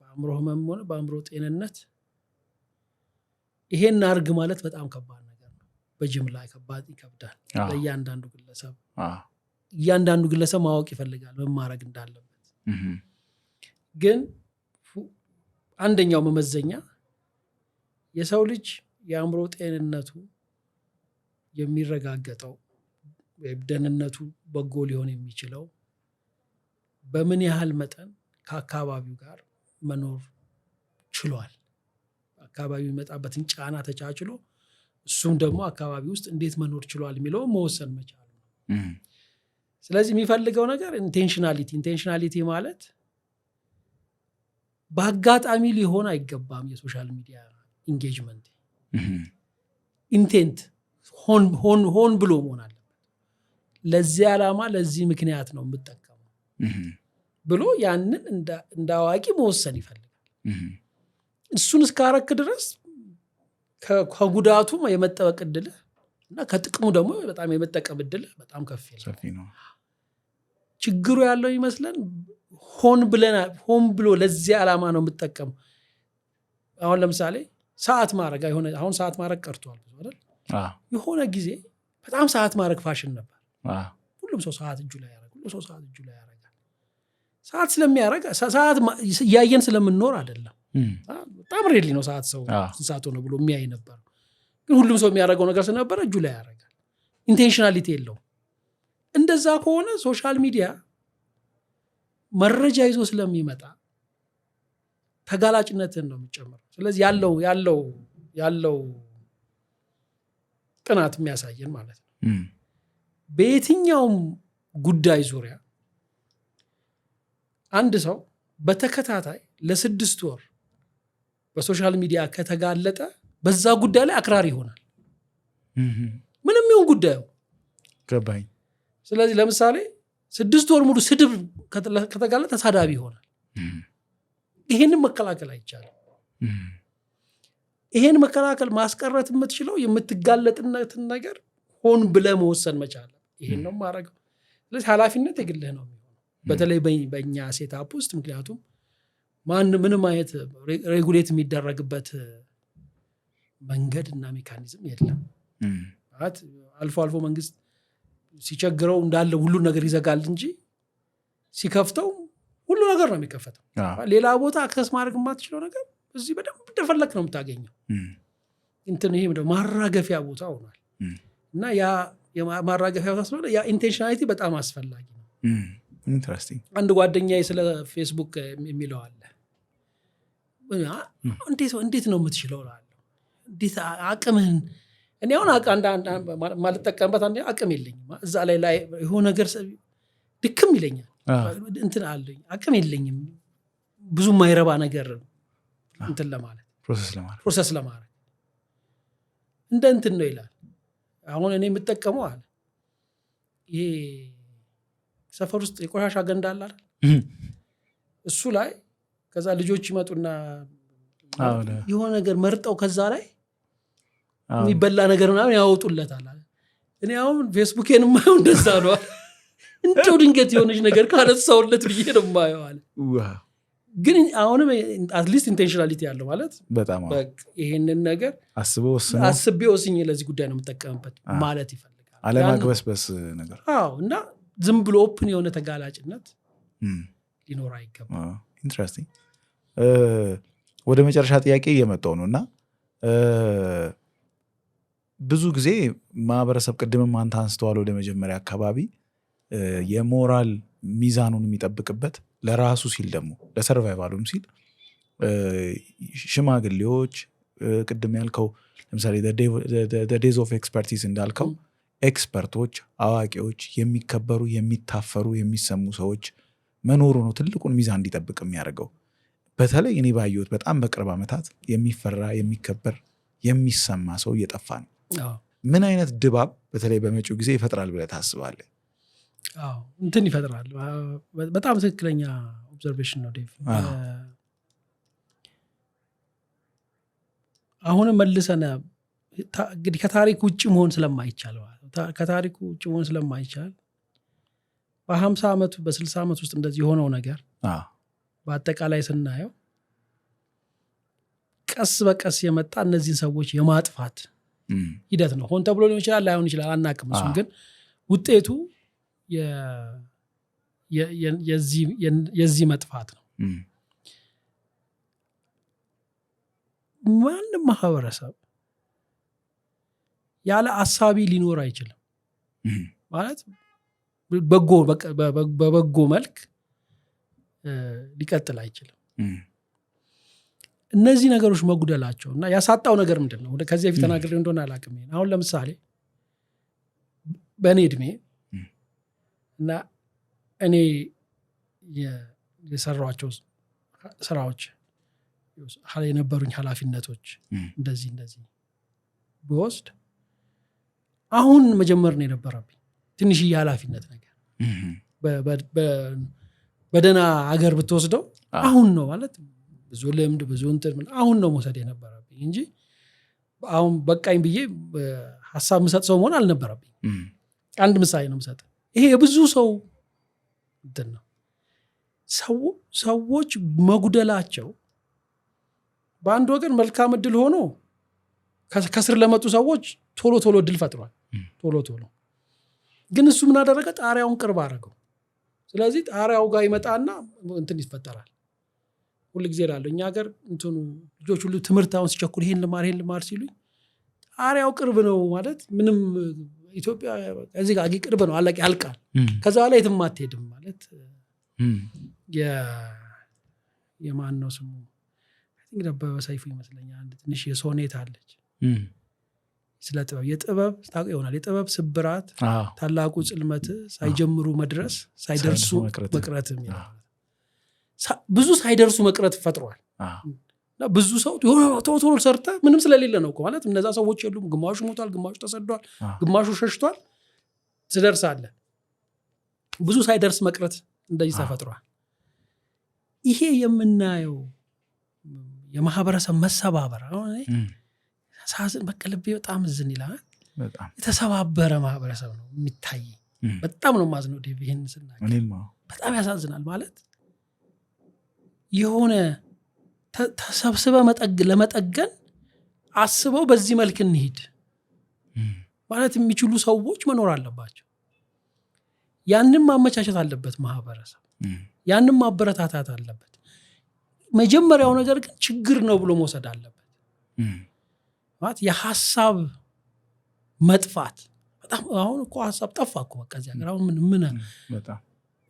በአእምሮ ህመም ሆነ በአእምሮ ጤንነት ይሄን አርግ ማለት በጣም ከባድ ነገር ነው። በጅምላ ይከብዳል። ለእያንዳንዱ ግለሰብ ማወቅ ይፈልጋል ምን ማድረግ እንዳለበት። ግን አንደኛው መመዘኛ የሰው ልጅ የአእምሮ ጤንነቱ የሚረጋገጠው ደህንነቱ በጎ ሊሆን የሚችለው በምን ያህል መጠን ከአካባቢው ጋር መኖር ችሏል፣ አካባቢው የሚመጣበትን ጫና ተቻችሎ እሱም ደግሞ አካባቢ ውስጥ እንዴት መኖር ችሏል የሚለው መወሰን መቻል ነው። ስለዚህ የሚፈልገው ነገር ኢንቴንሽናሊቲ ማለት በአጋጣሚ ሊሆን አይገባም። የሶሻል ሚዲያ ኢንጌጅመንት ኢንቴንት ሆን ብሎ መሆን አለበት። ለዚህ ዓላማ ለዚህ ምክንያት ነው የምጠቀመው ብሎ ያንን እንደ አዋቂ መወሰን ይፈልጋል። እሱን እስካረክ ድረስ ከጉዳቱ የመጠበቅ እድልህ እና ከጥቅሙ ደግሞ በጣም የመጠቀም እድልህ በጣም ከፍ ነው። ችግሩ ያለው ይመስለን ሆን ብሎ ለዚህ ዓላማ ነው የምጠቀመው። አሁን ለምሳሌ ሰዓት ማድረግ አሁን ሰዓት ማድረግ ቀርቷል አይደል? የሆነ ጊዜ በጣም ሰዓት ማድረግ ፋሽን ነበር። ሁሉም ሰው ሰዓት እጁ ላይ ያደርጋል። ሰዓት ስለሚያደርግ ሰዓት እያየን ስለምንኖር አይደለም። በጣም ሬድሊ ነው ሰዓት ሰው ስንት ሆነ ብሎ የሚያይ ነበር። ግን ሁሉም ሰው የሚያደርገው ነገር ስለነበረ እጁ ላይ ያደርጋል። ኢንቴንሽናሊቲ የለውም። እንደዛ ከሆነ ሶሻል ሚዲያ መረጃ ይዞ ስለሚመጣ ተጋላጭነትን ነው የሚጨምረው። ስለዚህ ያለው ጥናት የሚያሳየን ማለት ነው በየትኛውም ጉዳይ ዙሪያ አንድ ሰው በተከታታይ ለ6 ወር በሶሻል ሚዲያ ከተጋለጠ በዛ ጉዳይ ላይ አክራሪ ይሆናል። ምንም ይሁን ጉዳዩ ገባኝ። ስለዚህ ለምሳሌ 6 ወር ሙሉ ስድብ ከተጋለጠ ተሳዳቢ ይሆናል። ይሄንን መከላከል አይቻልም። ይሄን መከላከል ማስቀረት የምትችለው የምትጋለጥነትን ነገር ሆን ብለህ መወሰን መቻል። ይሄን ነው ማድረግ። ስለዚህ ኃላፊነት የግልህ ነው የሚሆነው በተለይ በእኛ ሴታፕ ውስጥ። ምክንያቱም ምንም አይነት ሬጉሌት የሚደረግበት መንገድ እና ሜካኒዝም የለም። አልፎ አልፎ መንግስት ሲቸግረው እንዳለ ሁሉን ነገር ይዘጋል እንጂ ሲከፍተው ሁሉ ነገር ነው የሚከፈተው። ሌላ ቦታ አክሰስ ማድረግ የማትችለው ነገር እዚህ በደንብ እንደፈለክ ነው የምታገኘው። ይሄ ማራገፊያ ቦታ ሆኗል እና ያ የማራገፊያ ቦታ ስለሆነ ያ ኢንቴንሽናሊቲ በጣም አስፈላጊ ነው። ኢንትረስቲንግ። አንድ ጓደኛዬ ስለ ፌስቡክ የሚለው አለ። እንዴት ነው የምትችለው እላለሁ። እንዴት አቅምህን እኔ አሁን ማልጠቀምበት አቅም የለኝም። እዛ ላይ የሆነ ነገር ድክም ይለኛል። አለኝ አቅም የለኝም ብዙ ማይረባ ነገር ለማለት ፕሮሰስ ለማድረግ ነው ይላል። አሁን እኔ የምጠቀመው አለ ይሄ ሰፈር ውስጥ የቆሻሻ ገንዳ አለ አይደል? እሱ ላይ ከዛ ልጆች ይመጡና የሆነ ነገር መርጠው ከዛ ላይ የሚበላ ነገር ምናምን ያወጡለታል። እኔ አሁን ፌስቡኬን የማየው እንደዛ ነው። እንደው ድንገት የሆነች ነገር ካነሳውለት ብዬ ነው የማየው አለ። ግን አሁንም አትሊስት ኢንቴንሽናሊቲ ያለው ማለት በጣም ይሄንን ነገር አስቤ ወስኜ ለዚህ ጉዳይ ነው የምጠቀምበት ማለት ይፈልጋል። አለማግበስበስ ነገር እና ዝም ብሎ ኦፕን የሆነ ተጋላጭነት ሊኖር አይገባም። ኢንትረስቲንግ። ወደ መጨረሻ ጥያቄ እየመጣው ነው እና ብዙ ጊዜ ማህበረሰብ ቅድምም አንተ አንስተዋል ወደ መጀመሪያ አካባቢ የሞራል ሚዛኑን የሚጠብቅበት ለራሱ ሲል ደግሞ ለሰርቫይቫሉም ሲል ሽማግሌዎች ቅድም ያልከው ለምሳሌ ዴዝ ኦፍ ኤክስፐርቲስ እንዳልከው ኤክስፐርቶች፣ አዋቂዎች፣ የሚከበሩ የሚታፈሩ የሚሰሙ ሰዎች መኖሩ ነው ትልቁን ሚዛን እንዲጠብቅ የሚያደርገው። በተለይ እኔ ባየሁት በጣም በቅርብ ዓመታት የሚፈራ የሚከበር የሚሰማ ሰው እየጠፋ ነው። ምን አይነት ድባብ በተለይ በመጪው ጊዜ ይፈጥራል ብለህ ታስባለህ? ይፈጥራል። በጣም ትክክለኛ ኦብዘርቬሽን ነው ዴቭ። አሁንም መልሰን እንግዲህ ከታሪክ ውጭ መሆን ስለማይቻል በ50 ዓመቱ በ60 ዓመት ውስጥ እንደዚህ የሆነው ነገር በአጠቃላይ ስናየው ቀስ በቀስ የመጣ እነዚህን ሰዎች የማጥፋት ሂደት ነው። ሆን ተብሎ ሊሆን ይችላል ላይሆን ይችላል አናቅም። እሱም ግን ውጤቱ የዚህ መጥፋት ነው። ማንም ማህበረሰብ ያለ አሳቢ ሊኖር አይችልም ማለት በበጎ መልክ ሊቀጥል አይችልም። እነዚህ ነገሮች መጉደላቸው እና ያሳጣው ነገር ምንድን ነው? ከዚህ በፊት ተናግሬ እንደሆነ አላውቅም። አሁን ለምሳሌ በእኔ እድሜ እና እኔ የሰራኋቸው ስራዎች የነበሩኝ ኃላፊነቶች እንደዚህ ብወስድ አሁን መጀመር ነው የነበረብኝ። ትንሽዬ ኃላፊነት ነገር በደህና ሀገር ብትወስደው አሁን ነው ማለት ብዙ ልምድ ብዙ እንትን አሁን ነው መውሰድ የነበረብኝ እንጂ አሁን በቃኝ ብዬ ሀሳብ ምሰጥ ሰው መሆን አልነበረብኝ። አንድ ምሳሌ ነው ምሰጥ። ይሄ የብዙ ሰው እንትን ነው። ሰዎች መጉደላቸው በአንድ ወገን መልካም እድል ሆኖ ከስር ለመጡ ሰዎች ቶሎ እድል ፈጥሯል። ቶሎ ግን እሱ ምን አደረገ? ጣሪያውን ቅርብ አደረገው። ስለዚህ ጣሪያው ጋር ይመጣና እንትን ይፈጠራል። ሁሉ ጊዜ እላለሁ እኛ ሀገር እንትኑ ልጆች ሁሉ ትምህርት አሁን ሲቸኩል ይሄን ልማር ሲሉኝ ጣሪያው ቅርብ ነው ማለት ምንም ኢትዮጵያ እዚህ ጋር ቅርብ ነው አለቅ ያልቃል። ከዛ ላይ የትም አትሄድም ማለት የማን ነው ስሙ እንግዲህ ደበበ ሰይፉ ይመስለኛል አንድ ትንሽ የሶኔት አለች ስለ ጥበብ የጥበብ ታውቁ ይሆናል። የጥበብ ስብራት ታላቁ ጽልመት ሳይጀምሩ መድረስ ሳይደርሱ መቅረት የሚለው ብዙ ሳይደርሱ መቅረት ፈጥሯል። ብዙ ሰው ቶሎ ሰርተ ምንም ስለሌለ ነው እኮ ማለት እነዛ ሰዎች የሉም። ግማሹ ሞቷል፣ ግማሹ ተሰዷል፣ ግማሹ ሸሽቷል። ትደርሳለ ብዙ ሳይደርስ መቅረት እንደዚህ ተፈጥሯል። ይሄ የምናየው የማህበረሰብ መሰባበር አሁን ሳዝን በቃ ልቤ በጣም ዝን ይላል። የተሰባበረ ማህበረሰብ ነው የሚታይ። በጣም ነው ማዝነው ዴቭ ይሄን ስናገር በጣም ያሳዝናል። ማለት የሆነ ተሰብስበ ለመጠገን አስበው በዚህ መልክ እንሂድ ማለት የሚችሉ ሰዎች መኖር አለባቸው። ያንን ማመቻቸት አለበት ማህበረሰብ፣ ያንን ማበረታታት አለበት። መጀመሪያው ነገር ግን ችግር ነው ብሎ መውሰድ አለበት። ማለት የሐሳብ መጥፋት በጣም አሁን እኮ ሐሳብ ጠፋ እኮ በቃ እዚያ ጋር አሁን ምን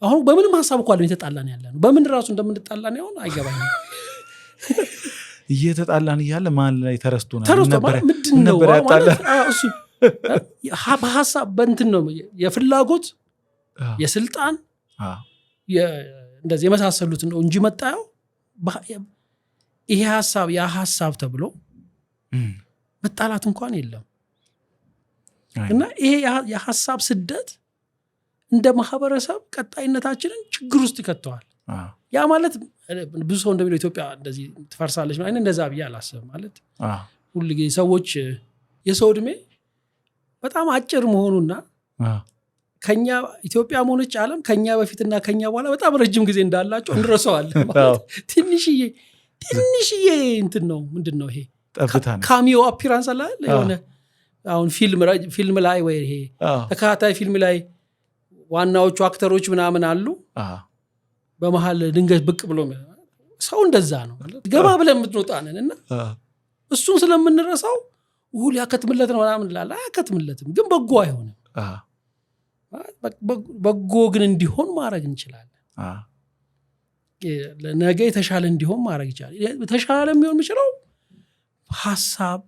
አሁን በምንም ሐሳብ እኮ አለ የተጣላን ያለ ነው። በምን ራሱ እንደምንጣላን ያሁን አይገባኝም። እየተጣላን እያለ ማን ላይ ተረስቶ ነበር ያጣላን እሱ በሐሳብ በእንትን ነው የፍላጎት የስልጣን እንደዚህ የመሳሰሉት ነው እንጂ መጣየው ይሄ ሐሳብ ያ ሐሳብ ተብሎ መጣላት እንኳን የለም። እና ይሄ የሐሳብ ስደት እንደ ማህበረሰብ ቀጣይነታችንን ችግር ውስጥ ይከተዋል። ያ ማለት ብዙ ሰው እንደሚለው ኢትዮጵያ እንደዚህ ትፈርሳለች ማለት እንደዛ ብዬ አላስብም። ማለት ሁልጊዜ ሰዎች የሰው ዕድሜ በጣም አጭር መሆኑና ከኛ ኢትዮጵያ መሆነች ዓለም ከኛ በፊትና ከኛ በኋላ በጣም ረጅም ጊዜ እንዳላቸው እንረሳዋለን። ማለት ትንሽዬ እንትን ነው ምንድን ነው ይሄ ካሚዮ አፒራንስ አለ የሆነ አሁን ፊልም ላይ ወይ ይሄ ተከታታይ ፊልም ላይ ዋናዎቹ አክተሮች ምናምን አሉ በመሃል ድንገት ብቅ ብሎ ሰው እንደዛ ነው ገባ ብለን የምትወጣነን እና እሱን ስለምንረሳው ሊያከትምለት ነው ምናምን ላለ አያከትምለትም፣ ግን በጎ አይሆንም። በጎ ግን እንዲሆን ማድረግ እንችላለን። ነገ የተሻለ እንዲሆን ማድረግ ይችላል። የተሻለ የሚሆን የሚችለው ሐሳብ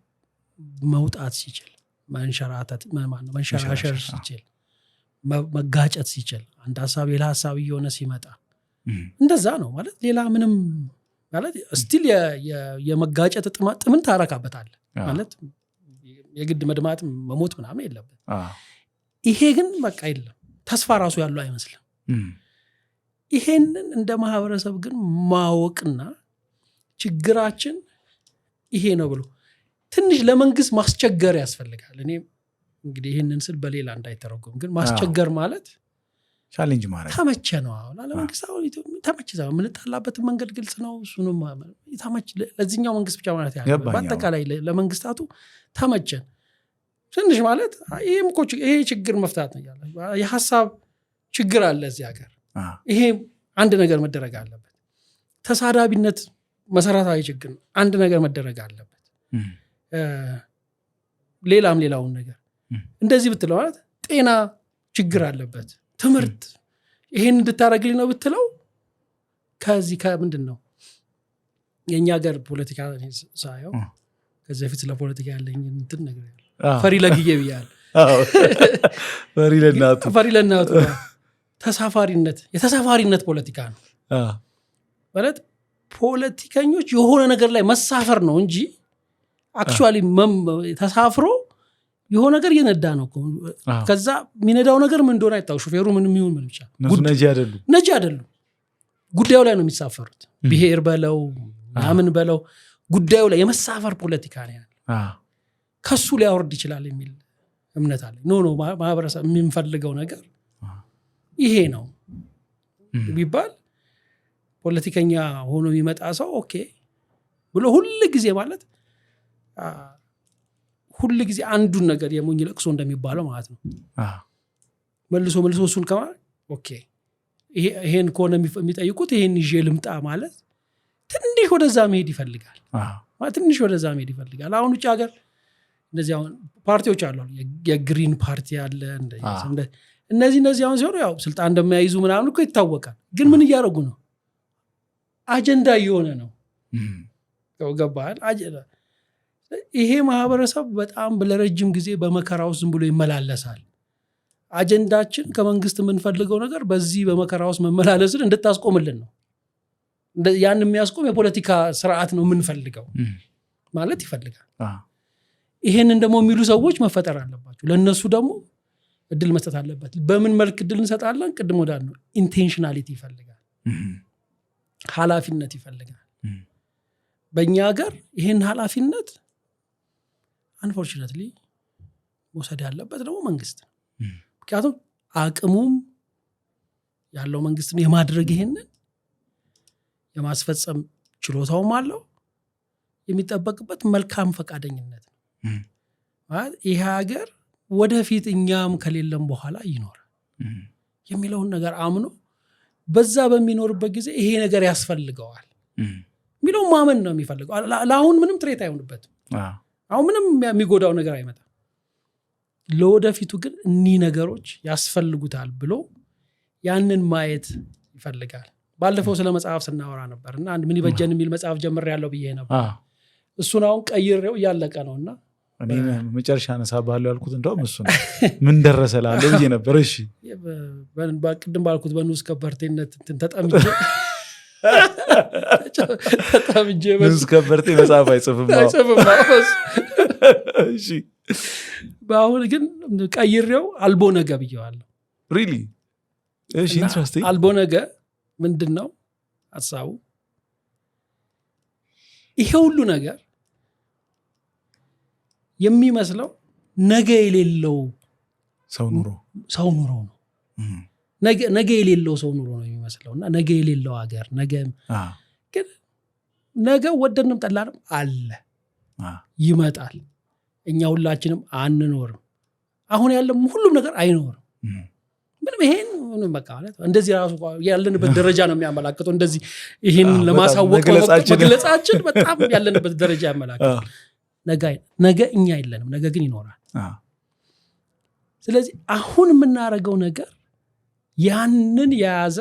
መውጣት ሲችል፣ መንሸራሸር ሲችል፣ መጋጨት ሲችል፣ አንድ ሐሳብ ሌላ ሐሳብ እየሆነ ሲመጣ እንደዛ ነው ማለት። ሌላ ምንም ማለት ስቲል የመጋጨት ጥምን ታረካበታለህ ማለት የግድ መድማት መሞት ምናምን የለበት። ይሄ ግን በቃ የለም ተስፋ ራሱ ያለው አይመስልም። ይሄንን እንደ ማህበረሰብ ግን ማወቅና ችግራችን ይሄ ነው ብሎ ትንሽ ለመንግስት ማስቸገር ያስፈልጋል። እኔ እንግዲህ ይሄንን ስል በሌላ እንዳይተረጎም ግን ማስቸገር ማለት ቻሌንጅ ማድረግ ተመቸ ነው። አሁን ለመንግስት አሁን ተመቸ ነው የምንጣላበትን መንገድ ግልጽ ነው። እሱንም ተመቸ ለዚህኛው መንግስት ብቻ ማለት ያለው በአጠቃላይ ለመንግስታቱ ተመቸን ትንሽ ማለት ይሄ ችግር መፍታት ነው ያለ የሐሳብ ችግር አለ እዚህ ሀገር። ይሄ አንድ ነገር መደረግ አለበት። ተሳዳቢነት መሰረታዊ ችግር ነው፣ አንድ ነገር መደረግ አለበት። ሌላውን ነገር እንደዚህ ብትለው ማለት ጤና ችግር አለበት፣ ትምህርት ይሄን እንድታረግልኝ ነው ብትለው ከዚህ ከምንድን ነው የኛ ሀገር ፖለቲካ ሳየው ከዚህ በፊት ስለ ፖለቲካ ያለኝ እንትን ነገር ፈሪ ለግዬ ብያል ፈሪ ለናቱ የተሳፋሪነት ፖለቲካ ነው ማለት ፖለቲከኞች የሆነ ነገር ላይ መሳፈር ነው እንጂ አክቹዋሊ ተሳፍሮ የሆነ ነገር እየነዳ ነው። ከዛ የሚነዳው ነገር ምን እንደሆነ አይታው ሹፌሩ ምንም ይሁን ምን ብቻ ነጂ አይደሉም። ጉዳዩ ላይ ነው የሚሳፈሩት። ብሔር በለው ምናምን በለው ጉዳዩ ላይ የመሳፈር ፖለቲካ ነው ያለ። ከሱ ሊያወርድ ይችላል የሚል እምነት አለ። ኖ ማህበረሰብ የሚፈልገው ነገር ይሄ ነው ቢባል ፖለቲከኛ ሆኖ የሚመጣ ሰው ኦኬ ብሎ ሁሉ ጊዜ ማለት ሁሉ ጊዜ አንዱን ነገር የሞኝ ለቅሶ እንደሚባለው ማለት ነው መልሶ እሱን ከማ ኦኬ ይሄን ከሆነ የሚጠይቁት ይሄን ይዤ ልምጣ ማለት ትንሽ ወደዛ መሄድ ይፈልጋል። ትንሽ ወደዛ መሄድ ይፈልጋል። አሁን ውጭ ሀገር እንደዚህ አሁን ፓርቲዎች አሉ። የግሪን ፓርቲ አለ እነዚህ አሁን ሲሆኑ ያው ስልጣን እንደማያይዙ ምናምን እኮ ይታወቃል። ግን ምን እያደረጉ ነው? አጀንዳ እየሆነ ነው። ገባል? ይሄ ማህበረሰብ በጣም ለረጅም ጊዜ በመከራ ውስጥ ዝም ብሎ ይመላለሳል። አጀንዳችን ከመንግስት የምንፈልገው ነገር በዚህ በመከራ ውስጥ መመላለስን እንድታስቆምልን ነው። ያን የሚያስቆም የፖለቲካ ስርዓት ነው የምንፈልገው ማለት ይፈልጋል። ይሄንን ደግሞ የሚሉ ሰዎች መፈጠር አለባቸው። ለነሱ ደግሞ እድል መስጠት አለበት። በምን መልክ እድል እንሰጣለን? ቅድም ወዳል ነው ኢንቴንሽናሊቲ ይፈልጋል፣ ኃላፊነት ይፈልጋል። በእኛ ሀገር ይሄን ኃላፊነት አንፎርቹኔትሊ መውሰድ ያለበት ደግሞ መንግስት ነው። ምክንያቱም አቅሙም ያለው መንግስት ነው የማድረግ ይሄንን የማስፈጸም ችሎታውም አለው። የሚጠበቅበት መልካም ፈቃደኝነት ነው። ማለት ይሄ ሀገር ወደፊት እኛም ከሌለም በኋላ ይኖራል የሚለውን ነገር አምኖ በዛ በሚኖርበት ጊዜ ይሄ ነገር ያስፈልገዋል የሚለው ማመን ነው የሚፈልገው። ለአሁን ምንም ትሬት አይሆንበትም። አሁን ምንም የሚጎዳው ነገር አይመጣም። ለወደፊቱ ግን እኒህ ነገሮች ያስፈልጉታል ብሎ ያንን ማየት ይፈልጋል። ባለፈው ስለ መጽሐፍ ስናወራ ነበር እና አንድ ምን ይበጀን የሚል መጽሐፍ ጀምር ያለው ብዬ ነበር። እሱን አሁን ቀይሬው እያለቀ ነውና እኔ መጨረሻ ነሳባለሁ ያልኩት እንደውም እሱ ነው። ምን ደረሰ ላለው ብዬ ነበር። እሺ ቅድም ባልኩት በንዑስ ከበርቴነት ተጠምጄ ንዑስ ከበርቴ መጽሐፍ አይጽፍም። እሺ በአሁን ግን ቀይሬው አልቦ ነገ ብዬዋለሁ። ሪሊ? እሺ ኢንትረስቲንግ። አልቦ ነገ ምንድን ነው ሀሳቡ? ይሄ ሁሉ ነገር የሚመስለው ነገ የሌለው ሰው ኑሮ ነው። ነገ የሌለው ሰው ኑሮ ነው የሚመስለው እና ነገ የሌለው ሀገር ግን ነገ ወደድንም ጠላንም አለ፣ ይመጣል። እኛ ሁላችንም አንኖርም። አሁን ያለም ሁሉም ነገር አይኖርም። ምንም ይሄን በቃ ማለት እንደዚህ ራሱ ያለንበት ደረጃ ነው የሚያመላክተው። እንደዚህ ይሄን ለማሳወቅ መግለጻችን በጣም ያለንበት ደረጃ ያመላክታል። ነገ እኛ የለንም፣ ነገ ግን ይኖራል። ስለዚህ አሁን የምናደርገው ነገር ያንን የያዘ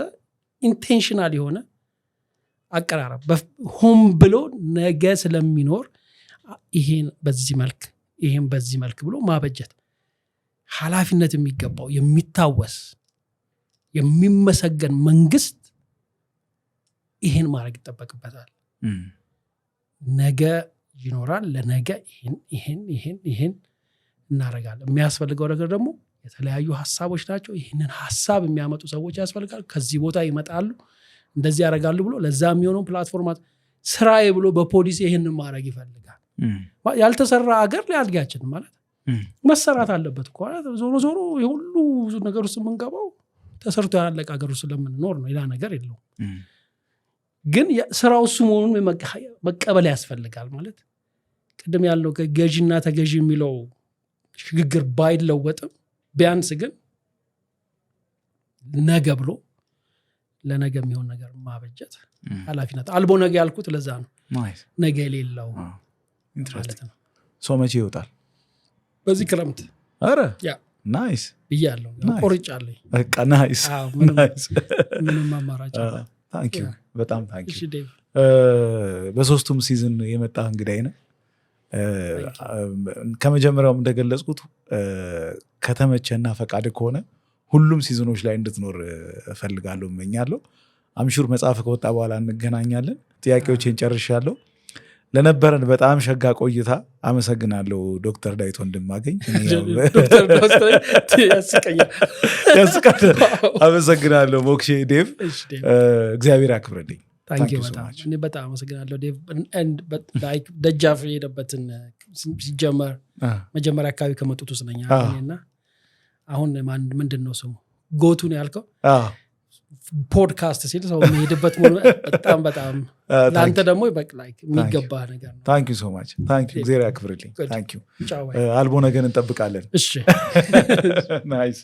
ኢንቴንሽናል የሆነ አቀራረብ ሆን ብሎ ነገ ስለሚኖር ይሄን በዚህ መልክ ይሄን በዚህ መልክ ብሎ ማበጀት ኃላፊነት የሚገባው የሚታወስ የሚመሰገን መንግስት ይሄን ማድረግ ይጠበቅበታል። ነገ ይኖራል፣ ለነገ ይሄን እናደርጋለን። የሚያስፈልገው ነገር ደግሞ የተለያዩ ሀሳቦች ናቸው። ይህንን ሀሳብ የሚያመጡ ሰዎች ያስፈልጋል። ከዚህ ቦታ ይመጣሉ፣ እንደዚህ ያደርጋሉ ብሎ ለዛ የሚሆነው ፕላትፎርማት ስራዬ ብሎ በፖሊሲ ይህንን ማድረግ ይፈልጋል። ያልተሰራ ሀገር ሊያድጋችን ማለት መሰራት አለበት እኮ። ዞሮ የሁሉ ነገር ውስጥ የምንገባው ተሰርቶ ያላለቀ ሀገር ውስጥ ስለምንኖር ነው። ሌላ ነገር የለውም። ግን ስራው እሱ መሆኑን መቀበል ያስፈልጋል። ማለት ቅድም ያለው ገዢና ተገዢ የሚለው ሽግግር ባይለወጥም ቢያንስ ግን ነገ ብሎ ለነገ የሚሆን ነገር ማበጀት ኃላፊነት አልቦ ነገ ያልኩት ለዛ ነው። ነገ የሌለው ማለት ነው። ሰው መቼ ይወጣል? በዚህ ክረምት። አረ ናይስ ብያለሁ። ቆርጫለሁ። በቃ ናይስ። ምንም አማራጭ ታንክ ዩ፣ በጣም ታንክ ዩ። በሶስቱም ሲዝን የመጣ እንግዳይ ነህ። ከመጀመሪያውም እንደገለጽኩት ከተመቸና ፈቃድ ከሆነ ሁሉም ሲዝኖች ላይ እንድትኖር እፈልጋለሁ፣ እመኛለሁ። አምሹር መጽሐፍ ከወጣ በኋላ እንገናኛለን። ጥያቄዎችን ጨርሻለሁ። ለነበረን በጣም ሸጋ ቆይታ አመሰግናለሁ ዶክተር ዳዊት ወንድማገኝ። አመሰግናለሁ ሞክሼ ዴቭ፣ እግዚአብሔር ያክብርልኝ። እኔ በጣም አመሰግናለሁ ዴቭ። ደጃፍ የሄደበትን ሲጀመር መጀመሪያ አካባቢ ከመጡት ውስጥ ነኝ እና አሁን ምንድን ነው ስሙ ጎቱን ያልከው ፖድካስት ሲል ሰው የሚሄድበት በጣም ለአንተ ደግሞ የሚገባ ነገር ነው። ታንክ ዩ ሶ ማች። ታንክ ዩ፣ እግዚአብሔር ያክብርልኝ። ታንክ ዩ። አልቦ ነገን እንጠብቃለን። እሺ ናይስ።